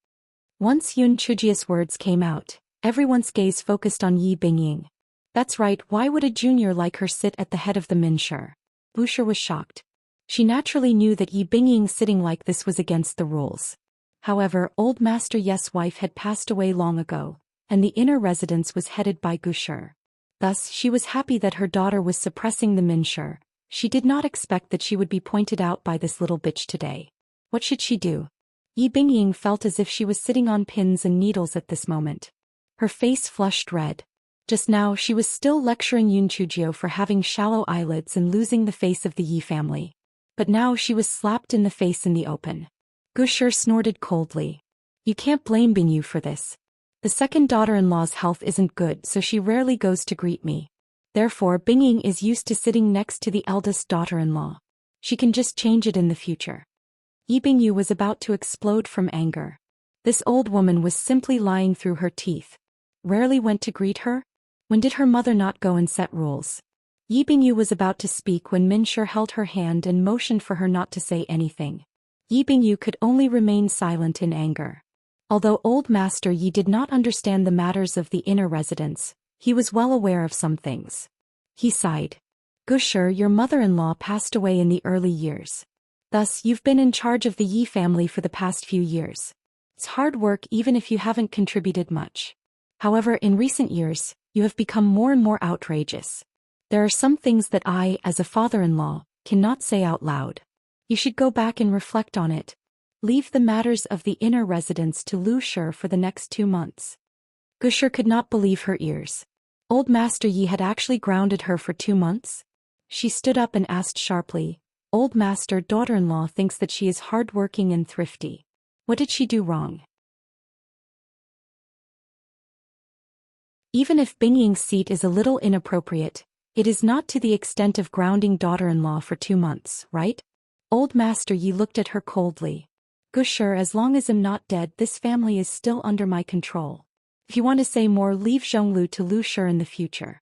Once Yun Chujio's words came out, everyone's gaze focused on Yi Bingying. That's right, why would a junior like her sit at the head of the Minshur? Gusher was shocked. She naturally knew that Yi Bingying sitting like this was against the rules. However, Old Master Yes' wife had passed away long ago, and the inner residence was headed by Gusher. Thus, she was happy that her daughter was suppressing the Minshur. She did not expect that she would be pointed out by this little bitch today. What should she do? Yi Bingying felt as if she was sitting on pins and needles at this moment. Her face flushed red. Just now she was still lecturing Yun Chujio for having shallow eyelids and losing the face of the Yi family. But now she was slapped in the face in the open. Gusher snorted coldly. You can't blame Bingyu for this. The second daughter-in-law's health isn't good, so she rarely goes to greet me. Therefore, Bingying is used to sitting next to the eldest daughter-in-law. She can just change it in the future. Yi Bingyu was about to explode from anger. This old woman was simply lying through her teeth. Rarely went to greet her? When did her mother not go and set rules? Yi Bingyu was about to speak when Minshi held her hand and motioned for her not to say anything. Yi Bingyu could only remain silent in anger. Although old Master Yi did not understand the matters of the inner residence, he was well aware of some things. He sighed. Gushi, your mother-in-law passed away in the early years. Thus, you've been in charge of the Yi family for the past few years. It's hard work even if you haven't contributed much. However, in recent years, you have become more and more outrageous. There are some things that I, as a father-in-law, cannot say out loud. You should go back and reflect on it. Leave the matters of the inner residence to Lu Shi for the next 2 months. Gushi could not believe her ears. Old Master Yi had actually grounded her for 2 months? She stood up and asked sharply, Old Master daughter-in-law thinks that she is hard-working and thrifty. What did she do wrong? Even if Bingying's seat is a little inappropriate, it is not to the extent of grounding daughter-in-law for 2 months, right? Old Master Yi looked at her coldly. Gushi, as long as I'm not dead, this family is still under my control. If you want to say more, leave Zhonglu to Lu Shi in the future.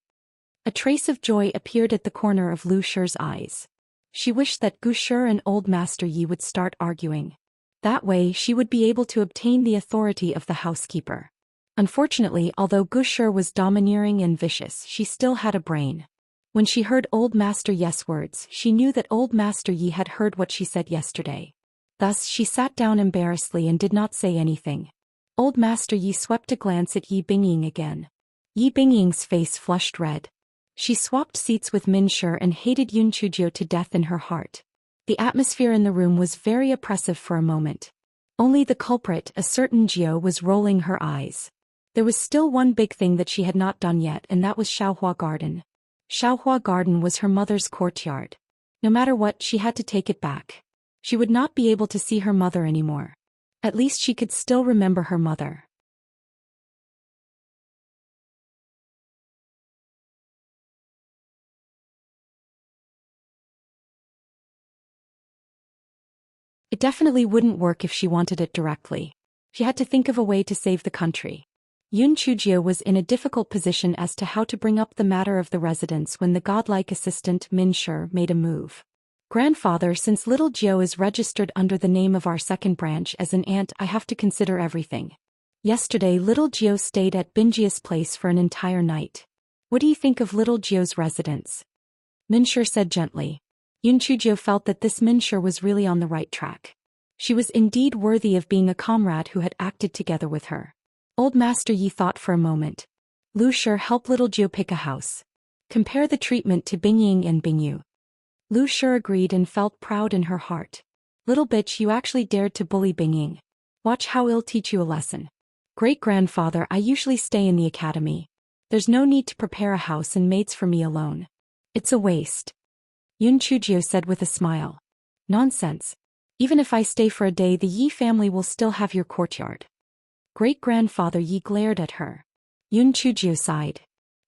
A trace of joy appeared at the corner of Lu Shi's eyes. She wished that Gushi and Old Master Yi would start arguing. That way she would be able to obtain the authority of the housekeeper. Unfortunately, although Gushi was domineering and vicious, she still had a brain. When she heard Old Master Yi's words, she knew that Old Master Yi had heard what she said yesterday. Thus, she sat down embarrassedly and did not say anything. Old Master Yi swept a glance at Yi Bingying again. Yi Bingying's face flushed red. She swapped seats with Minshi and hated Yun Chujio to death in her heart. The atmosphere in the room was very oppressive for a moment. Only the culprit, a certain Jio, was rolling her eyes. There was still one big thing that she had not done yet, and that was Xiaohua Garden. Xiaohua Garden was her mother's courtyard. No matter what, she had to take it back. She would not be able to see her mother anymore. At least she could still remember her mother. It definitely wouldn't work if she wanted it directly. She had to think of a way to save the country. Yun Chujio was in a difficult position as to how to bring up the matter of the residence when the godlike assistant Minshi made a move. Grandfather, since little Jio is registered under the name of our second branch as an aunt, I have to consider everything. Yesterday little Jio stayed at Binjia's place for an entire night. What do you think of little Jio's residence? Minshi said gently. Yun Chujio felt that this Minshi was really on the right track. She was indeed worthy of being a comrade who had acted together with her. Old Master Yi thought for a moment. Lu Shi, help little Jio pick a house. Compare the treatment to Bingying and Bingyu. Lu Shi agreed and felt proud in her heart. Little bitch, you actually dared to bully Bingying. Watch how I'll teach you a lesson. Great-grandfather, I usually stay in the academy. There's no need to prepare a house and maids for me alone. It's a waste. Yun Chujio said with a smile. Nonsense. Even if I stay for a day, the Yi family will still have your courtyard. Great-grandfather Yi glared at her. Yun Chujio sighed.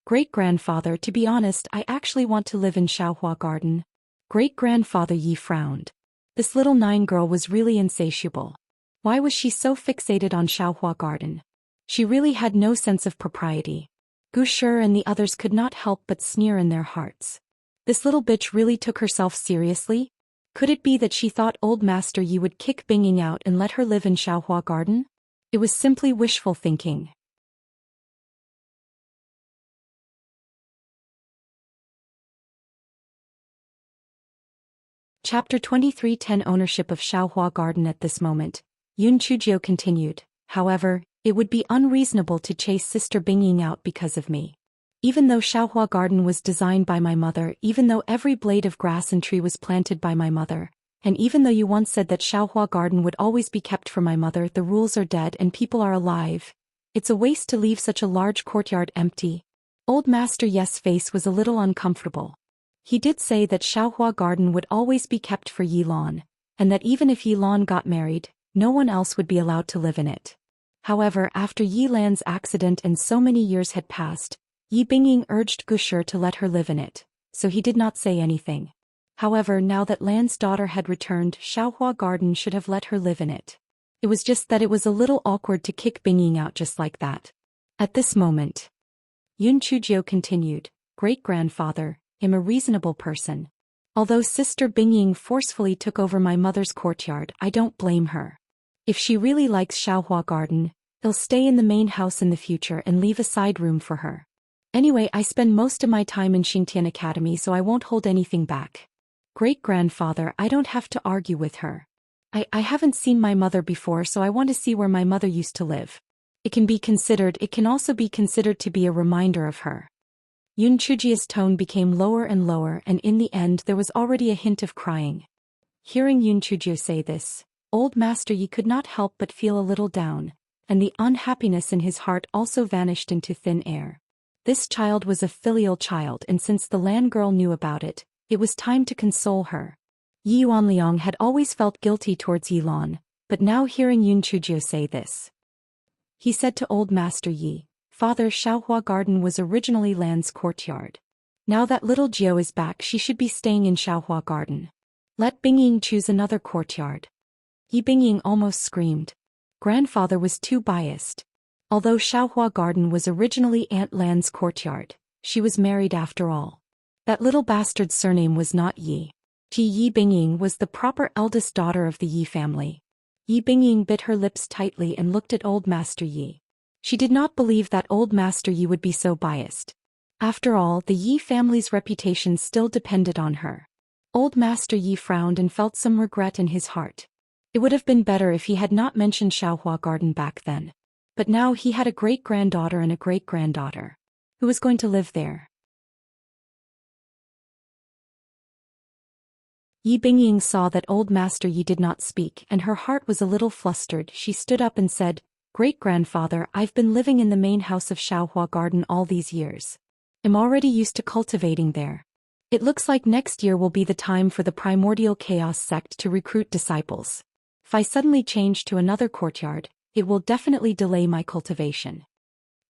Great-grandfather, to be honest, I actually want to live in Xiaohua Garden. Great-grandfather Yi frowned. This little 9 girl was really insatiable. Why was she so fixated on Xiaohua Garden? She really had no sense of propriety. Gushi and the others could not help but sneer in their hearts. This little bitch really took herself seriously? Could it be that she thought Old Master Yi would kick Bingying out and let her live in Xiaohua Garden? It was simply wishful thinking. Chapter 23:10 Ownership of Xiaohua Garden. At this moment, Yun Chujio continued, however, it would be unreasonable to chase Sister Bingying out because of me. Even though Xiaohua Garden was designed by my mother, even though every blade of grass and tree was planted by my mother, and even though you once said that Xiaohua Garden would always be kept for my mother, the rules are dead and people are alive. It's a waste to leave such a large courtyard empty. Old Master Yi's face was a little uncomfortable. He did say that Xiaohua Garden would always be kept for Yi Lan, and that even if Yi Lan got married, no one else would be allowed to live in it. However, after Yi Lan's accident and so many years had passed, Yi Bingying urged Gushi to let her live in it, so he did not say anything. However, now that Lan's daughter had returned, Xiaohua Garden should have let her live in it. It was just that it was a little awkward to kick Bingying out just like that. At this moment, Yun Chujio continued, "Great-grandfather, I'm a reasonable person. Although Sister Bingying forcefully took over my mother's courtyard, I don't blame her. If she really likes Xiaohua Garden, they'll stay in the main house in the future and leave a side room for her. Anyway, I spend most of my time in Xingtian Academy, so I won't hold anything back. Great-grandfather, I don't have to argue with her. I haven't seen my mother before, so I want to see where my mother used to live. It can also be considered to be a reminder of her." Yun Chujio's tone became lower and lower, and in the end there was already a hint of crying. Hearing Yun Chujio say this, old Master Yi could not help but feel a little down, and the unhappiness in his heart also vanished into thin air. This child was a filial child, and since the Lan girl knew about it, it was time to console her. Yi Yuanliang had always felt guilty towards Yi Lan, but now hearing Yun Chujio say this, he said to old Master Yi, "Father, Xiaohua Garden was originally Lan's courtyard. Now that little Jiao is back, she should be staying in Xiaohua Garden. Let Bingying choose another courtyard." Yi Bingying almost screamed. Grandfather was too biased. Although Xiaohua Garden was originally Aunt Lan's courtyard, she was married after all. That little bastard's surname was not Yi. Yi Bingying was the proper eldest daughter of the Yi family. Yi Bingying bit her lips tightly and looked at old Master Yi. She did not believe that old Master Yi would be so biased. After all, the Yi family's reputation still depended on her. Old Master Yi frowned and felt some regret in his heart. It would have been better if he had not mentioned Xiaohua Garden back then. But now he had a great-granddaughter and a great-granddaughter. Who was going to live there? Yi Bingying saw that old Master Yi did not speak, and her heart was a little flustered. She stood up and said, "Great-grandfather, I've been living in the main house of Xiaohua Garden all these years. I'm already used to cultivating there. It looks like next year will be the time for the Primordial Chaos sect to recruit disciples. If I suddenly change to another courtyard, it will definitely delay my cultivation."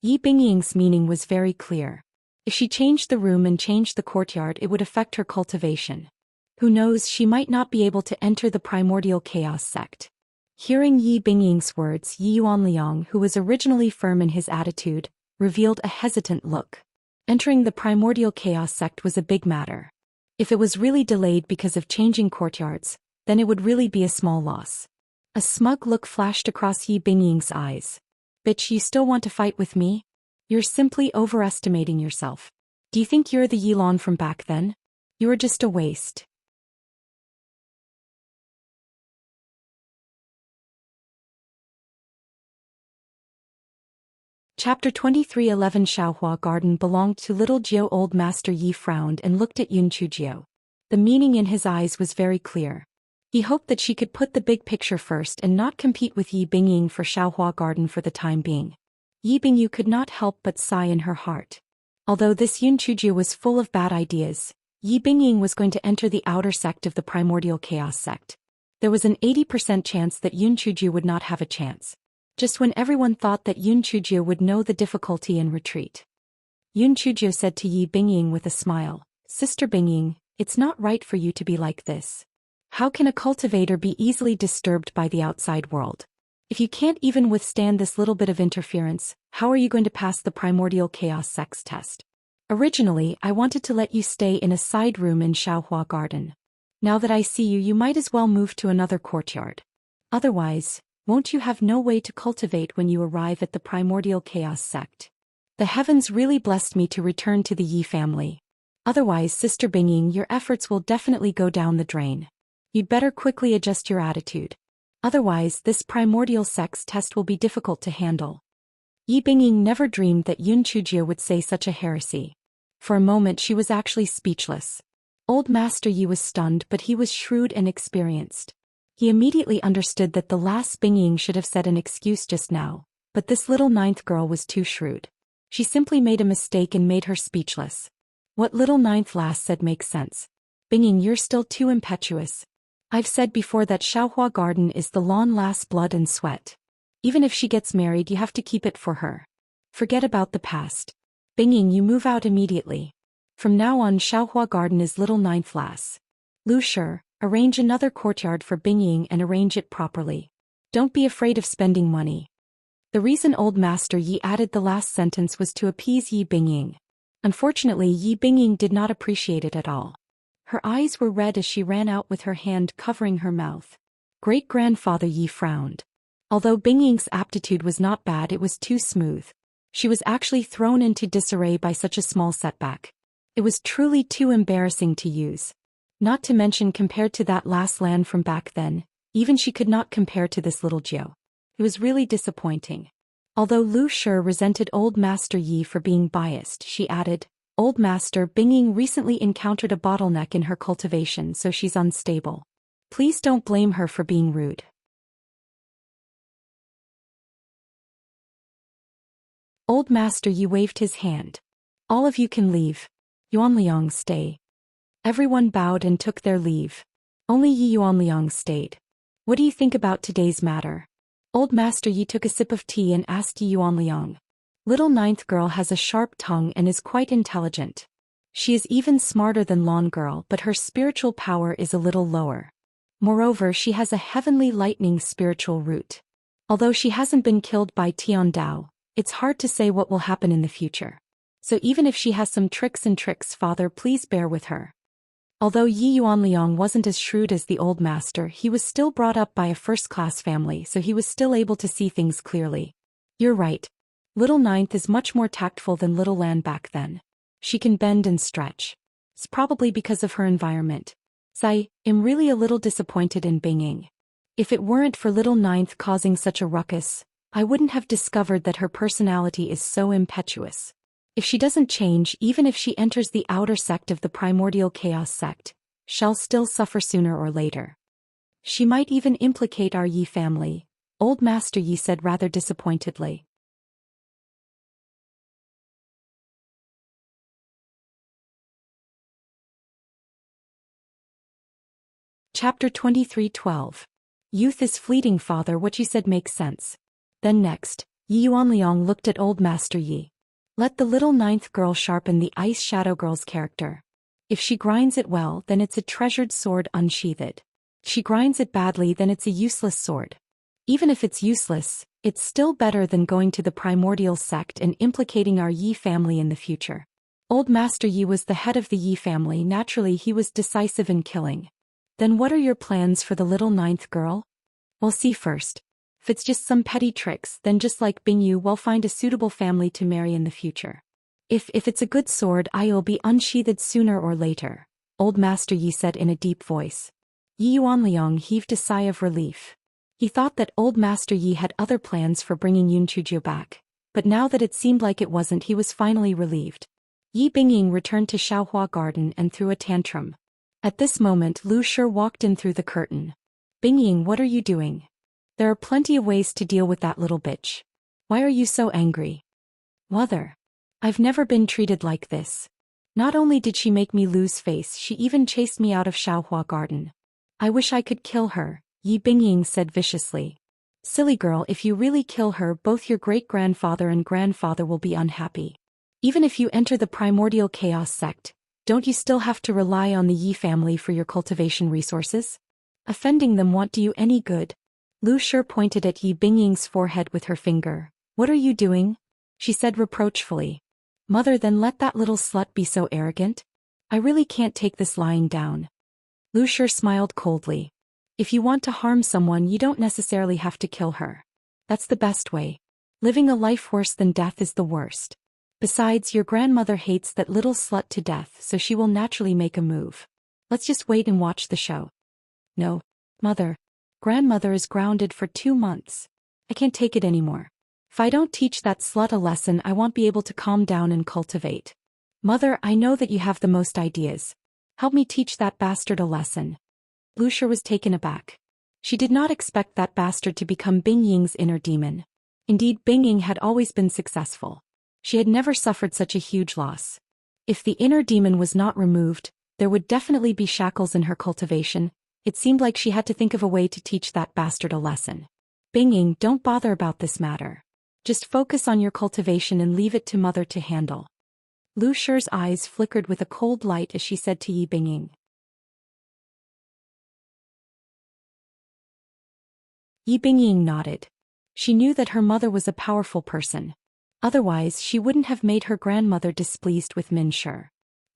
Yi Bingying's meaning was very clear. If she changed the room and changed the courtyard, it would affect her cultivation. Who knows, she might not be able to enter the Primordial Chaos sect. Hearing Yi Bingying's words, Yi Yuanliang, who was originally firm in his attitude, revealed a hesitant look. Entering the Primordial Chaos sect was a big matter. If it was really delayed because of changing courtyards, then it would really be a small loss. A smug look flashed across Yi Bingying's eyes. "Bitch, you still want to fight with me? You're simply overestimating yourself. Do you think you're the Yi Lan from back then? You are just a waste." Chapter 23:11 Xiaohua Garden belonged to little Jiao. Old Master Yi frowned and looked at Yun Chujio. The meaning in his eyes was very clear. He hoped that she could put the big picture first and not compete with Yi Bingying for Xiaohua Garden for the time being. Yi Bingying could not help but sigh in her heart. Although this Yun Chujio was full of bad ideas, Yi Bingying was going to enter the outer sect of the Primordial Chaos sect. There was an 80% chance that Yun Chujio would not have a chance. Just when everyone thought that Yun Chujio would know the difficulty and retreat, Yun Chujio said to Yi Bingying with a smile, "Sister Bingying, it's not right for you to be like this. How can a cultivator be easily disturbed by the outside world? If you can't even withstand this little bit of interference, how are you going to pass the Primordial Chaos Sex test? Originally, I wanted to let you stay in a side room in Xiaohua Garden. Now that I see you, you might as well move to another courtyard. Otherwise, won't you have no way to cultivate when you arrive at the Primordial Chaos sect? The heavens really blessed me to return to the Yi family. Otherwise, Sister Bingying, your efforts will definitely go down the drain. You'd better quickly adjust your attitude. Otherwise, this primordial sex test will be difficult to handle." Yi Bingying never dreamed that Yun Chujio would say such a heresy. For a moment she was actually speechless. Old Master Yi was stunned, but he was shrewd and experienced. He immediately understood that the last Bingying should have said an excuse just now, but this little ninth girl was too shrewd. She simply made a mistake and made her speechless. What little ninth lass said makes sense. Bingying, you're still too impetuous. I've said before that Xiaohua Garden is the Lan lass blood and sweat. Even if she gets married, you have to keep it for her. Forget about the past. Bingying, you move out immediately. From now on, Xiaohua Garden is little ninth lass. Lu Shi, arrange another courtyard for Bingying and arrange it properly. Don't be afraid of spending money. The reason Old Master Yi added the last sentence was to appease Yi Bingying. Unfortunately, Yi Bingying did not appreciate it at all. Her eyes were red as she ran out with her hand covering her mouth. Great-grandfather Yi frowned. Although Bingying's aptitude was not bad, it was too smooth. She was actually thrown into disarray by such a small setback. It was truly too embarrassing to use. Not to mention, compared to that last land from back then, even she could not compare to this little Jiu. It was really disappointing. Although Lu Shi resented Old Master Yi for being biased, she added, Old Master, Bingying recently encountered a bottleneck in her cultivation, so she's unstable. Please don't blame her for being rude. Old Master Yi waved his hand. All of you can leave. Yuanliang, stay. Everyone bowed and took their leave. Only Yi Yuanliang stayed. What do you think about today's matter? Old Master Yi took a sip of tea and asked Yi Yuanliang. Little ninth girl has a sharp tongue and is quite intelligent. She is even smarter than Lon girl, but her spiritual power is a little lower. Moreover, she has a heavenly lightning spiritual root. Although she hasn't been killed by Tian Dao, it's hard to say what will happen in the future. So even if she has some tricks, father, please bear with her. Although Yi Yuanliang wasn't as shrewd as the old master, he was still brought up by a first-class family, so he was still able to see things clearly. You're right. Little ninth is much more tactful than little Lan back then. She can bend and stretch. It's probably because of her environment. I am really a little disappointed in Bingying. If it weren't for little ninth causing such a ruckus, I wouldn't have discovered that her personality is so impetuous. If she doesn't change, even if she enters the outer sect of the primordial chaos sect, she'll still suffer sooner or later. She might even implicate our Yi family, Old Master Yi said rather disappointedly. Chapter 23:12. Youth is fleeting, father, what you said makes sense. Then next, Yi Yuanliang looked at Old Master Yi. Let the little ninth girl sharpen the Ice Shadow Girl's character. If she grinds it well, then it's a treasured sword unsheathed. If she grinds it badly, then it's a useless sword. Even if it's useless, it's still better than going to the primordial sect and implicating our Yi family in the future. Old Master Yi was the head of the Yi family, naturally he was decisive in killing. Then what are your plans for the little ninth girl? We'll see first. If it's just some petty tricks, then just like Bingyu, we'll find a suitable family to marry in the future. If it's a good sword, I'll be unsheathed sooner or later, Old Master Yi said in a deep voice. Yi Yuanliang heaved a sigh of relief. He thought that Old Master Yi had other plans for bringing Yunchujiu back, but now that it seemed like it wasn't, he was finally relieved. Yi Bingying returned to Xiaohua Garden and threw a tantrum. At this moment, Lu Shi walked in through the curtain. Bingying, what are you doing? There are plenty of ways to deal with that little bitch. Why are you so angry? Mother. I've never been treated like this. Not only did she make me lose face, she even chased me out of Xiaohua Garden. I wish I could kill her, Yi Bingying said viciously. Silly girl, if you really kill her, both your great-grandfather and grandfather will be unhappy. Even if you enter the primordial chaos sect, don't you still have to rely on the Yi family for your cultivation resources? Offending them won't do you any good. Lu Shi pointed at Yi Bingying's forehead with her finger. What are you doing? She said reproachfully. Mother, then let that little slut be so arrogant? I really can't take this lying down. Lu Shi smiled coldly. If you want to harm someone, you don't necessarily have to kill her. That's the best way. Living a life worse than death is the worst. Besides, your grandmother hates that little slut to death, so she will naturally make a move. Let's just wait and watch the show. No, Mother. Grandmother is grounded for 2 months. I can't take it anymore. If I don't teach that slut a lesson, I won't be able to calm down and cultivate. Mother, I know that you have the most ideas. Help me teach that bastard a lesson. Lu Shi was taken aback. She did not expect that bastard to become Bingying's inner demon. Indeed, Bingying had always been successful. She had never suffered such a huge loss. If the inner demon was not removed, there would definitely be shackles in her cultivation. It seemed like she had to think of a way to teach that bastard a lesson. Binging, don't bother about this matter. Just focus on your cultivation and leave it to mother to handle. Lu Shi's eyes flickered with a cold light as she said to Yi Binging. Yi Binging nodded. She knew that her mother was a powerful person. Otherwise, she wouldn't have made her grandmother displeased with Min Shi.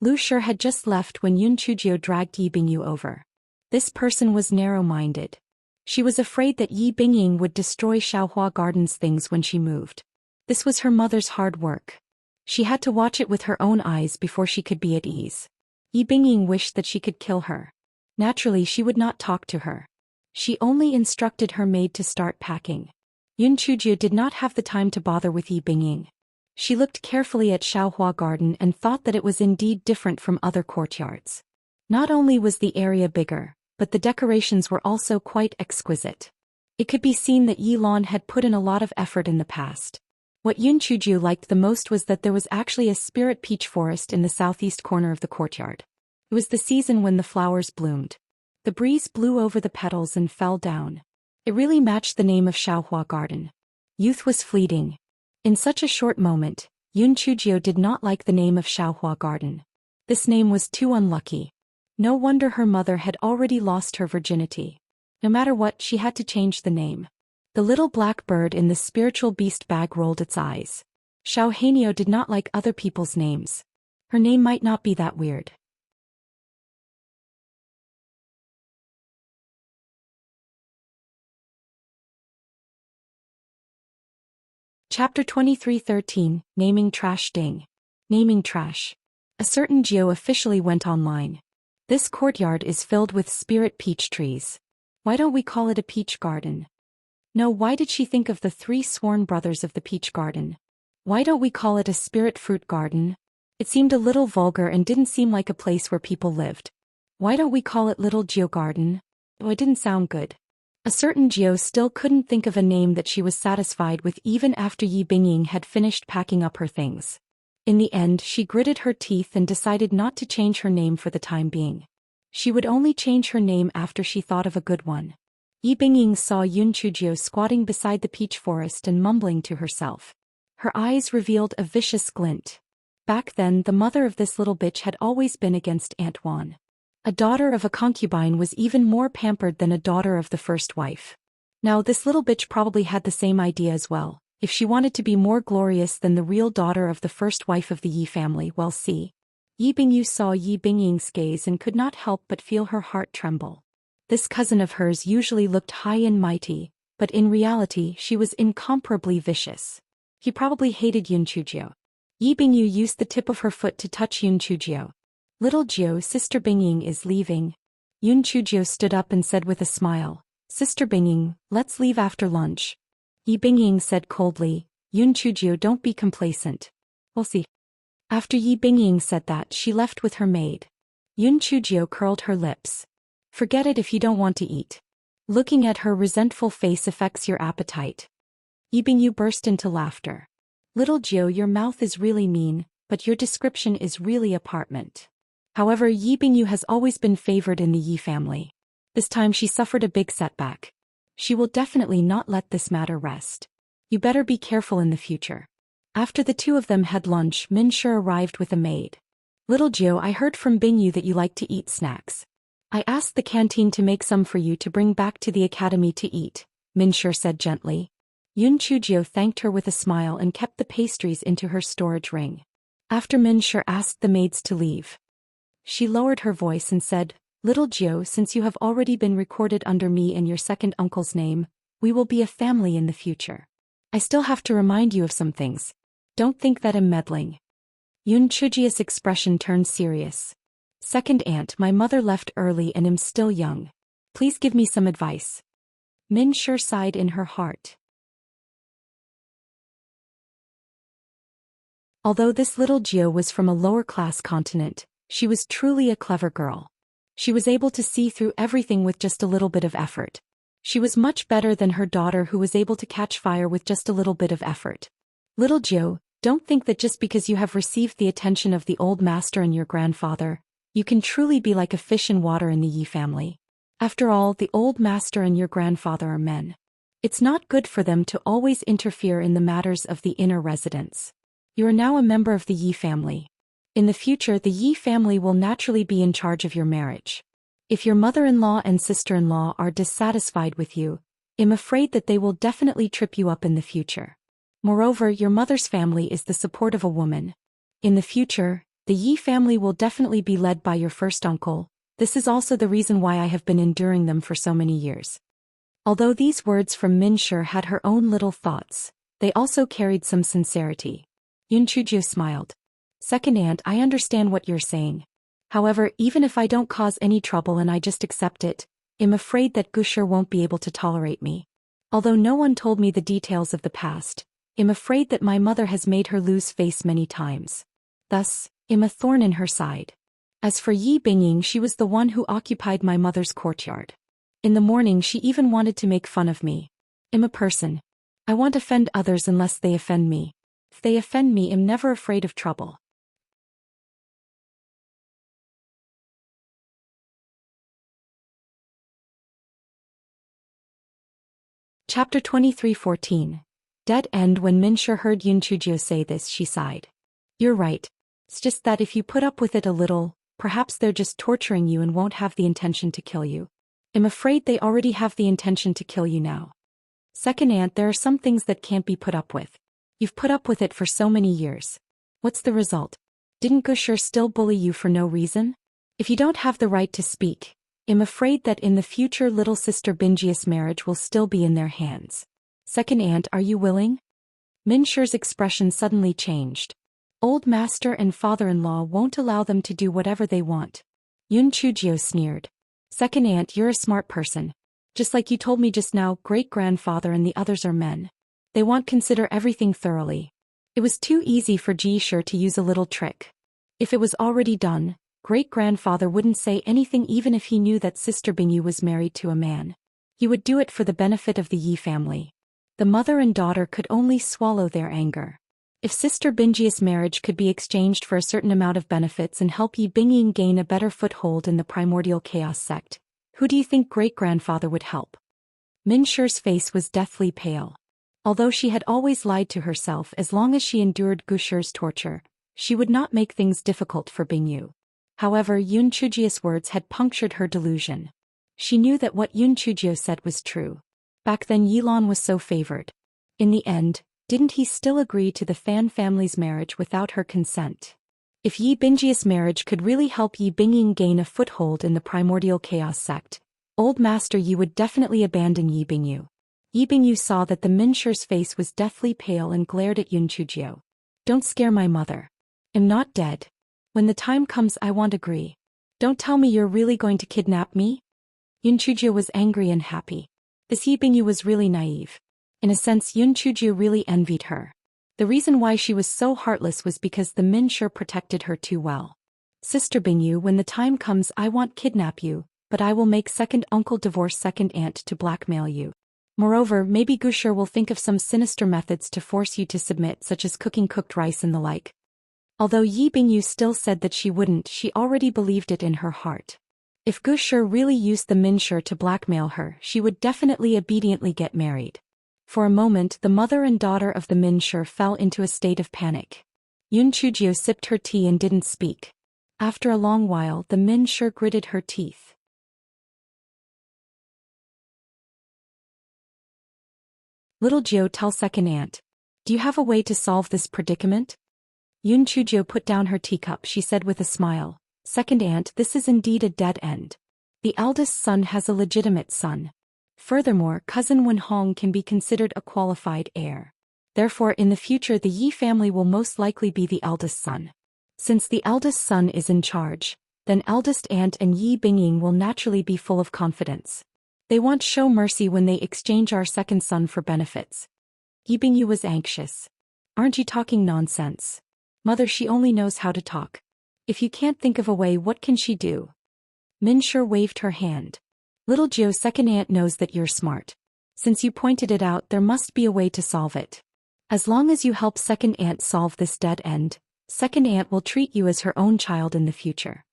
Lu Shi had just left when Yun Chujio dragged Yi Bingyu over. This person was narrow-minded. She was afraid that Yi Binging would destroy Xiaohua Garden's things when she moved. This was her mother's hard work. She had to watch it with her own eyes before she could be at ease. Yi Binging wished that she could kill her. Naturally, she would not talk to her. She only instructed her maid to start packing. Yun Chujio did not have the time to bother with Yi Binging. She looked carefully at Xiaohua Garden and thought that it was indeed different from other courtyards. Not only was the area bigger, but the decorations were also quite exquisite. It could be seen that Yi Lan had put in a lot of effort in the past. What Yun Chujio liked the most was that there was actually a spirit peach forest in the southeast corner of the courtyard. It was the season when the flowers bloomed. The breeze blew over the petals and fell down. It really matched the name of Xiaohua Garden. Youth was fleeting. In such a short moment, Yun Chujio did not like the name of Xiaohua Garden. This name was too unlucky. No wonder her mother had already lost her virginity. No matter what, she had to change the name. The little black bird in the spiritual beast bag rolled its eyes. Xiao Hanio did not like other people's names. Her name might not be that weird. Chapter 23:13, Naming Trash Ding. Naming trash. A certain geo officially went online. This courtyard is filled with spirit peach trees. Why don't we call it a peach garden? No, why did she think of the 3 sworn brothers of the peach garden? Why don't we call it a spirit fruit garden? It seemed a little vulgar and didn't seem like a place where people lived. Why don't we call it Little Geo Garden? Oh, it didn't sound good. A certain Geo still couldn't think of a name that she was satisfied with even after Yi Binging had finished packing up her things. In the end, she gritted her teeth and decided not to change her name for the time being. She would only change her name after she thought of a good one. Yi Binging saw Yun Chujio squatting beside the peach forest and mumbling to herself. Her eyes revealed a vicious glint. Back then, the mother of this little bitch had always been against Aunt Wan. A daughter of a concubine was even more pampered than a daughter of the first wife. Now this little bitch probably had the same idea as well. If she wanted to be more glorious than the real daughter of the first wife of the Yi family, well see. Yi Bingyu saw Yi Binging's gaze and could not help but feel her heart tremble. This cousin of hers usually looked high and mighty, but in reality she was incomparably vicious. He probably hated Yun Chujio. Yi Bingyu used the tip of her foot to touch Yun Chujio. Little Geo, Sister Binging is leaving. Yun Chujio stood up and said with a smile, Sister Binging, let's leave after lunch. Yi Binging said coldly, Yun Chujio, don't be complacent. We'll see. After Yi Binging said that, she left with her maid. Yun Chujio curled her lips. Forget it if you don't want to eat. Looking at her resentful face affects your appetite. Yi Bingyu burst into laughter. Little Geo, your mouth is really mean, but your description is really apartment. However, Yi Bingyu has always been favored in the Yi family. This time she suffered a big setback. She will definitely not let this matter rest. You better be careful in the future. After the two of them had lunch, Min Shi arrived with a maid. Little Geo, I heard from Bingyu that you like to eat snacks. I asked the canteen to make some for you to bring back to the academy to eat, Min Shi said gently. Yun Chujio thanked her with a smile and kept the pastries into her storage ring. After Min Shi asked the maids to leave, she lowered her voice and said, Little Geo, since you have already been recorded under me and your second uncle's name, we will be a family in the future. I still have to remind you of some things. Don't think that I'm meddling. Yun Chujio's expression turned serious. Second aunt, my mother left early and am still young. Please give me some advice. Min Shi sighed in her heart. Although this little Geo was from a lower-class continent, she was truly a clever girl. She was able to see through everything with just a little bit of effort. She was much better than her daughter who was able to catch fire with just a little bit of effort. Little Geo, don't think that just because you have received the attention of the old master and your grandfather, you can truly be like a fish in water in the Yi family. After all, the old master and your grandfather are men. It's not good for them to always interfere in the matters of the inner residence. You are now a member of the Yi family. In the future, the Yi family will naturally be in charge of your marriage. If your mother-in-law and sister-in-law are dissatisfied with you, I'm afraid that they will definitely trip you up in the future. Moreover, your mother's family is the support of a woman. In the future, the Yi family will definitely be led by your first uncle. This is also the reason why I have been enduring them for so many years. Although these words from Min-Shur had her own little thoughts, they also carried some sincerity. Yun Chujio smiled. Second aunt, I understand what you're saying. However, even if I don't cause any trouble and I just accept it, I'm afraid that Gushur won't be able to tolerate me. Although no one told me the details of the past, I'm afraid that my mother has made her lose face many times. Thus, I'm a thorn in her side. As for Yi Bingying, she was the one who occupied my mother's courtyard. In the morning she even wanted to make fun of me. I'm a person. I won't offend others unless they offend me. If they offend me, I'm never afraid of trouble. Chapter 23:14. Dead end. When Min-Shur heard Yun Chujio say this, she sighed. You're right. It's just that if you put up with it a little, perhaps they're just torturing you and won't have the intention to kill you. I'm afraid they already have the intention to kill you now. Second aunt, there are some things that can't be put up with. You've put up with it for so many years. What's the result? Didn't Gushur still bully you for no reason? If you don't have the right to speak, I'm afraid that in the future little sister Binji's marriage will still be in their hands. Second aunt, are you willing? Min-Shur's expression suddenly changed. Old master and father-in-law won't allow them to do whatever they want. Yun Chujio sneered. Second aunt, you're a smart person. Just like you told me just now, great-grandfather and the others are men. They won't consider everything thoroughly. It was too easy for Ji-Shur to use a little trick. If it was already done, great-grandfather wouldn't say anything even if he knew that Sister Bingyu was married to a man. He would do it for the benefit of the Yi family. The mother and daughter could only swallow their anger. If Sister Binji's marriage could be exchanged for a certain amount of benefits and help Yi Bingying gain a better foothold in the primordial chaos sect, who do you think great-grandfather would help? Min-Shur's face was deathly pale. Although she had always lied to herself, as long as she endured Gushur's torture, she would not make things difficult for Bingyu. However, Yun Chujio's words had punctured her delusion. She knew that what Yun Chujio said was true. Back then Yilan was so favored. In the end, didn't he still agree to the Fan family's marriage without her consent? If Yi Binji's marriage could really help Yi Bingying gain a foothold in the primordial chaos sect, old master Yi would definitely abandon Yi Bingyu. Yi Bingyu saw that the Min-Shur's face was deathly pale and glared at Yun Chujio. Don't scare my mother. I'm not dead. When the time comes I won't agree. Don't tell me you're really going to kidnap me? Yun Chujio was angry and happy. This Yi Bingyu was really naive. In a sense, Yun Chujio really envied her. The reason why she was so heartless was because the Min-Shur protected her too well. Sister Bingyu, when the time comes I won't kidnap you, but I will make second uncle divorce second aunt to blackmail you. Moreover, maybe Gushur will think of some sinister methods to force you to submit, such as cooking cooked rice and the like. Although Yi Bingyu still said that she wouldn't, she already believed it in her heart. If Gushur really used the Min-Shur to blackmail her, she would definitely obediently get married. For a moment, the mother and daughter of the Min-Shur fell into a state of panic. Yun Chujio sipped her tea and didn't speak. After a long while, the Min-Shur gritted her teeth. Little Jiu, tell second aunt. Do you have a way to solve this predicament? Yun Chujio put down her teacup. She said with a smile, Second aunt, this is indeed a dead end. The eldest son has a legitimate son. Furthermore, cousin Wen Hong can be considered a qualified heir. Therefore, in the future the Yi family will most likely be the eldest son. Since the eldest son is in charge, then eldest aunt and Yi Bingying will naturally be full of confidence. They won't show mercy when they exchange our second son for benefits. Yi Bingyu was anxious. Aren't you talking nonsense? Mother, she only knows how to talk. If you can't think of a way, what can she do? Min-Shur waved her hand. Little Jiu, second aunt knows that you're smart. Since you pointed it out, there must be a way to solve it. As long as you help second aunt solve this dead end, second aunt will treat you as her own child in the future.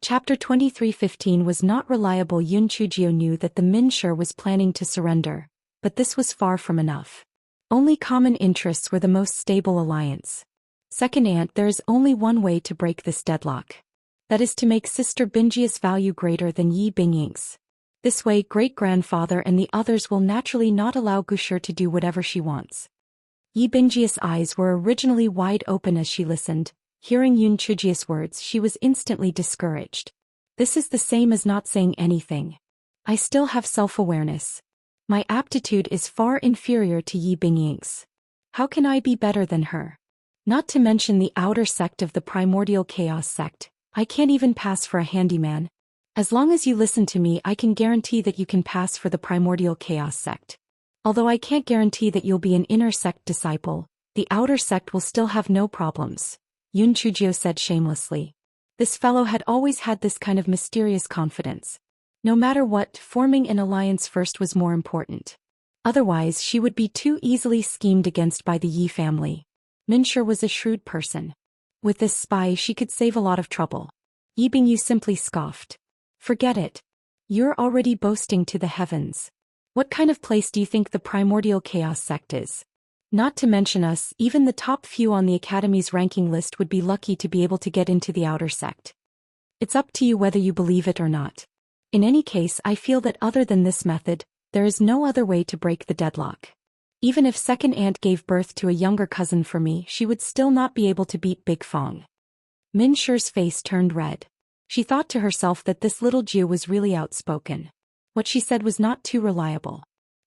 Chapter 23:15 was not reliable. Yun Chujio knew that the Minshur was planning to surrender, but this was far from enough. Only common interests were the most stable alliance. Second aunt, there is only one way to break this deadlock. That is to make Sister Binjia's value greater than Yi Bingying's. This way great-grandfather and the others will naturally not allow Gushur to do whatever she wants. Yi Bingjia's eyes were originally wide open as she listened. Hearing Yun Chujio's words, she was instantly discouraged. This is the same as not saying anything. I still have self-awareness. My aptitude is far inferior to Yi Bingying's. How can I be better than her? Not to mention the outer sect of the primordial chaos sect, I can't even pass for a handyman. As long as you listen to me, I can guarantee that you can pass for the primordial chaos sect. Although I can't guarantee that you'll be an inner sect disciple, the outer sect will still have no problems, Yun Chujio said shamelessly. This fellow had always had this kind of mysterious confidence. No matter what, forming an alliance first was more important. Otherwise, she would be too easily schemed against by the Yi family. Minshur was a shrewd person. With this spy, she could save a lot of trouble. Yi Bingyu simply scoffed. Forget it. You're already boasting to the heavens. What kind of place do you think the primordial chaos sect is? Not to mention us, even the top few on the Academy's ranking list would be lucky to be able to get into the outer sect. It's up to you whether you believe it or not. In any case, I feel that other than this method, there is no other way to break the deadlock. Even if second aunt gave birth to a younger cousin for me, she would still not be able to beat Big Fong. Minshur's face turned red. She thought to herself that this little Jew was really outspoken. What she said was not too reliable.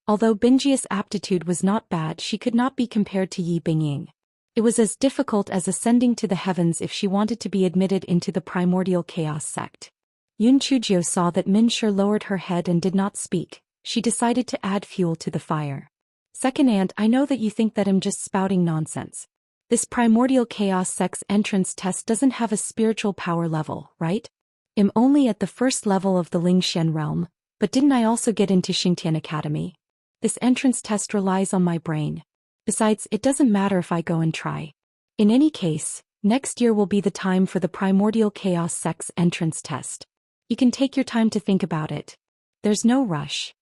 Although Binjia's aptitude was not bad, she could not be compared to Yi Bingying. It was as difficult as ascending to the heavens if she wanted to be admitted into the primordial chaos sect. Yun Chujio saw that Minshur lowered her head and did not speak. She decided to add fuel to the fire. Second aunt, I know that you think that I'm just spouting nonsense. This primordial chaos sect's entrance test doesn't have a spiritual power level, right? I'm only at the first level of the Lingxian realm, but didn't I also get into Xingtian Academy? This entrance test relies on my brain. Besides, it doesn't matter if I go and try. In any case, next year will be the time for the primordial chaos sect's entrance test. You can take your time to think about it. There's no rush.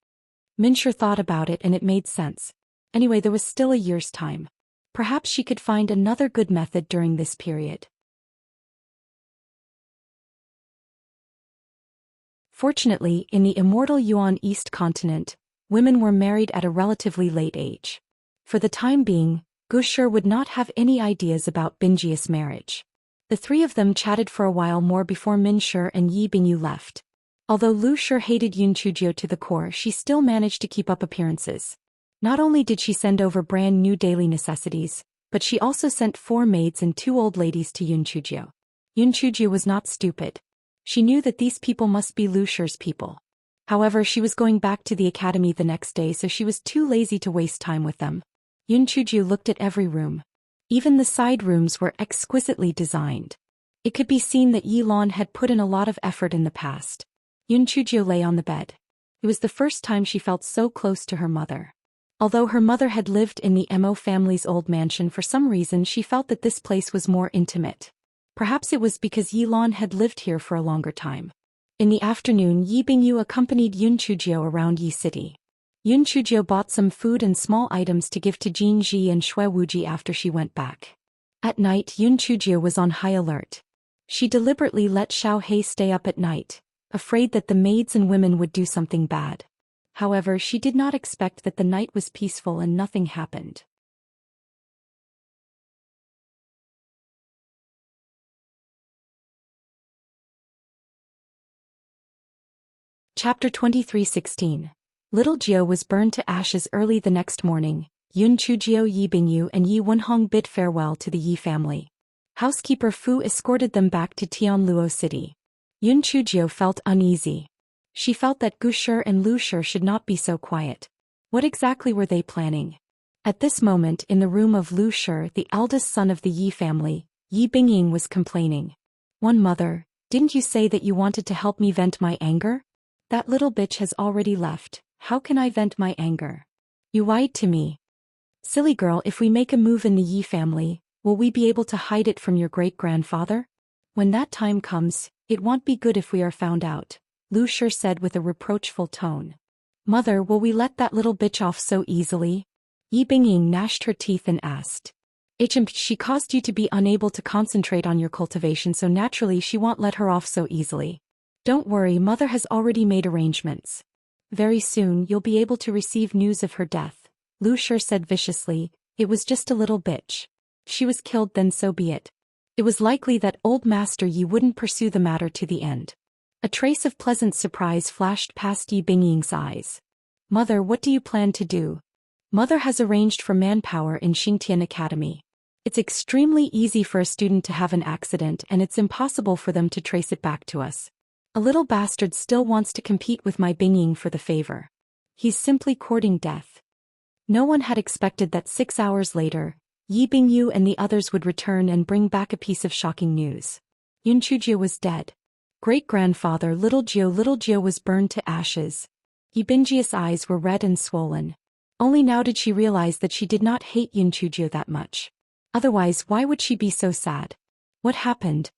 Minshur thought about it and it made sense. Anyway, there was still a year's time. Perhaps she could find another good method during this period. Fortunately, in the immortal Yuan East continent, women were married at a relatively late age. For the time being, Gushur would not have any ideas about Binjia's marriage. The three of them chatted for a while more before Minshur and Yi Bingyu left. Although Lu Shur hated Yun Chujio to the core, she still managed to keep up appearances. Not only did she send over brand new daily necessities, but she also sent 4 maids and 2 old ladies to Yun Chujio. Yun Chujio was not stupid. She knew that these people must be Lu Shur's people. However, she was going back to the academy the next day, so she was too lazy to waste time with them. Yun Chujio looked at every room. Even the side rooms were exquisitely designed. It could be seen that Yi Lan had put in a lot of effort in the past. Yun Chujio lay on the bed. It was the first time she felt so close to her mother. Although her mother had lived in the Mo family's old mansion, for some reason she felt that this place was more intimate. Perhaps it was because Yi Lan had lived here for a longer time. In the afternoon, Yi Bingyu accompanied Yun Chujio around Yi City. Yun Chujio bought some food and small items to give to Jin Ji and Shui Wuji after she went back. At night, Yun Chujio was on high alert. She deliberately let Xiao Hei stay up at night, afraid that the maids and women would do something bad. However, she did not expect that the night was peaceful and nothing happened. Chapter 23:16. Little Jio was burned to ashes early the next morning. Yun Chujio, Yi Bingyu and Yi Wenhong bid farewell to the Yi family. Housekeeper Fu escorted them back to Tianluo City. Yun Chujio felt uneasy. She felt that Gushur and Lu Shur should not be so quiet. What exactly were they planning? At this moment, in the room of Lu Shur, the eldest son of the Yi family, Yi Bingying was complaining. Mother, didn't you say that you wanted to help me vent my anger? That little bitch has already left. How can I vent my anger? You lied to me. Silly girl, if we make a move in the Yi family, will we be able to hide it from your great-grandfather? When that time comes, it won't be good if we are found out, Lu Shi said with a reproachful tone. Mother, will we let that little bitch off so easily? Yi Bingying gnashed her teeth and asked. She caused you to be unable to concentrate on your cultivation, so naturally she won't let her off so easily. Don't worry, Mother has already made arrangements. Very soon you'll be able to receive news of her death, Lu Shi said viciously. It was just a little bitch. She was killed, then so be it. It was likely that old Master Yi wouldn't pursue the matter to the end. A trace of pleasant surprise flashed past Yi Bingying's eyes. Mother, what do you plan to do? Mother has arranged for manpower in Xingtian Academy. It's extremely easy for a student to have an accident, and it's impossible for them to trace it back to us. A little bastard still wants to compete with my Bingying for the favor. He's simply courting death. No one had expected that 6 hours later, Yi Bingyu and the others would return and bring back a piece of shocking news. Yun Chujie was dead. Great-grandfather Little Jio was burned to ashes. Yi Bingjia's eyes were red and swollen. Only now did she realize that she did not hate Yun Chujie that much. Otherwise, why would she be so sad? What happened?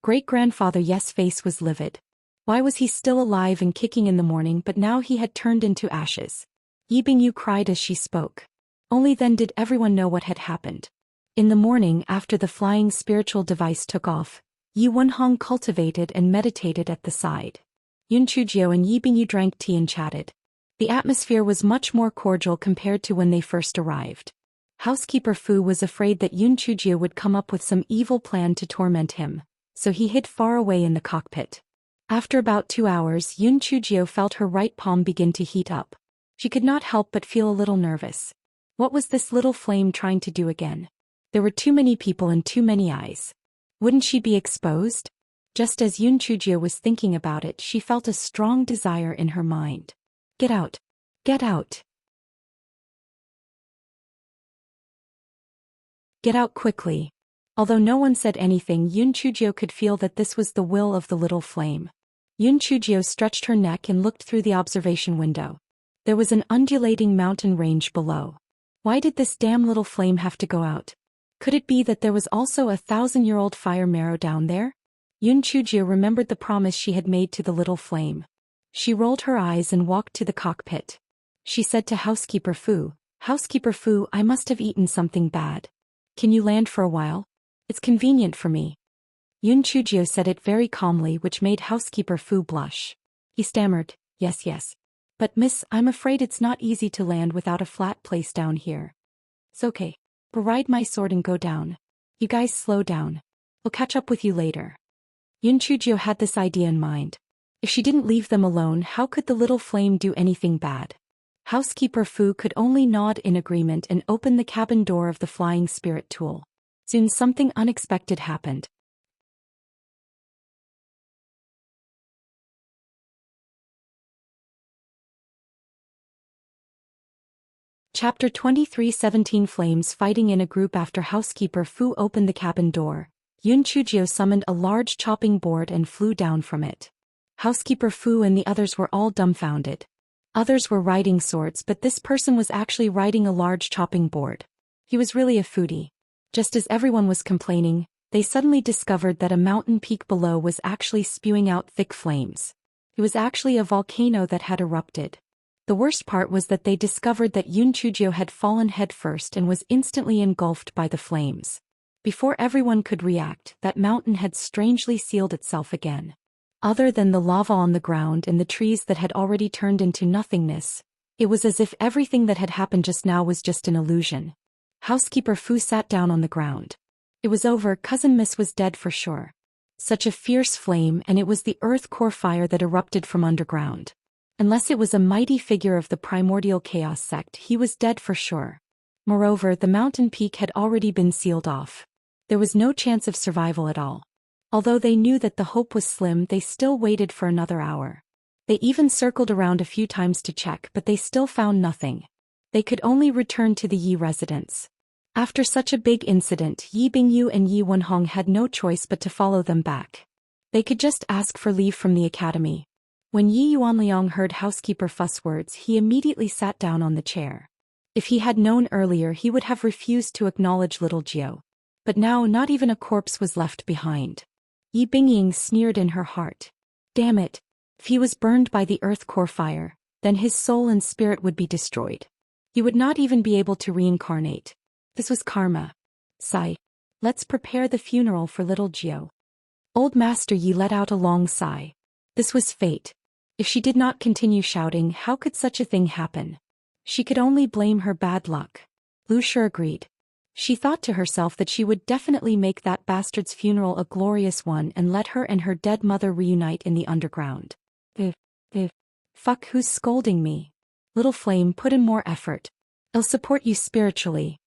Great-grandfather Yes' face was livid. Why was he still alive and kicking in the morning, but now he had turned into ashes? Yi Bingyu cried as she spoke. Only then did everyone know what had happened. In the morning, after the flying spiritual device took off, Yi Wenhong cultivated and meditated at the side. Yun Chujie and Yi Bingyu drank tea and chatted. The atmosphere was much more cordial compared to when they first arrived. Housekeeper Fu was afraid that Yun Chujie would come up with some evil plan to torment him, so he hid far away in the cockpit. After about 2 hours, Yun Chujie felt her right palm begin to heat up. She could not help but feel a little nervous. What was this little flame trying to do again? There were too many people and too many eyes. Wouldn't she be exposed? Just as Yun Chujie was thinking about it, she felt a strong desire in her mind. Get out! Get out! Get out quickly. Although no one said anything, Yun Chujie could feel that this was the will of the little flame. Yun Chujie stretched her neck and looked through the observation window. There was an undulating mountain range below. Why did this damn little flame have to go out? Could it be that there was also a 1,000-year-old fire marrow down there? Yun Chujie remembered the promise she had made to the little flame. She rolled her eyes and walked to the cockpit. She said to Housekeeper Fu, Housekeeper Fu, I must have eaten something bad. Can you land for a while? It's convenient for me. Yun Chujie said it very calmly, which made Housekeeper Fu blush. He stammered, yes. But miss, I'm afraid it's not easy to land without a flat place down here. It's okay. Ride my sword and go down. You guys slow down. I'll catch up with you later. Yun Chujie had this idea in mind. If she didn't leave them alone, how could the little flame do anything bad? Housekeeper Fu could only nod in agreement and open the cabin door of the flying spirit tool. Soon something unexpected happened. Chapter 23 17 Flames fighting in a group. After Housekeeper Fu opened the cabin door, Yun Chujie summoned a large chopping board and flew down from it. Housekeeper Fu and the others were all dumbfounded. Others were riding swords, but this person was actually riding a large chopping board. He was really a foodie. Just as everyone was complaining, they suddenly discovered that a mountain peak below was actually spewing out thick flames. It was actually a volcano that had erupted. The worst part was that they discovered that Yun Chujie had fallen headfirst and was instantly engulfed by the flames. Before everyone could react, that mountain had strangely sealed itself again. Other than the lava on the ground and the trees that had already turned into nothingness, it was as if everything that had happened just now was just an illusion. Housekeeper Fu sat down on the ground. It was over, Cousin Miss was dead for sure. Such a fierce flame, and it was the earth core fire that erupted from underground. Unless it was a mighty figure of the primordial chaos sect, he was dead for sure. Moreover, the mountain peak had already been sealed off. There was no chance of survival at all. Although they knew that the hope was slim, they still waited for another hour. They even circled around a few times to check, but they still found nothing. They could only return to the Yi residence. After such a big incident, Yi Bingyu and Yi Wenhong had no choice but to follow them back. They could just ask for leave from the academy. When Yi Yuanliang heard Housekeeper Fu's words, he immediately sat down on the chair. If he had known earlier, he would have refused to acknowledge little Jio. But now not even a corpse was left behind. Yi Bingying sneered in her heart. Damn it. If he was burned by the earth core fire, then his soul and spirit would be destroyed. He would not even be able to reincarnate. This was karma. Sigh. Let's prepare the funeral for little Jiao. Old Master Yi let out a long sigh. This was fate. If she did not continue shouting, how could such a thing happen? She could only blame her bad luck. Lu Shi agreed. She thought to herself that she would definitely make that bastard's funeral a glorious one and let her and her dead mother reunite in the underground. Fuck, who's scolding me? Little Flame, put in more effort. I'll support you spiritually.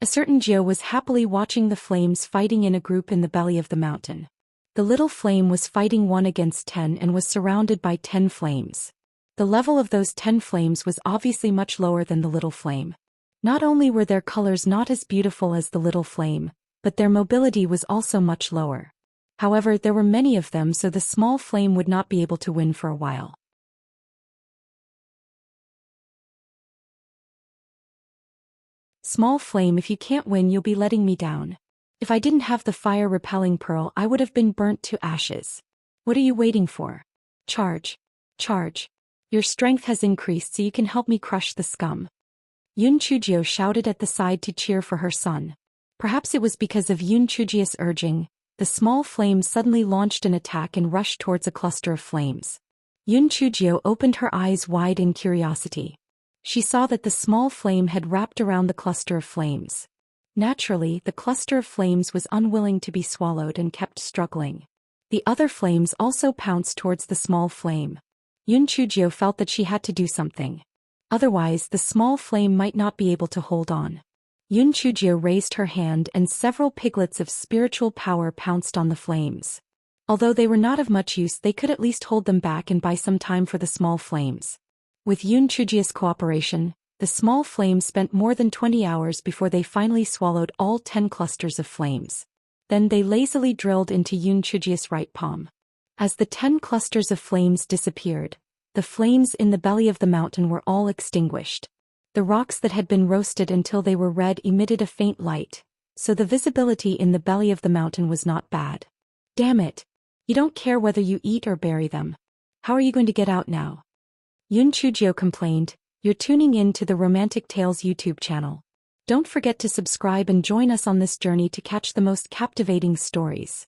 A certain Jiao was happily watching the flames fighting in a group in the belly of the mountain. The little flame was fighting 1 against 10 and was surrounded by 10 flames. The level of those 10 flames was obviously much lower than the little flame. Not only were their colors not as beautiful as the little flame, but their mobility was also much lower. However, there were many of them, so the small flame would not be able to win for a while. Small flame, if you can't win, you'll be letting me down. If I didn't have the fire-repelling pearl, I would have been burnt to ashes. What are you waiting for? Charge. Charge. Your strength has increased, so you can help me crush the scum. Yun Chujio shouted at the side to cheer for her son. Perhaps it was because of Yun Chujia's urging, the small flame suddenly launched an attack and rushed towards a cluster of flames. Yun Chujio opened her eyes wide in curiosity. She saw that the small flame had wrapped around the cluster of flames. Naturally, the cluster of flames was unwilling to be swallowed and kept struggling. The other flames also pounced towards the small flame. Yun Chujio felt that she had to do something. Otherwise, the small flame might not be able to hold on. Yun Chujio raised her hand and several piglets of spiritual power pounced on the flames. Although they were not of much use, they could at least hold them back and buy some time for the small flames. With Yun Chujio's cooperation, the small flames spent more than 20 hours before they finally swallowed all 10 clusters of flames. Then they lazily drilled into Yun Chujio's right palm. As the 10 clusters of flames disappeared, the flames in the belly of the mountain were all extinguished. The rocks that had been roasted until they were red emitted a faint light, so the visibility in the belly of the mountain was not bad. Damn it! You don't care whether you eat or bury them. How are you going to get out now? Yun Chujio complained. You're tuning in to the Romantic Tales YouTube channel. Don't forget to subscribe and join us on this journey to catch the most captivating stories.